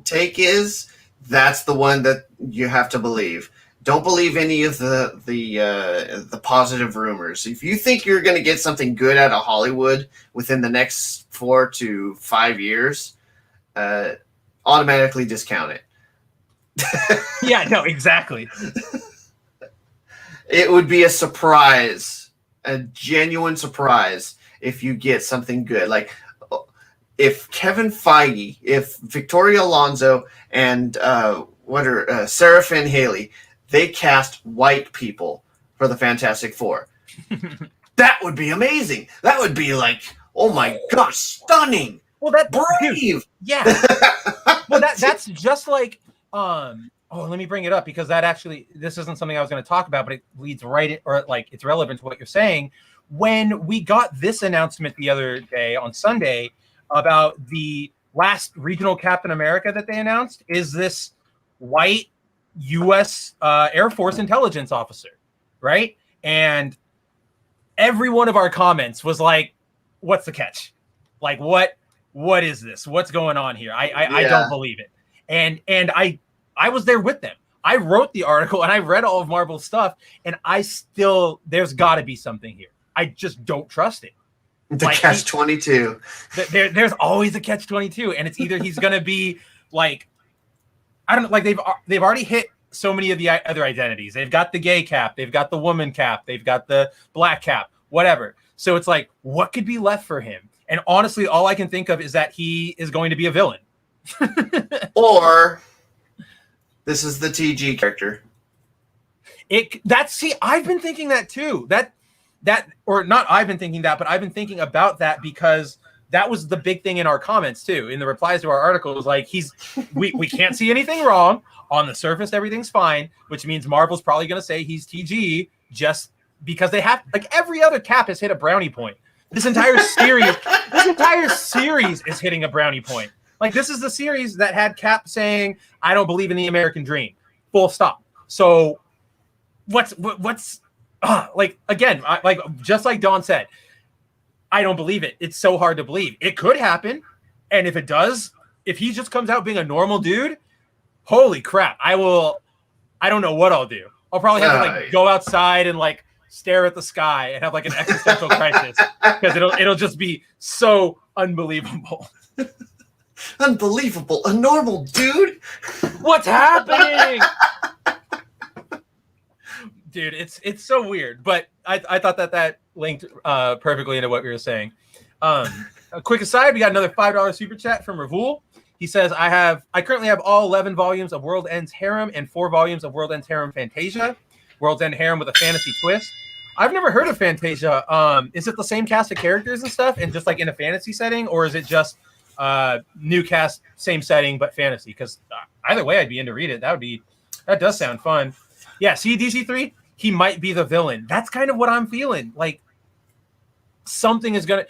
take is, that's the one that you have to believe. Don't believe any of the positive rumors. If you think you're going to get something good out of Hollywood within the next 4 to 5 years, automatically discount it. Yeah, no, exactly. It would be a surprise, a genuine surprise if you get something good. Like if Kevin Feige, if Victoria Alonso and Sarah Finn Haley, they cast white people for the Fantastic Four. That would be amazing. That would be like, oh my gosh, stunning. Well, that brave. Dude, yeah. Well, that's just like let me bring it up because this isn't something I was going to talk about, but it leads right in, or like it's relevant to what you're saying. When we got this announcement the other day on Sunday about the last regional Captain America that they announced is this white U.S. Air Force intelligence officer, right? And every one of our comments was like, "What's the catch? Like, what is this? What's going on here? I don't believe it." And I was there with them. I wrote the article and I read all of Marvel's stuff, and there's got to be something here. I just don't trust it. The catch-22. There's always a catch-22, and it's either he's gonna be like, I don't know, like they've already hit so many of the other identities. They've got the gay cap, they've got the woman cap, they've got the black cap, whatever. So it's like, what could be left for him? And honestly, all I can think of is that he is going to be a villain. Or this is the TG character. I've been thinking that too. Or not I've been thinking that, but I've been thinking about that because that was the big thing in our comments too, in the replies to our article. It was like, we can't see anything wrong. On the surface, everything's fine, which means Marvel's probably going to say he's TG just because they have, like, every other Cap has hit a brownie point. This entire series is hitting a brownie point. Like, this is the series that had Cap saying, I don't believe in the American dream. Full stop. So what's like, again, like, just like Dawn said, I don't believe it. It's so hard to believe. It could happen. And if it does, if he just comes out being a normal dude, holy crap. I don't know what I'll do. I'll probably have to, like, go outside and, like, stare at the sky and have, like, an existential crisis, because it'll just be so unbelievable. Unbelievable. A normal dude? What's happening? Dude, it's so weird. But I thought that linked perfectly into what we were saying. A quick aside, we got another $5 super chat from Ravul. He says, I currently have all 11 volumes of World Ends Harem and 4 volumes of World Ends Harem Fantasia. World's End Harem with a fantasy twist. I've never heard of Fantasia. Is it the same cast of characters and stuff, and just like in a fantasy setting, or is it just new cast, same setting, but fantasy? Because either way, I'd be in to read it. That does sound fun. Yeah, see, DC3, he might be the villain. That's kind of what I'm feeling. Like, something is gonna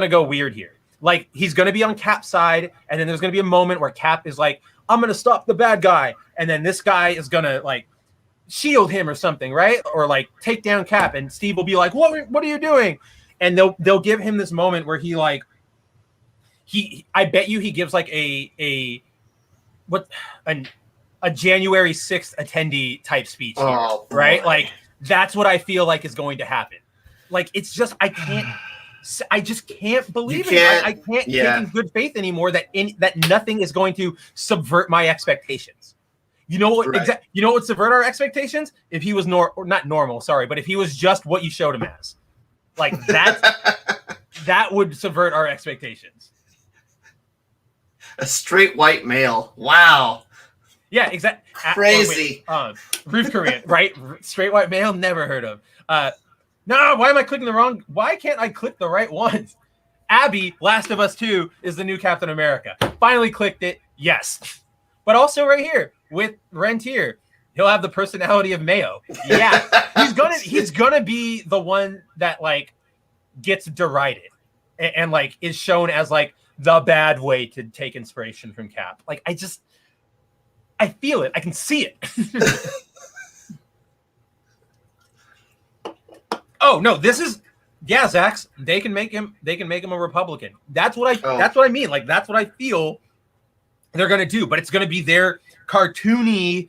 go weird here. Like, he's gonna be on Cap's side, and then there's gonna be a moment where Cap is like, I'm gonna stop the bad guy, and then this guy is gonna, like, shield him or something, right? Or, like, take down Cap, and Steve will be like, what are you doing? And they'll give him this moment where I bet you he gives like a January 6th attendee type speech here, right? Like, that's what I feel like is going to happen. Like, it's just, I just can't believe it. I can't take in good faith anymore that nothing is going to subvert my expectations. You know what? Right. You know what would subvert our expectations? If he was not normal, sorry, but if he was just what you showed him as, like, that would subvert our expectations. A straight white male. Wow. Yeah, exactly. Crazy. Ruth Korean, right? Straight white male, never heard of. No, why am I clicking the wrong? Why can't I click the right ones? Abby, Last of Us 2, is the new Captain America. Finally clicked it. Yes. But also right here with Rentier, he'll have the personality of Mayo. Yeah. he's gonna be the one that, like, gets derided and like is shown as, like, the bad way to take inspiration from Cap. Like, I feel it. I can see it. Oh no, Zax. They can make him a Republican. That's what I mean. Like, that's what I feel they're gonna do. But it's gonna be their cartoony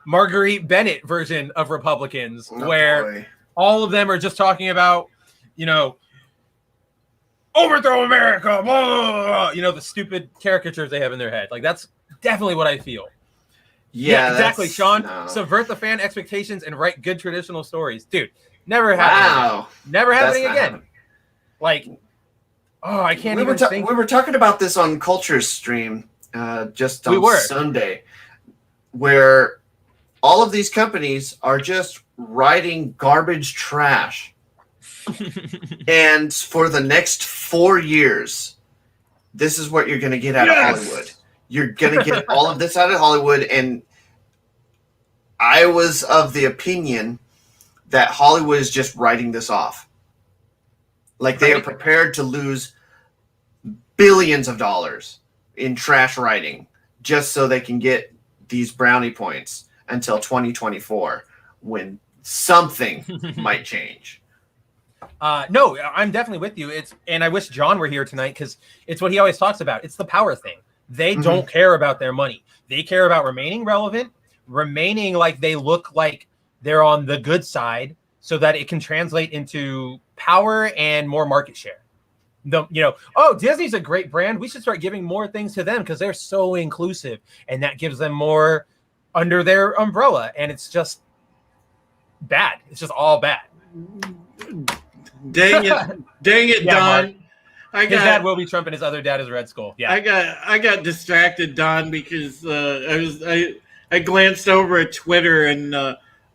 Marguerite Bennett version of Republicans, where all of them are just talking about, you know, overthrow America, blah, blah, blah, you know, the stupid caricatures they have in their head. Like, that's definitely what I feel. Yeah, exactly, Sean. No. Subvert the fan expectations and write good traditional stories. Dude, never happening. Wow. Never happening again. Like, I can't even think. We were talking about this on Culture's stream just on Sunday, where all of these companies are just writing garbage trash. And for the next 4 years, this is what you're going to get out of Hollywood. You're going to get all of this out of Hollywood. And I was of the opinion that Hollywood is just writing this off. Like, they are prepared to lose billions of dollars in trash writing just so they can get these brownie points until 2024, when something might change. No, I'm definitely with you. And I wish John were here tonight, because it's what he always talks about. It's the power thing. They don't care about their money. They care about remaining relevant, remaining like they look like they're on the good side, so that it can translate into power and more market share. Disney's a great brand. We should start giving more things to them because they're so inclusive, and that gives them more under their umbrella. And it's just bad. It's just all bad. Dang it, Don. His dad will be Trump and his other dad is Red Skull. Yeah. I got distracted, Don, because I glanced over at Twitter, and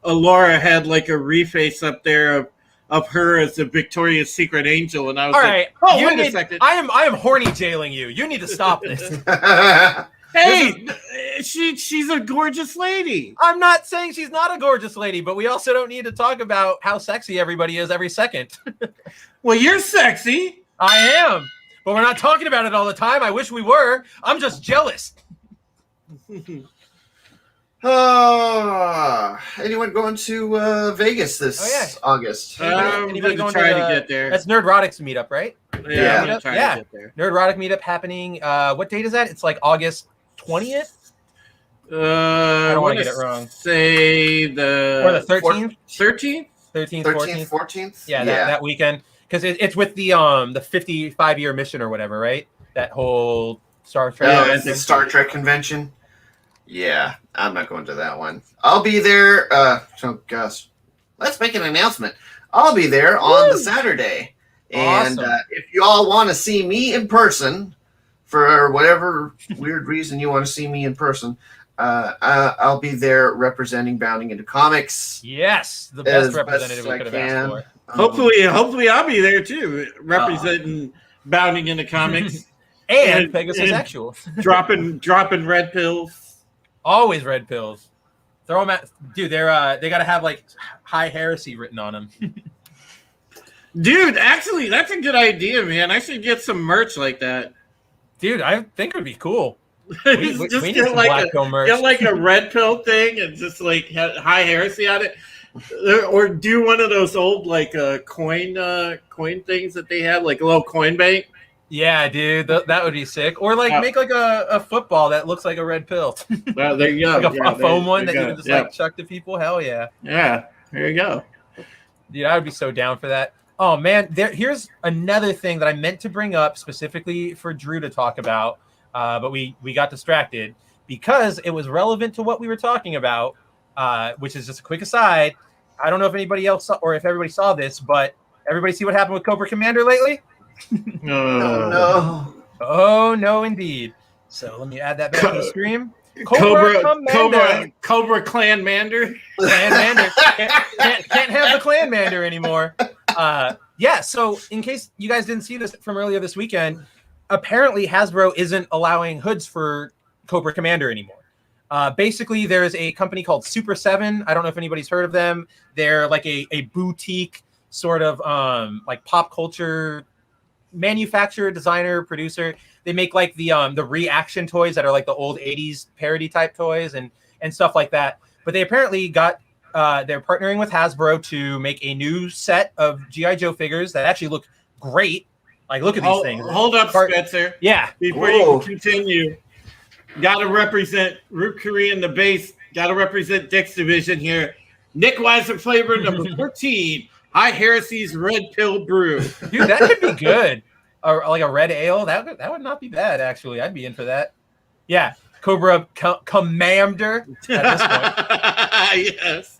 Laura had like a reface up there of her as the Victoria's Secret Angel, and I was All like, right, oh, you wait a need- second. I am horny jailing you. You need to stop this. Hey, she's a gorgeous lady. I'm not saying she's not a gorgeous lady, but we also don't need to talk about how sexy everybody is every second. Well, you're sexy. I am, but we're not talking about it all the time. I wish we were. I'm just jealous. Anyone going to Vegas this August? Anybody going try to to get there? That's Nerdrotic's meetup, right? Yeah, meetup? I'm trying Yeah. to get there. Nerdrotic meetup happening. What date is that? It's like August 20th I don't wanna want get it wrong. Say the or the 13th, 13th. 13th, 13th, 14th. 14th? Yeah, that weekend because it's with the 55-year mission or whatever, right? That whole Star Trek. Oh, it's the Star Trek convention. Yeah, I'm not going to that one. I'll be there. Oh gosh, let's make an announcement. I'll be there on the Saturday, and Awesome. if you all want to see me in person, for whatever weird reason you want to see me in person, I'll be there representing Bounding into Comics. Yes, the As best representative we I could have asked can. for. Hopefully, I'll be there too, representing Bounding into Comics And And- Pegasus and- Actual. dropping red pills. Always red pills. Throw them at dude. They gotta have like high heresy written on them. Dude, actually, that's a good idea, man. I should get some merch like that. Dude, I think it would be cool. Just We need get some like black pill merch. get like a red pill thing and just like have high heresy on it, or do one of those old like coin things that they have, like a little coin bank. Yeah, dude, that would be sick. Or like make like a football that looks like a red pill, Well, there you go. like a foam one that there you go. can just Yeah. like chuck to people. Hell yeah, Yeah, there you go. dude, I would be so down for that. Oh man, here's another thing that I meant to bring up specifically for Drew to talk about, but we got distracted because it was relevant to what we were talking about, which is just a quick aside. I don't know if anybody else saw, or if everybody saw this, but everybody see what happened with Cobra Commander lately? No. Oh no, indeed. So let me add that back to the stream. Commander. Cobra Clan Mander. Clan Mander. Can't have the Clan Mander anymore. Yeah, so in case you guys didn't see this from earlier this weekend, apparently Hasbro isn't allowing hoods for Cobra Commander anymore. Basically, there is a company called Super 7. I don't know if anybody's heard of them. They're like a boutique sort of like pop culture manufacturer, designer, producer. They make like the reaction toys that are like the old 80s parody type toys and stuff like that. But they apparently got they're partnering with Hasbro to make a new set of G.I. Joe figures that actually look great. Like, look at these things. Hold up, Spencer. Yeah. Before you continue, got to represent Root Korean, the base. Got to represent Dick's division here. Nick Weiser flavor number 14. High Heresy's Red Pill Brew. Dude, that could be good. Or like a red ale. That would not be bad, actually. I'd be in for that. Yeah. Cobra Commander at this point. Yes.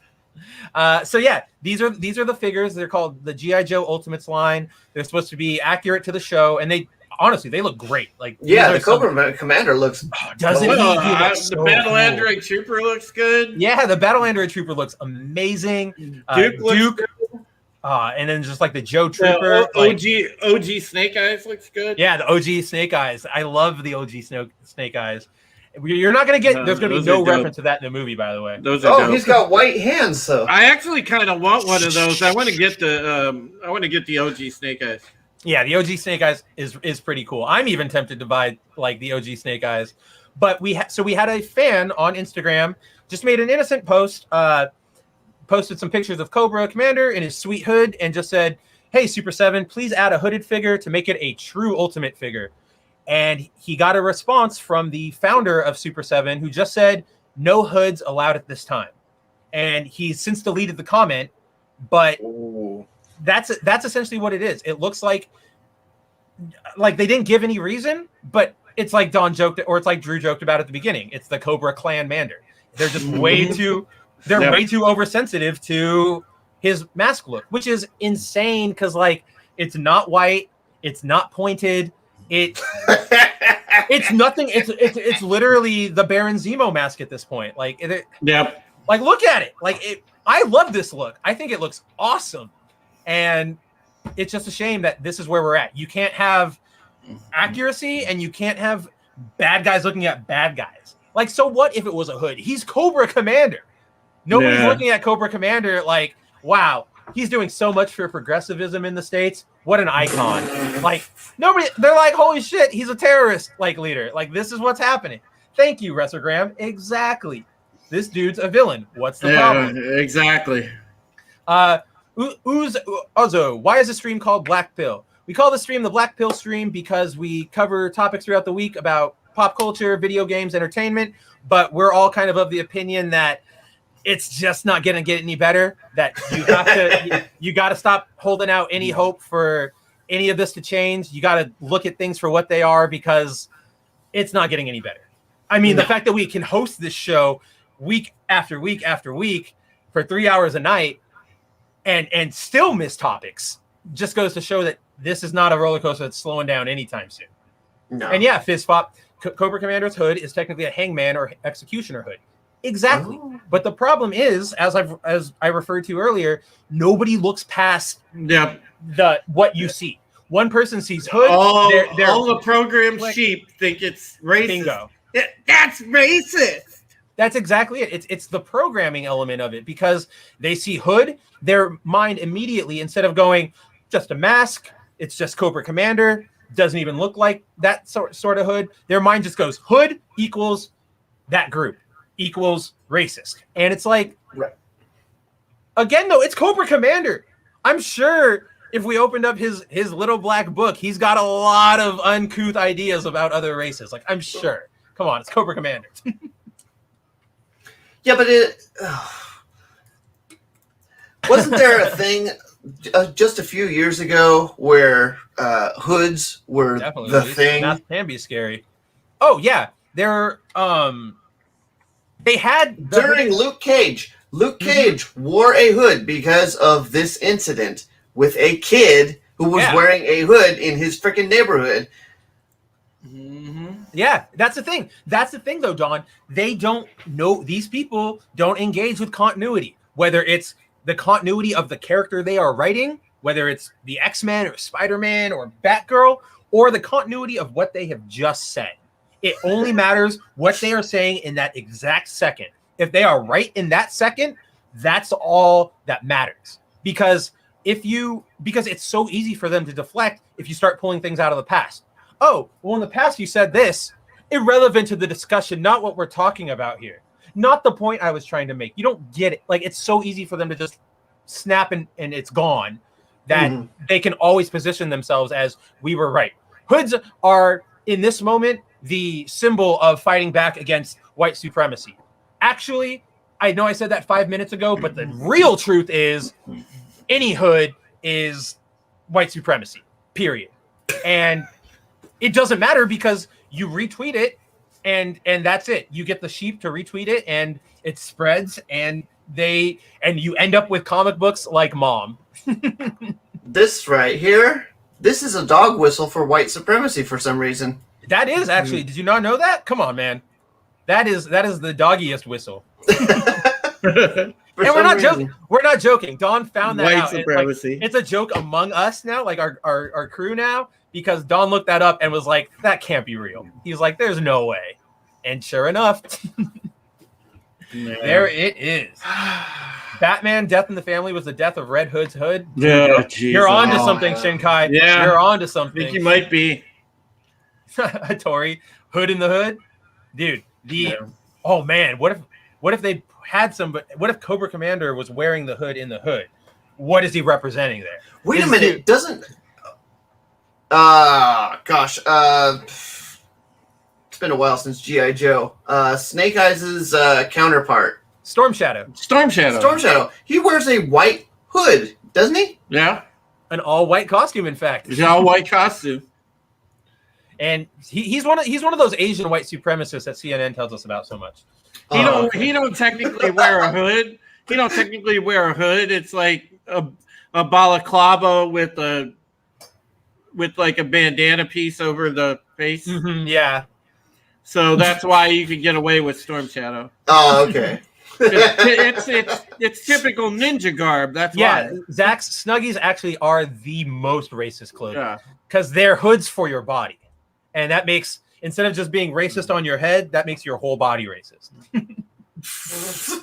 So yeah, these are the figures. They're called the G.I. Joe Ultimates line. They're supposed to be accurate to the show, and they honestly look great. Like, Yeah, the Cobra Commander looks. doesn't he? He looks The so Battle cool. Android Trooper looks good. Yeah, the Battle Android Trooper looks amazing. Duke looks good. And then just like the Joe The Trooper, like, OG Snake Eyes looks good. yeah, the OG Snake Eyes. I love the OG Snake Eyes. You're not gonna get. No, there's gonna be those no are dope. reference to that in the movie, by the way. Those are Oh, dope. he's got white hands, so. I actually kind of want one of those. I want to get the OG Snake Eyes. Yeah, the OG Snake Eyes is pretty cool. I'm even tempted to buy like the OG Snake Eyes. But we had a fan on Instagram just made an innocent post, posted some pictures of Cobra Commander in his sweet hood, and just said, "Hey, Super 7, please add a hooded figure to make it a true Ultimate figure." And he got a response from the founder of Super 7 who just said, "No hoods allowed at this time." And he's since deleted the comment, but Ooh. that's essentially what it is. It looks like they didn't give any reason, but it's like Don joked, or it's like Drew joked about at the beginning. It's the Cobra Clan Mander. They're just way too oversensitive to his mask look, which is insane because like it's not white, it's not pointed, it's nothing. It's literally the Baron Zemo mask at this point. Like Yep. like look at it. Like it. I love this look. I think it looks awesome. And it's just a shame that this is where we're at. You can't have accuracy and you can't have bad guys looking at bad guys. Like, so what if it was a hood? He's Cobra Commander. Nobody's looking at Cobra Commander like, wow, he's doing so much for progressivism in the States. What an icon. Like, nobody, they're like, holy shit, he's a terrorist like leader. Like, this is what's happening. Thank you, Resogram. Exactly. This dude's a villain. What's the problem? Exactly. Ozo, why is the stream called Black Pill? We call the stream the Black Pill stream because we cover topics throughout the week about pop culture, video games, entertainment, but we're all kind of the opinion that it's just not going to get any better, that you have to, you got to stop holding out any hope for any of this to change. You got to look at things for what they are because it's not getting any better. I mean, the fact that we can host this show week after week after week for 3 hours a night and still miss topics just goes to show that this is not a roller coaster that's slowing down anytime soon. No. And yeah, Fizzpop, Cobra Commander's hood is technically a hangman or executioner hood. Exactly. Oh. But the problem is, as I referred to earlier, nobody looks past what you see. One person sees hood. All the programmed sheep think it's racist. Bingo. That's racist. That's exactly it. It's the programming element of it, because they see hood, their mind immediately, instead of going just a mask, it's just Cobra Commander, doesn't even look like that sort of hood. Their mind just goes hood equals that group equals racist. And it's like, again, though, it's Cobra Commander. I'm sure if we opened up his little black book, he's got a lot of uncouth ideas about other races. Like, I'm sure. Come on, it's Cobra Commander. Yeah, but wasn't there a thing just a few years ago where hoods were the thing? That can be scary. Oh yeah, they're they had during Luke Cage. Luke Cage wore a hood because of this incident with a kid who was wearing a hood in his freaking neighborhood. Yeah, that's the thing. That's the thing, though, Don. They don't know. These people don't engage with continuity, whether it's the continuity of the character they are writing, whether it's the X-Men or Spider-Man or Batgirl, or the continuity of what they have just said. It only matters what they are saying in that exact second. If they are right in that second, that's all that matters. Because it's so easy for them to deflect if you start pulling things out of the past. Oh, well, in the past you said this, irrelevant to the discussion, not what we're talking about here. Not the point I was trying to make. You don't get it. Like, it's so easy for them to just snap and it's gone that they can always position themselves as we were right. Hoods are, in this moment, the symbol of fighting back against white supremacy. Actually, I know I said that 5 minutes ago, but the real truth is any hood is white supremacy, period. And it doesn't matter because you retweet it and that's it. You get the sheep to retweet it and it spreads and you end up with comic books like Mom. This right here, this is a dog whistle for white supremacy for some reason. That is actually, did you not know that? Come on, man. That is the doggiest whistle. And we're not joking. Don found that white out. Supremacy. It's a joke among us now, like our crew now, because Don looked that up and was like, that can't be real. He's like, there's no way. And sure enough, there it is. Batman Death in the Family was the death of Red Hood's hood. Yeah, you're on to something, Shinkai. Yeah. You're on to something. I think you might be. Tori, Hood in the Hood. Dude, oh man, what if they had what if Cobra Commander was wearing the hood in the hood? What is he representing there? Wait a minute, doesn't it's been a while since G.I. Joe. Snake Eyes' counterpart. Storm Shadow. He wears a white hood, doesn't he? Yeah. An all-white costume, in fact. It's an all-white costume. And he's one of those Asian white supremacists that CNN tells us about so much. He don't technically wear a hood. He don't technically wear a hood. It's like a balaclava with like a bandana piece over the face. Yeah. So that's why you could get away with Storm Shadow. Oh, okay. It's typical ninja garb. That's Yeah, why. Zach's Snuggies actually are the most racist clothing Yeah. because they're hoods for your body, and that makes instead of just being racist on your head, that makes your whole body racist.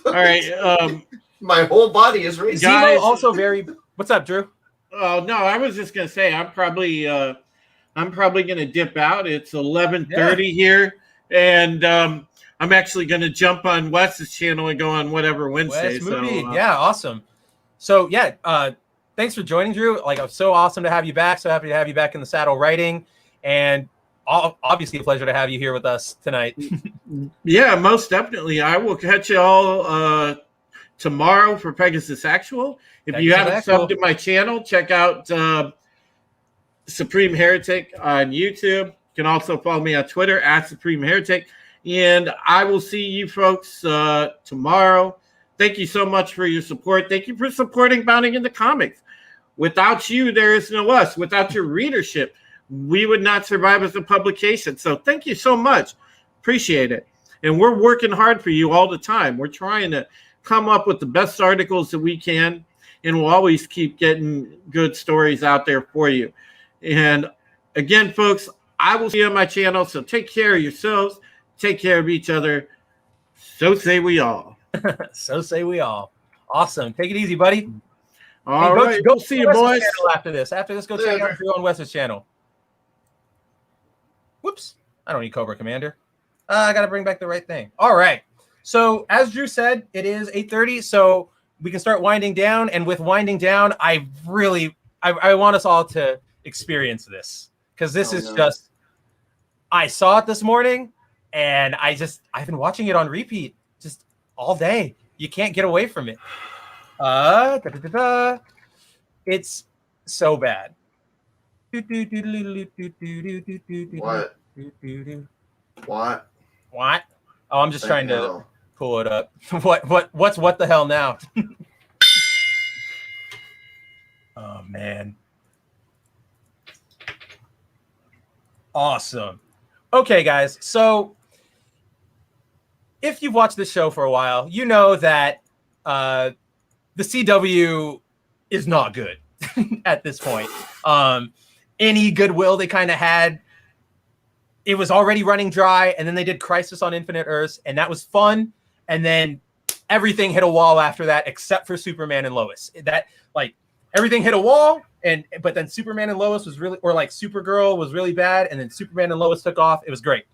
All right. My whole body is racist. Guys- Zemo also very. What's up, Drew? Oh no, I was just gonna say I'm probably gonna dip out. It's 11:30 here, and I'm actually gonna jump on Wes's channel and go on whatever Wednesday. Wes Movie. So, Yeah, awesome. So yeah, thanks for joining, Drew. Like, it's so awesome to have you back. So happy to have you back in the saddle writing, and obviously a pleasure to have you here with us tonight. yeah, most definitely. I will catch you all tomorrow for Pegasus Actual. If you haven't subbed to my channel, check out Supreme Heretic on YouTube. You can also follow me on Twitter at Supreme Heretic. And I will see you folks tomorrow. Thank you so much for your support. Thank you for supporting Bounding into Comics. Without you, there is no us. Without your readership, we would not survive as a publication. So thank you so much. Appreciate it. And we're working hard for you all the time. We're trying to come up with the best articles that we can, and we'll always keep getting good stories out there for you. And again, folks, I will see you on my channel. So take care of yourselves. Take care of each other. So say we all. So say we all. Awesome. Take it easy, buddy. All right. Go see you, boys. After this, go check out Drew on Wes's channel. Whoops. I don't need Cobra Commander. I got to bring back the right thing. All right. So as Drew said, it is 8:30. So we can start winding down. And with winding down, I want us all to experience this because this is just, I saw it this morning and I've been watching it on repeat just all day. You can't get away from it. It's so bad. What? Oh, I'm just trying to pull it up. What the hell now? Oh man. Awesome. Okay, guys. So if you've watched this show for a while, you know that the CW is not good at this point. Any goodwill they kind of had, it was already running dry, and then they did Crisis on Infinite Earths, and that was fun. And then everything hit a wall after that, except for Superman and Lois. That everything hit a wall, but then Superman and Lois was really, or Supergirl was really bad, and then Superman and Lois took off. It was great.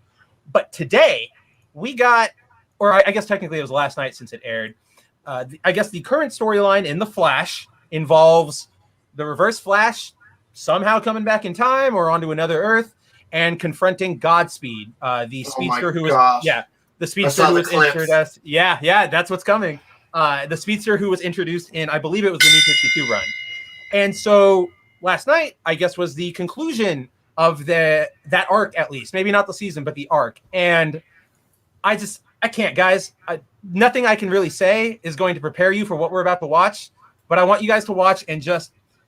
But today we got, or I guess technically it was last night since it aired. I guess the current storyline in The Flash involves the Reverse Flash somehow coming back in time or onto another Earth and confronting Godspeed, the speedster who was the speedster who was introduced. Yeah, that's what's coming. The speedster who was introduced in, I believe it was the New 52 run. And so last night, I guess, was the conclusion of that arc, at least. Maybe not the season, but the arc. And I can't, guys. Nothing I can really say is going to prepare you for what we're about to watch. But I want you guys to watch and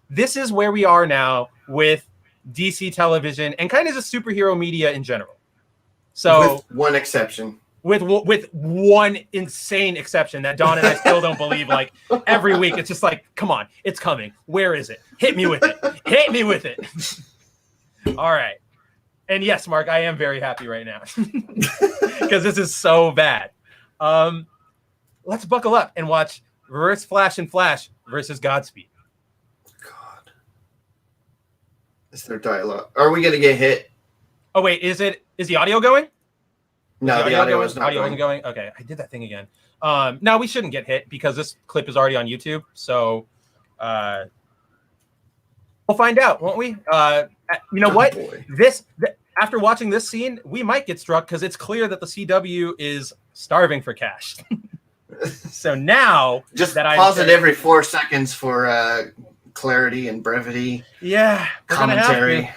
this is where we are now with DC television and kind of just superhero media in general. So with one exception. With one insane exception that Don and I still don't believe. Every week, it's just come on, it's coming. Where is it? Hit me with it. Hit me with it. All right. And yes, Mark, I am very happy right now because this is so bad. Let's buckle up and watch Reverse Flash and Flash versus Godspeed. God. Is there dialogue? Are we going to get hit? Oh, wait, is the audio going? No, the audio is not audio wasn't going. Okay, I did that thing again. No, we shouldn't get hit because this clip is already on YouTube. So we'll find out, won't we? You know what? After watching this scene, we might get struck because it's clear that the CW is starving for cash. So now just pause it every 4 seconds for clarity and brevity. Yeah, commentary.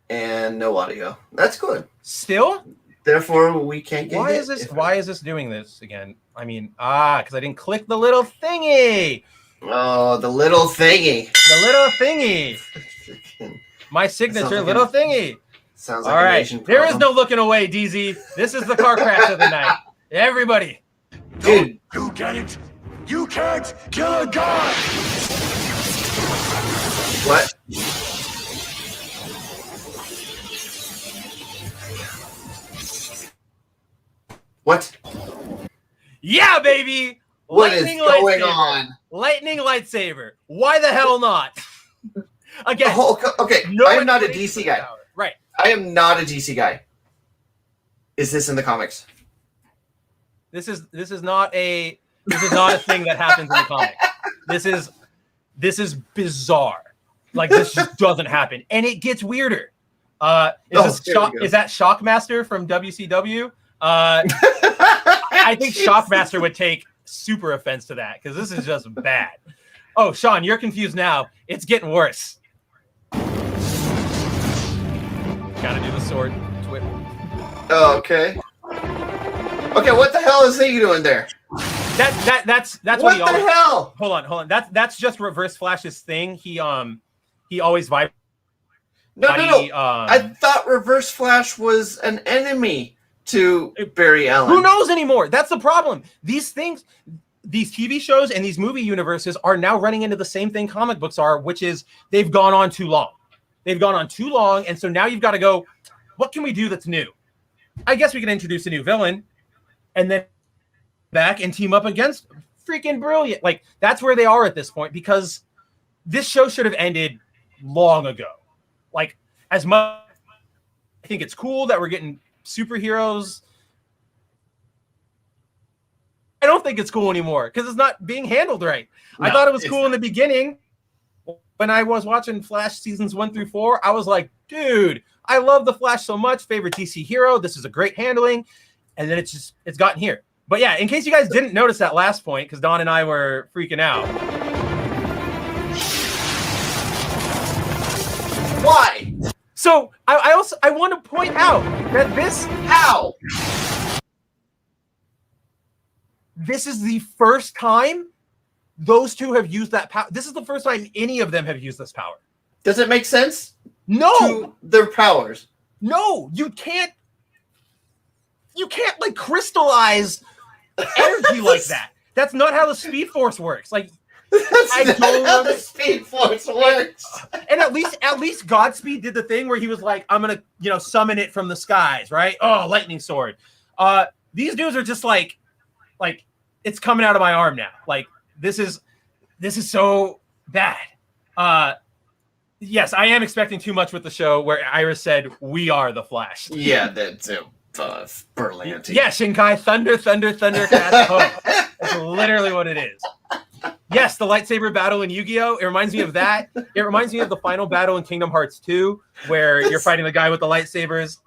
And no audio. That's good. Still? Therefore, we can't get Why is this doing this again? I mean, because I didn't click the little thingy. Oh, the little thingy. The little thingy. My signature little thingy. Sounds like all an right. Asian There is no looking away, DZ. This is the car crash of the night. Everybody. Dude, You get it? You can't kill a god! what? What? Yeah, baby. What is Lightning going lightsaber. on? Lightning lightsaber. Why the hell not? Again, Okay, no I am not a explanation DC for the guy. power. Right. I am not a DC guy. Is this in the comics? This is not a thing that happens in the comic. This is bizarre. Like, this just doesn't happen, and it gets weirder. Is that Shockmaster from WCW? I think Shockmaster would take super offense to that because this is just bad. Oh, Sean, you're confused now. It's getting worse. Gotta do the sword whip. Oh, okay. Okay, what the hell is he doing there? That's What what he the always. hell? Hold on. That's just Reverse Flash's thing. He always vibrates. No. I thought Reverse Flash was an enemy to Barry Allen. Who knows anymore? That's the problem. These things, these TV shows and these movie universes are now running into the same thing comic books are, which is they've gone on too long. They've gone on too long, and so now you've got to go, what can we do that's new? I guess we can introduce a new villain and then back and team up against freaking brilliant. Like, that's where they are at this point, because this show should have ended long ago. Like, as much I think it's cool that we're getting superheroes, I don't think it's cool anymore because it's not being handled right. I thought it was cool in the beginning. When I was watching Flash seasons 1 through 4, I was like, dude, I love the Flash so much. Favorite DC hero. This is a great handling. And then it's gotten here. But yeah, in case you guys didn't notice that last point, because Don and I were freaking out. Why? So I want to point out that this is the first time those two have used that power. This is the first time any of them have used this power. Does it make sense? No, To their powers. no, you can't like crystallize energy like that. That's not how the Speed Force works. Like, That's I not don't how the under- Speed Force works. and at least Godspeed did the thing where he was like, I'm gonna, summon it from the skies, right? Oh, lightning sword. These dudes are just like it's coming out of my arm now. Like, this is so bad. Yes, I am expecting too much with the show where Iris said, we are the Flash. Yeah, that's Berlanti. Yeah, Shinkai, thunder, cats. Oh, that's literally what it is. Yes, the lightsaber battle in Yu-Gi-Oh! It reminds me of that. It reminds me of the final battle in Kingdom Hearts 2, where you're fighting the guy with the lightsabers.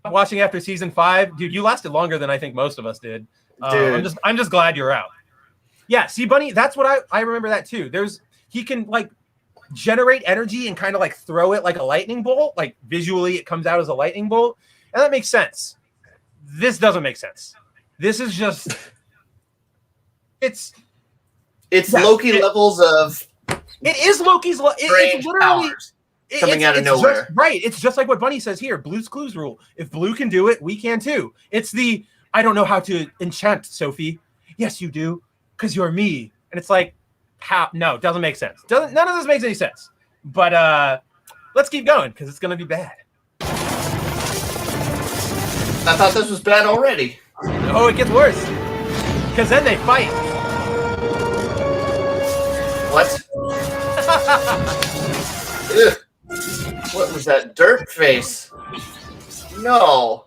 Watching after season 5, dude, you lasted longer than I think most of us did. Dude. I'm just glad you're out. Yeah, see, Bunny, that's what I remember that too. He can like generate energy and kind of like throw it like a lightning bolt. Like, visually, it comes out as a lightning bolt, and that makes sense. This doesn't make sense. This is just it's Loki levels of it is Loki's. It's literally powers coming out of nowhere. Right. It's just like what Bunny says here. Blue's Clues rule. If Blue can do it, we can too. It's the I don't know how to enchant, Sophie. Yes, you do, because you're me. And it's like, how? No, it doesn't make sense. None of this makes any sense. But let's keep going because it's gonna be bad. I thought this was bad already. Oh, it gets worse. Because then they fight. What? Ugh. What was that dirt face? No.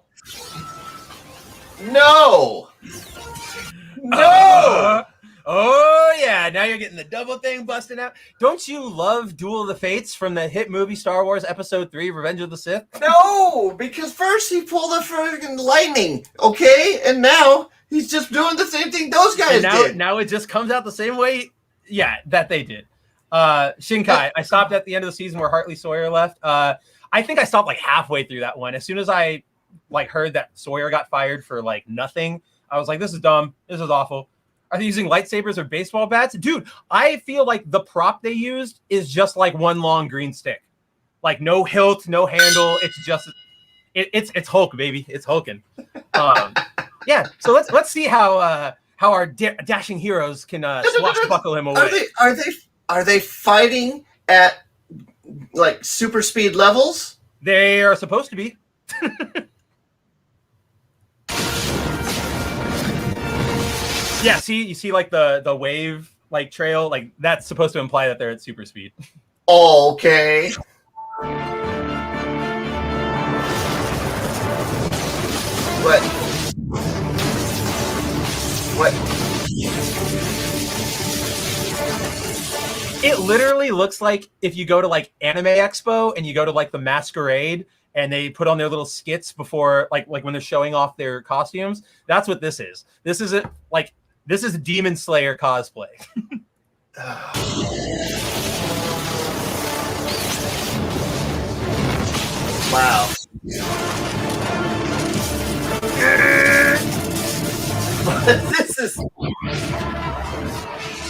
Oh yeah, now you're getting the double thing busting out. Don't you love Duel of the Fates from the hit movie Star Wars Episode 3, Revenge of the Sith? No, because first he pulled a freaking lightning, okay? And now he's just doing the same thing those guys did. Now it just comes out the same way, that they did. Shinkai, I stopped at the end of the season where Hartley Sawyer left. I think I stopped like halfway through that one. As soon as I heard that Sawyer got fired for like nothing, I was like, this is dumb. This is awful. Are they using lightsabers or baseball bats? Dude, I feel like the prop they used is just like one long green stick. Like, no hilt, no handle. It's Hulk, baby. It's hulking. Yeah. So let's see how our dashing heroes can swashbuckle him away. Are they fighting at like super speed levels? They are supposed to be. Yeah, you see like the wave like trail, like that's supposed to imply that they're at super speed. Okay. What? It literally looks like if you go to like Anime Expo and you go to like the masquerade and they put on their little skits before like when they're showing off their costumes. That's what this is. This is Demon Slayer cosplay. Wow. This is.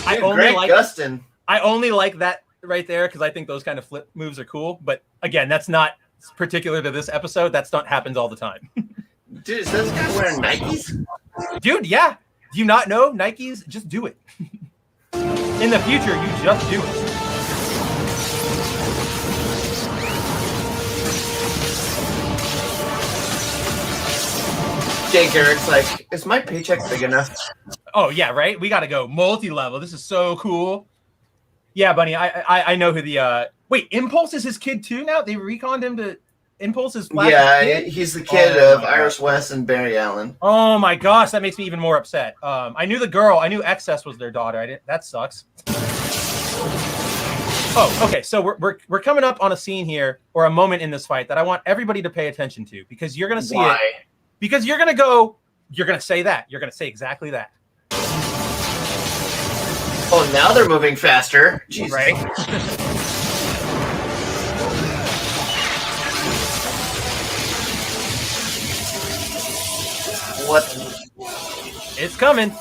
I Dude, only Greg like Gustin. I only like that right there because I think those kind of flip moves are cool. But again, that's not particular to this episode. That stunt happens all the time. Dude, is this guy wearing Nikes? Dude, yeah. Do you not know Nikes? Just do it. In the future, you just do it. Jay Garrick's like, is my paycheck big enough? Oh yeah, right. We got to go multi-level. This is so cool. Yeah, Bunny. I know who the wait. Impulse is his kid too now. They reconned him to Impulse is Flash's kid? He's the kid of Iris West and Barry Allen. Oh my gosh, that makes me even more upset. I knew the girl. I knew Excess was their daughter. That sucks. Oh, okay. So we're coming up on a scene here or a moment in this fight that I want everybody to pay attention to because you're gonna see it. Because you're gonna say that. You're gonna say exactly that. Oh, now they're moving faster. Jesus. Right? What? It's coming.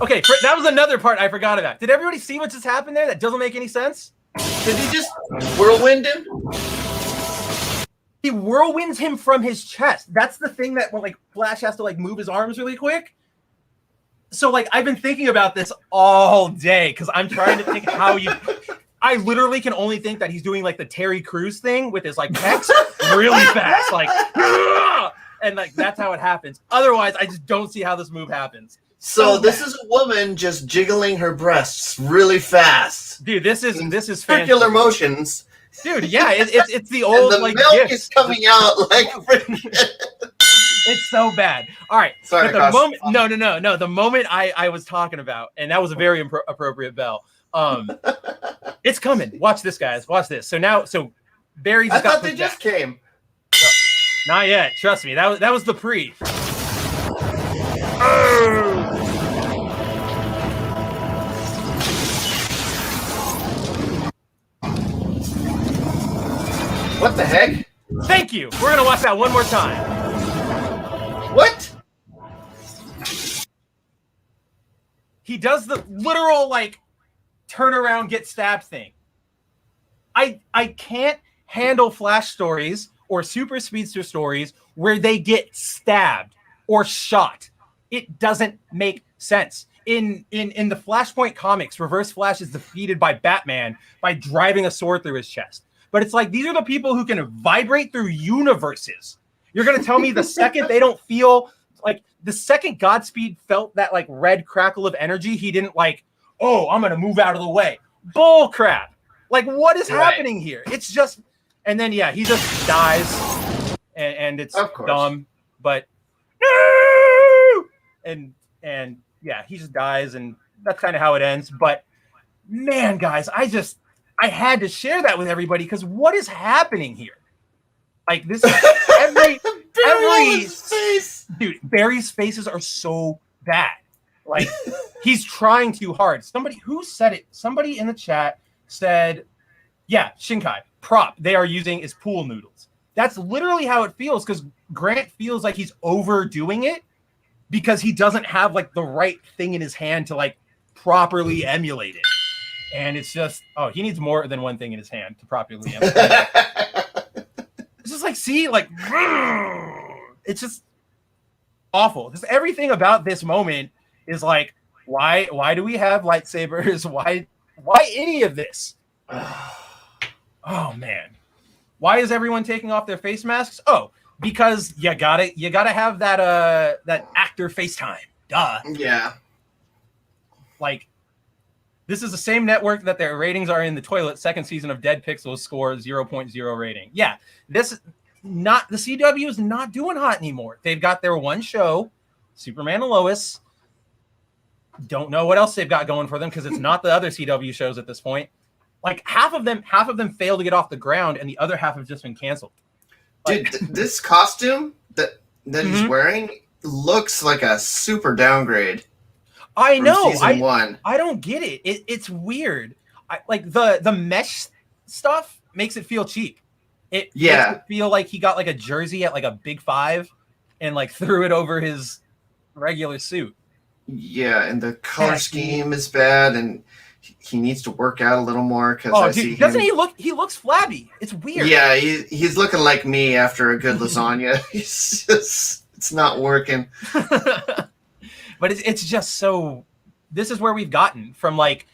Okay, that was another part I forgot about. Did everybody see what just happened there? That doesn't make any sense. Did he just whirlwind him? He whirlwinds him from his chest. That's the thing that when like Flash has to like move his arms really quick. So like I've been thinking about this all day because I'm trying to think how you. I literally can only think that he's doing like the Terry Crews thing with his like pecs really fast, like, and like that's how it happens. Otherwise, I just don't see how this move happens. So this is a woman just jiggling her breasts really fast. Dude, this is circular motions. Dude, yeah, it's the old and the like milk gift. is coming out like It's so bad. All right. Sorry, but the moment, no. The moment I was talking about, and that was a very appropriate bell. It's coming. Watch this, guys. Watch this. So Barry just I thought they just came. Not yet. Trust me. That was the pre. What the heck? Thank you. We're gonna watch that one more time. What? He does the literal like turn around, get stabbed thing. I can't handle Flash stories or Super Speedster stories where they get stabbed or shot. It doesn't make sense. In the Flashpoint comics, Reverse Flash is defeated by Batman by driving a sword through his chest. But it's like these are the people who can vibrate through universes. You're gonna tell me the second they don't feel like the second Godspeed felt that like red crackle of energy, he didn't like, oh, I'm gonna move out of the way. Bull crap. Like what is happening here? It's just, and then yeah, he just dies, and it's dumb, but no! and yeah, he just dies, and that's kind of how it ends. But man, guys, I had to share that with everybody because what is happening here? Like this, every face. Dude, Barry's faces are so bad. Like he's trying too hard. Somebody who said it? Somebody in the chat said, "Yeah, Shinkai prop they are using is pool noodles." That's literally how it feels because Grant feels like he's overdoing it because he doesn't have like the right thing in his hand to like properly emulate it. And it's just, he needs more than one thing in his hand to properly emulate it. It's just like like, see, like, it's just awful. Just everything about this moment is like, why do we have lightsabers? Why any of this? Oh man. Why is everyone taking off their face masks? Oh, because you gotta have that actor FaceTime. Duh. Yeah. Like, this is the same network that their ratings are in the toilet. Second season of Dead Pixels score 0.0 rating. Yeah, this not the CW is not doing hot anymore. They've got their one show, Superman and Lois. Don't know what else they've got going for them because it's not the other CW shows at this point. Like half of them fail to get off the ground, and the other half have just been canceled. Dude, this costume that he's wearing looks like a super downgrade. I know. Season 1. I don't get it. It's weird. Like the mesh stuff makes it feel cheap. It makes it feel like he got like a jersey at like a Big Five and like threw it over his regular suit. Yeah, and the color scheme is bad, and he needs to work out a little more because doesn't he look? He looks flabby. It's weird. Yeah, he's looking like me after a good lasagna. It's not working. But it's just so. This is where we've gotten from, like,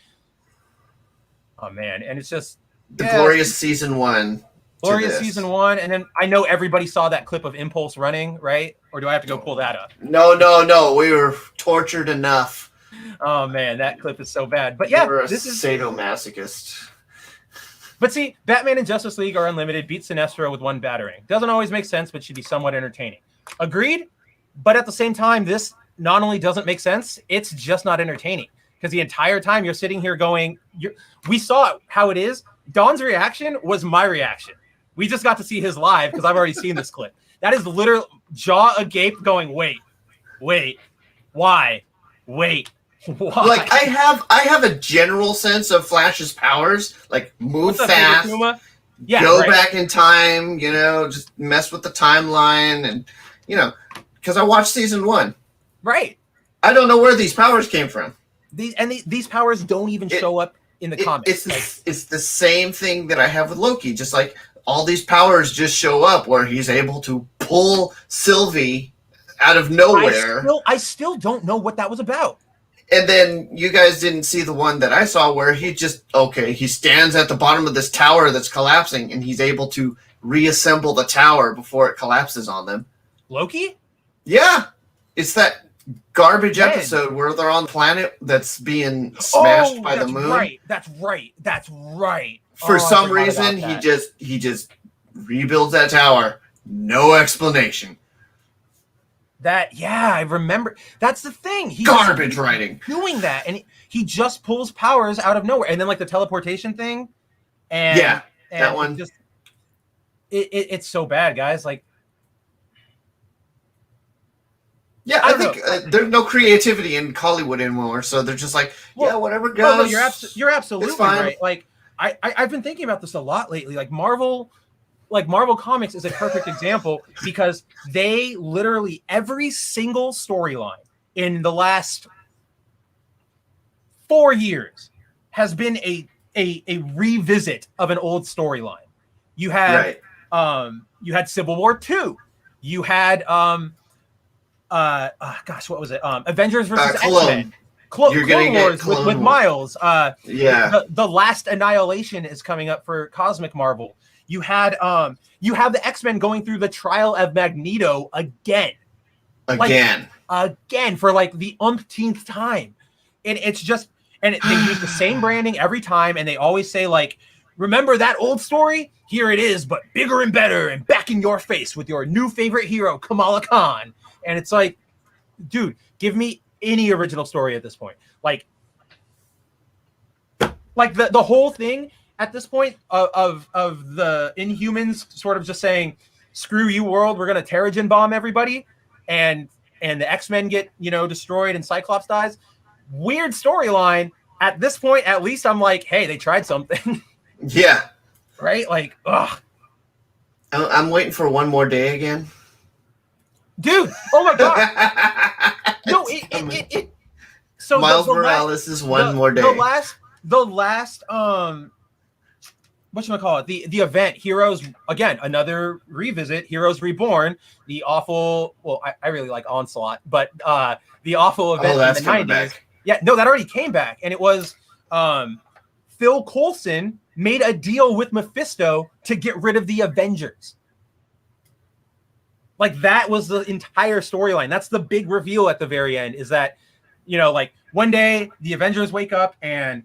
oh man, and it's just the glorious season 1. Glorious season 1, and then I know everybody saw that clip of Impulse running, right? Or do I have to go pull that up? No. We were tortured enough. Oh man, that clip is so bad. But yeah, this is sadomasochist. But see, Batman and Justice League are unlimited. Beat Sinestro with 1 battering. Doesn't always make sense, but should be somewhat entertaining. Agreed. But at the same time, this not only doesn't make sense, it's just not entertaining. Because the entire time you're sitting here going, we saw how it is. Don's reaction was my reaction. We just got to see his live because I've already seen this clip. That is literal jaw agape going, wait, why? Wait, why? Like I have a general sense of Flash's powers, like move fast, go back in time, just mess with the timeline, and because I watched season 1. Right. I don't know where these powers came from. These powers don't even show up in the comics. It's the same thing that I have with Loki. Just like all these powers just show up where he's able to pull Sylvie out of nowhere. I still don't know what that was about. And then you guys didn't see the one that I saw where he stands at the bottom of this tower that's collapsing and he's able to reassemble the tower before it collapses on them. Loki? Yeah. It's that garbage episode where they're on the planet that's being smashed by the moon. That's right. For some reason, he just rebuilds that tower. No explanation. I remember. That's the thing. He's garbage writing. Doing that, and he just pulls powers out of nowhere, and then like the teleportation thing. And that one. It's so bad, guys. Like. Yeah, I think there's no creativity in Hollywood anymore, so they're just like, whatever goes. No, you're absolutely right. Like, I've been thinking about this a lot lately. Like Marvel Comics is a perfect example because they literally every single storyline in the last 4 years has been a revisit of an old storyline. You had Civil War 2. You had what was it? Avengers versus X-Men. Clone Wars with Miles. The Last Annihilation is coming up for Cosmic Marvel. You have the X-Men going through the trial of Magneto again for like the umpteenth time, and it's just they use the same branding every time, and they always say like, remember that old story? Here it is, but bigger and better, and back in your face with your new favorite hero, Kamala Khan. And it's like, dude, give me any original story at this point. Like the whole thing at this point of the Inhumans sort of just saying, screw you world, we're going to Terrigen bomb everybody. And the X-Men get, destroyed and Cyclops dies. Weird storyline. At this point, at least I'm like, hey, they tried something. Yeah. Right? Like, ugh. I'm waiting for One More Day again. Dude, oh my god! No, it. So Miles Morales is One More Day. The last, what whatchamacallit, the event Heroes, again, another revisit, Heroes Reborn, the awful, well, I really like Onslaught, but the awful event in that's the coming 90s. back. Yeah, no, that already came back, and it was Phil Coulson made a deal with Mephisto to get rid of the Avengers. Like, that was the entire storyline. That's the big reveal at the very end, is that, you know, like, one day the Avengers wake up and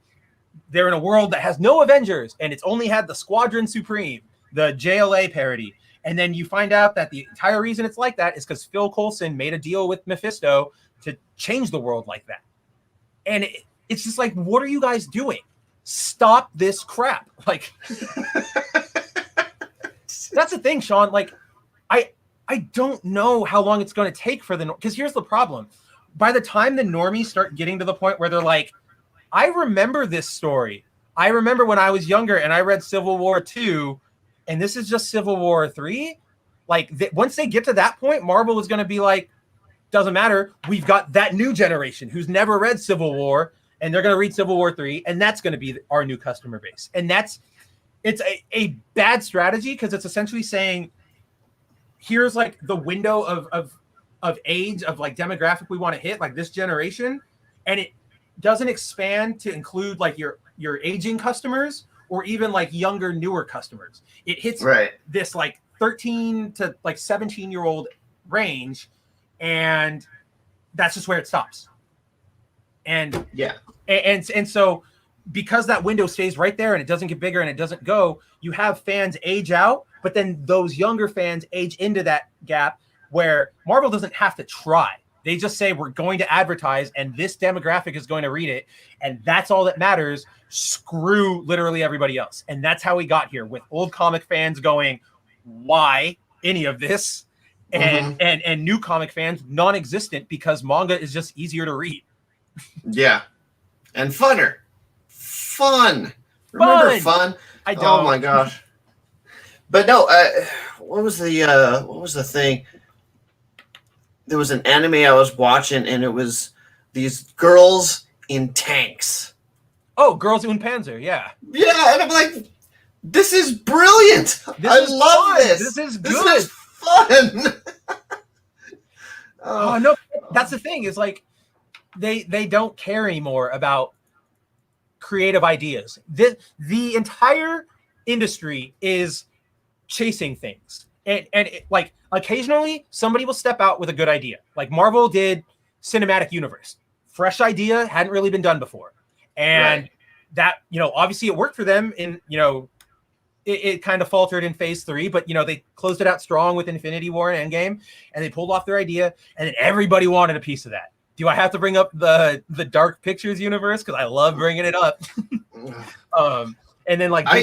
they're in a world that has no Avengers, and it's only had the Squadron Supreme, the JLA parody. And then you find out that the entire reason it's like that is because Phil Coulson made a deal with Mephisto to change the world like that. And it's just like, what are you guys doing? Stop this crap. Like, that's the thing, Sean. Like, I don't know how long it's going to take for because here's the problem. By the time the normies start getting to the point where they're like, I remember this story. I remember when I was younger and I read Civil War 2, and this is just Civil War 3. Like, once they get to that point, Marvel is going to be like, doesn't matter. We've got that new generation who's never read Civil War, and they're going to read Civil War 3, and that's going to be our new customer base. And it's a bad strategy, because it's essentially saying, here's like the window of age, of like demographic we want to hit, like this generation, and it doesn't expand to include like your aging customers or even like younger, newer customers. It hits this like 13 to like 17-year-old range, and that's just where it stops. And and so because that window stays right there and it doesn't get bigger and it doesn't go, you have fans age out, but then those younger fans age into that gap where Marvel doesn't have to try. They just say, we're going to advertise, and this demographic is going to read it, and that's all that matters. Screw literally everybody else. And that's how we got here, with old comic fans going, why any of this? And and new comic fans, non-existent, because manga is just easier to read. Yeah. And funner. Fun. Remember fun? I don't. Oh my gosh. But no, what was the thing? There was an anime I was watching, and it was these girls in tanks. Oh, Girls in Panzer, yeah. Yeah, and I'm like, this is brilliant. I love this. This is good. This is fun. Oh no, that's the thing. Is like they don't care anymore about creative ideas. The entire industry is chasing things, and like occasionally somebody will step out with a good idea. Like Marvel did Cinematic Universe, fresh idea, hadn't really been done before, and that, you know, obviously it worked for them. In, you know, it kind of faltered in phase 3, but you know, they closed it out strong with Infinity War and Endgame, and they pulled off their idea, and then everybody wanted a piece of that. Do I have to bring up the Dark Pictures universe, because I love bringing it up? And then like I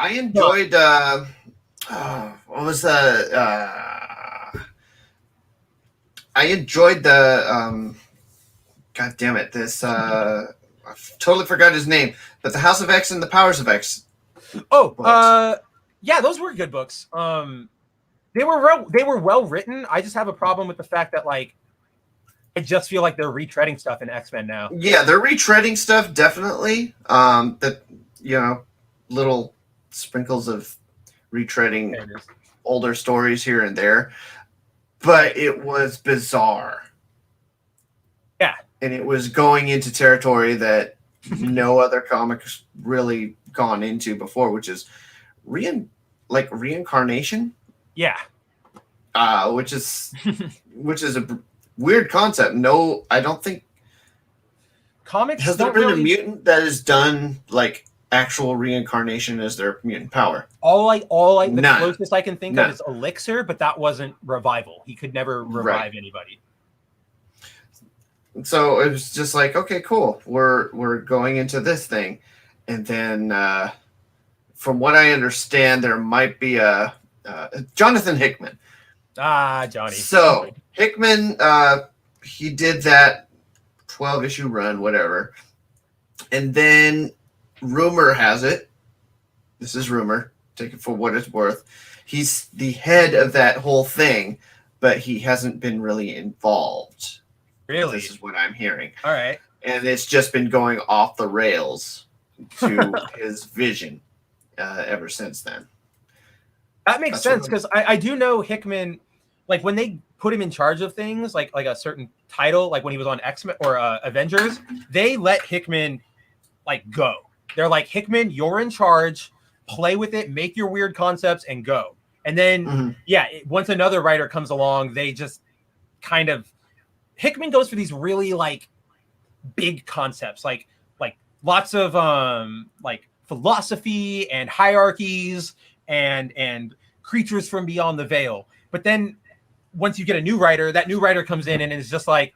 enjoyed what was the I enjoyed the God damn it, this I totally forgot his name, but the House of X and the Powers of X. Yeah, those were good books. They were well written. I just have a problem with the fact that, like, I just feel like they're retreading stuff in X-Men now. Yeah, they're retreading stuff, definitely. That, you know, little sprinkles of retreading older stories here and there. But it was bizarre. Yeah. And it was going into territory that no other comics really gone into before, which is reincarnation. Yeah. Which is a weird concept. No, I don't think comics has there been a mutant that has done like actual reincarnation as their mutant power. All the None. closest I can think of is Elixir, but that wasn't revival. He could never revive anybody. So it was just like, okay, cool. We're going into this thing, and then from what I understand, there might be a Jonathan Hickman. Johnny. So Hickman, he did that 12-issue run, whatever, and then rumor has it. This is rumor. Take it for what it's worth. He's the head of that whole thing, but he hasn't been really involved. Really? This is what I'm hearing. All right. And it's just been going off the rails to his vision. ever since then. That makes sense because I do know Hickman, like when they put him in charge of things, like a certain title, like when he was on X-Men or Avengers, they let Hickman like go. They're like, Hickman, you're in charge. Play with it, make your weird concepts, and go. And then, once another writer comes along, they just kind of Hickman goes for these really like big concepts, like lots of like philosophy and hierarchies and creatures from beyond the veil. But then once you get a new writer, that new writer comes in and is just like,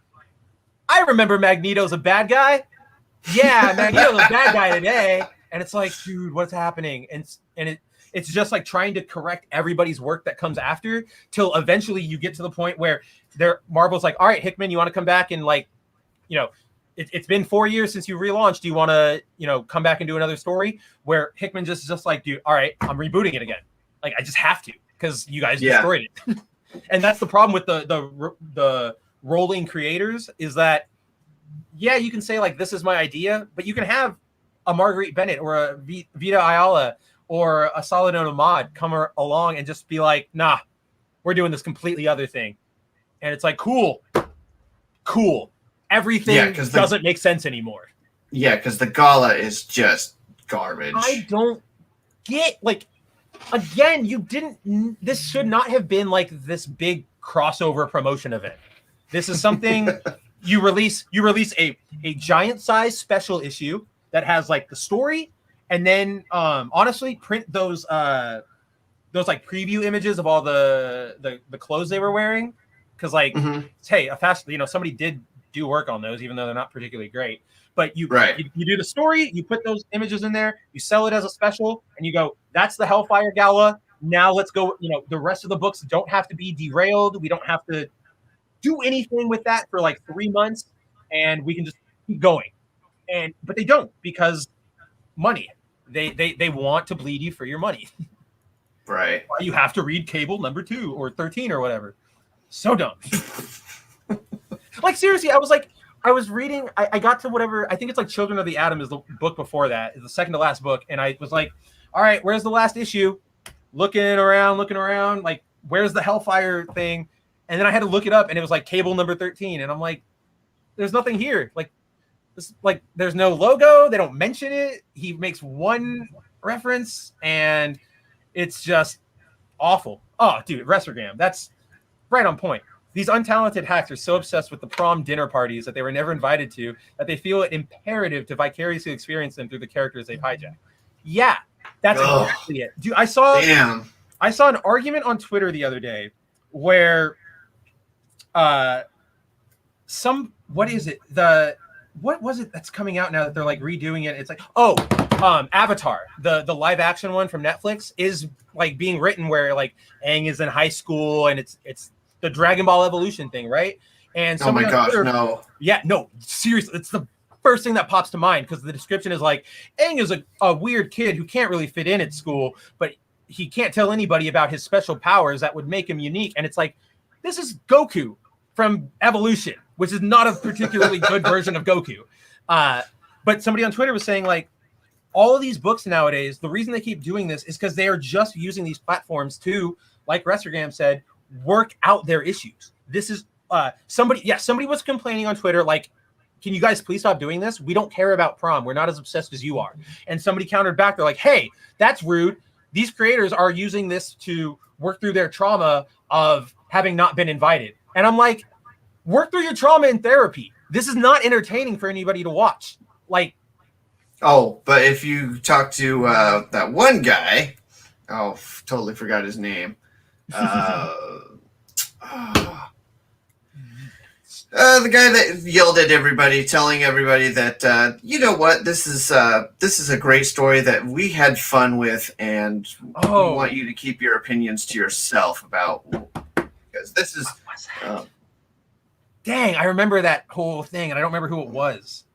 I remember Magneto's a bad guy. Yeah, Magneto's a bad guy today. And it's like, dude, what's happening? And it's just like trying to correct everybody's work that comes after till eventually you get to the point where Marvel's like, all right, Hickman, you want to come back and like, you know, it's been 4 years since you relaunched. Do you want to, you know, come back and do another story? Where Hickman just like, dude, all right, I'm rebooting it again. Like, I just have to because you guys destroyed it. And that's the problem with the rolling creators is that, yeah, you can say like, this is my idea, but you can have a Marguerite Bennett or a Vita Ayala or a Saladin Ahmad come along and just be like, nah, we're doing this completely other thing. And it's like, cool. Everything doesn't make sense anymore. Yeah, because the gala is just garbage. I don't get, like, again, this should not have been like this big crossover promotion event. This is something you release a giant size special issue that has like the story, and then honestly print those like preview images of all the clothes they were wearing, because like hey, somebody did do work on those, even though they're not particularly great. But you do the story, you put those images in there, you sell it as a special, and you go, that's the Hellfire Gala. Now let's go. You know, the rest of the books don't have to be derailed. We don't have to do anything with that for like 3 months, and we can just keep going. But they don't, because money. They want to bleed you for your money. Right. You have to read Cable number 2 or 13 or whatever. So dumb. Like, seriously, I was reading, I got to whatever, I think it's like Children of the Atom is the book before that, is the second to last book, and I was like, all right, where's the last issue? Looking around, like, where's the Hellfire thing? And then I had to look it up, and it was like Cable number 13, and I'm like, there's nothing here. Like, this, like, there's no logo, they don't mention it, he makes one reference, and it's just awful. Oh, dude, Restogram, that's right on point. These untalented hacks are so obsessed with the prom dinner parties that they were never invited to that they feel it imperative to vicariously experience them through the characters they've hijacked. Yeah, that's exactly it. Dude, I saw an argument on Twitter the other day where what was it that's coming out now that they're like redoing it? It's like, Avatar, the live action one from Netflix is like being written where like Aang is in high school and it's the Dragon Ball Evolution thing, right? And oh my gosh, Twitter, no. Yeah, no, seriously, it's the first thing that pops to mind because the description is like, Aang is a weird kid who can't really fit in at school, but he can't tell anybody about his special powers that would make him unique. And it's like, this is Goku from Evolution, which is not a particularly good version of Goku. But somebody on Twitter was saying like, all of these books nowadays, the reason they keep doing this is because they are just using these platforms to, like Restogram said, work out their issues. This is somebody was complaining on Twitter like, can you guys please stop doing this? We don't care about prom. We're not as obsessed as you are. And somebody countered back. They're like, hey, that's rude. These creators are using this to work through their trauma of having not been invited. And I'm like, work through your trauma in therapy. This is not entertaining for anybody to watch. Like, but if you talk to that one guy, totally forgot his name. The guy that yelled at everybody, telling everybody that you know what, this is a great story that we had fun with, and we want you to keep your opinions to yourself about, because this is. Dang, I remember that whole thing, and I don't remember who it was.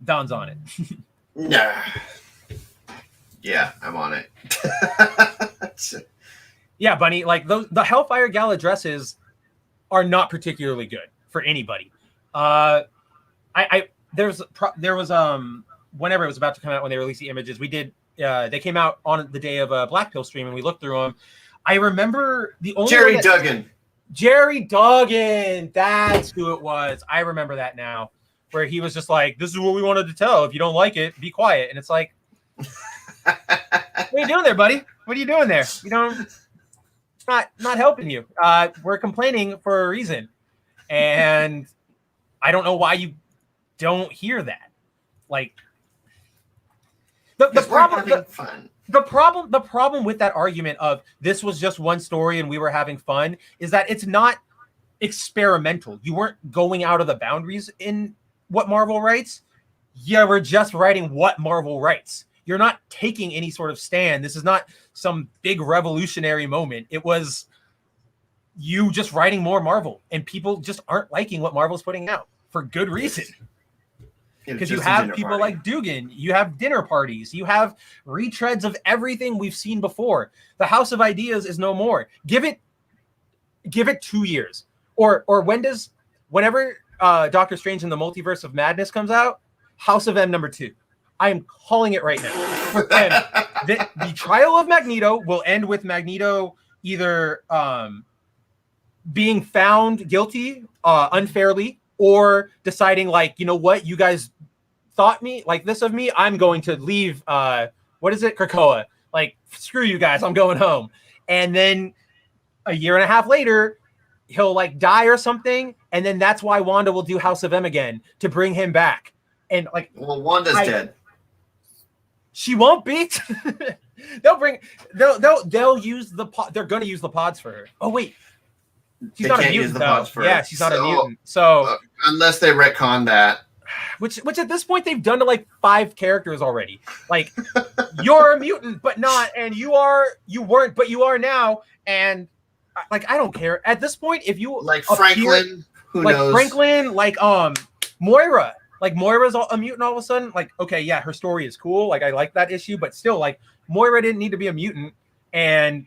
Don's on it. Nah. Yeah, I'm on it. Yeah, Bunny, like the Hellfire Gala dresses are not particularly good for anybody. There was whenever it was about to come out, when they released the images, we did. They came out on the day of a Black Pill stream, and we looked through them. I remember the only Jerry Duggan. Jerry Duggan, that's who it was. I remember that now, where he was just like, "This is what we wanted to tell. If you don't like it, be quiet." And it's like, what are you doing there, buddy? What are you doing there? You don't. It's not helping you. We're complaining for a reason, and I don't know why you don't hear that. Like the problem. Fun. The problem with that argument of this was just one story and we were having fun is that it's not experimental. You weren't going out of the boundaries in what Marvel writes. You were just writing what Marvel writes. You're not taking any sort of stand. This is not some big revolutionary moment. It was you just writing more Marvel, and people just aren't liking what Marvel's putting out for good reason. Because you have people like Dugan, you have dinner parties, you have retreads of everything we've seen before. The House of Ideas is no more. Give it 2 years, or whenever Doctor Strange in the Multiverse of Madness comes out, House of M #2. I am calling it right now. And the trial of Magneto will end with Magneto either being found guilty unfairly, or deciding like, you know what, you guys thought me like this of me, I'm going to leave Krakoa. Like, screw you guys, I'm going home. And then a year and a half later, he'll like die or something, and then that's why Wanda will do House of M again to bring him back. And like, well, Wanda's dead. She won't be. They'll use the pod. They're going to use the pods for her. Oh wait, she's not a mutant though. Yeah, she's not a mutant. So unless they retcon that, which at this point they've done to like 5 characters already. Like, you're a mutant, but not, and you weren't, but you are now. And like, I don't care at this point if you like Franklin, who like knows? Franklin, like Moira. Like, Moira's a mutant all of a sudden. Like, okay, yeah, her story is cool. Like, I like that issue, but still, like, Moira didn't need to be a mutant. And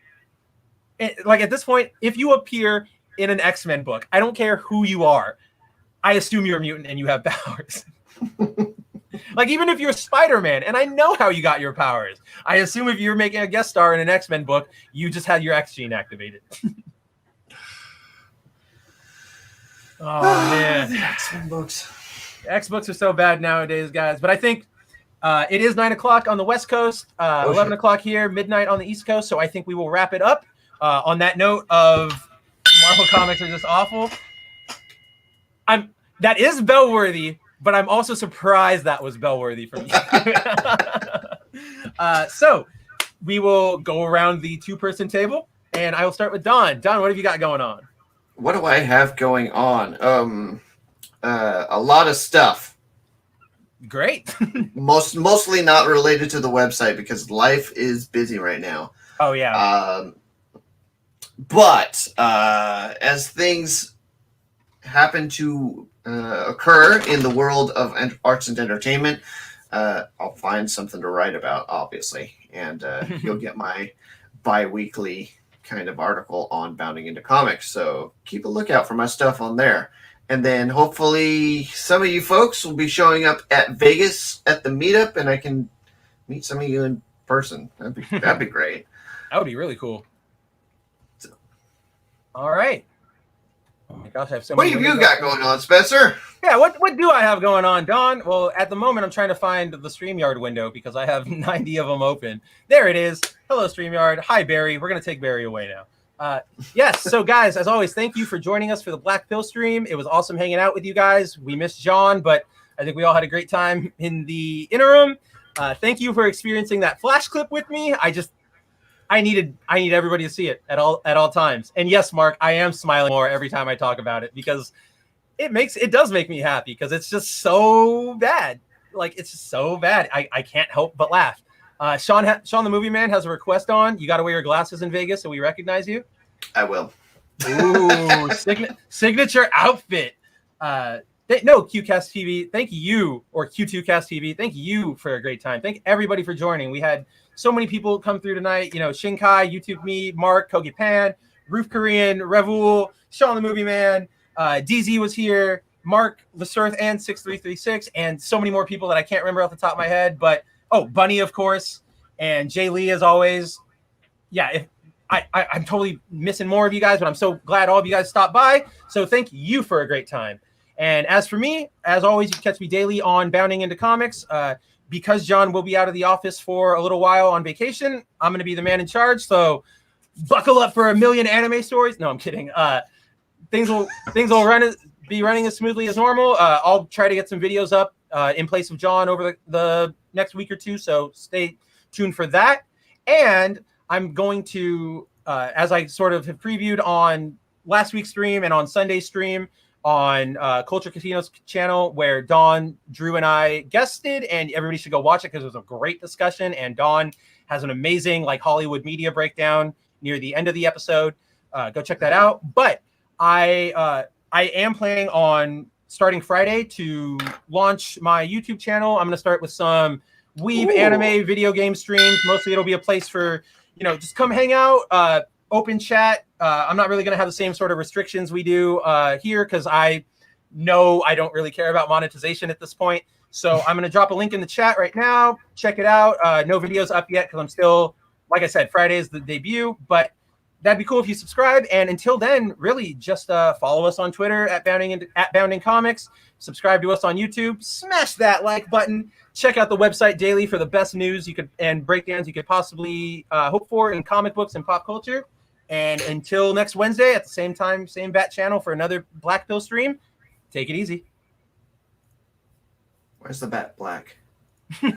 like, at this point, if you appear in an X-Men book, I don't care who you are. I assume you're a mutant and you have powers. Like, even if you're Spider-Man, and I know how you got your powers, I assume if you're making a guest star in an X-Men book, you just had your X gene activated. Oh, man. The X-Men books. X-books are so bad nowadays, guys. But I think it is 9 o'clock on the West Coast, 11 o'clock here, midnight on the East Coast. So I think we will wrap it up on that note of Marvel Comics are just awful. That is bell-worthy, but I'm also surprised that was bell-worthy from you. So we will go around the 2-person table, and I will start with Don. Don, what have you got going on? What do I have going on? A lot of stuff. Great. Mostly not related to the website because life is busy right now. Oh yeah. But as things happen to occur in the world of arts and entertainment, I'll find something to write about, obviously, and you'll get my bi-weekly kind of article on Bounding into Comics. So keep a lookout for my stuff on there. And then hopefully some of you folks will be showing up at Vegas at the meetup, and I can meet some of you in person. That'd be great. That would be really cool. All right. Oh my gosh, I have so What many. have you got going on, Spencer? Yeah, what do I have going on, Don? Well, at the moment, I'm trying to find the StreamYard window because I have 90 of them open. There it is. Hello, StreamYard. Hi, Barry. We're going to take Barry away now. Yes, so guys, as always, thank you for joining us for the Black Pill stream. It was awesome hanging out with you guys. We missed John, but I think we all had a great time in the interim. Thank you for experiencing that flash clip with me. I need everybody to see it at all times. And yes, Mark, I am smiling more every time I talk about it because it does make me happy because it's just so bad. Like, it's just so bad. I can't help but laugh. Sean the Movie Man has a request on. You got to wear your glasses in Vegas so we recognize you. I will. Ooh, signature outfit. No, QCast TV, thank you, or Q2Cast TV, thank you for a great time. Thank everybody for joining. We had so many people come through tonight. You know, Shinkai, YouTube Me, Mark, Kogi Pan, Roof Korean, Revul, Sean the Movie Man, DZ was here, Mark, Lesurth, and 6336, and so many more people that I can't remember off the top of my head. But Bunny, of course, and Jay Lee, as always. Yeah, if I'm totally missing more of you guys, but I'm so glad all of you guys stopped by. So thank you for a great time. And as for me, as always, you can catch me daily on Bounding Into Comics. Because John will be out of the office for a little while on vacation, I'm going to be the man in charge. So buckle up for a million anime stories. No, I'm kidding. Things will be running as smoothly as normal. I'll try to get some videos up in place of John over the next week or two. So stay tuned for that. And I'm going to, as I sort of have previewed on last week's stream and on Sunday's stream on Culture Casino's channel, where Dawn, Drew, and I guested, and everybody should go watch it because it was a great discussion. And Dawn has an amazing Hollywood media breakdown near the end of the episode. Go check that out. But I am planning on starting Friday to launch my YouTube channel. I'm going to start with some weeb anime video game streams. Mostly it'll be a place for, just come hang out, open chat. I'm not really going to have the same sort of restrictions we do here because I know I don't really care about monetization at this point. So I'm going to drop a link in the chat right now. Check it out. No videos up yet because I'm still, like I said, Friday is the debut, but that'd be cool if you subscribe. And until then, really just follow us on Twitter at Bounding Comics. Subscribe to us on YouTube. Smash that like button. Check out the website daily for the best news and breakdowns you could possibly hope for in comic books and pop culture. And until next Wednesday at the same time, same bat channel for another Black Pill stream, take it easy. Where's the bat black?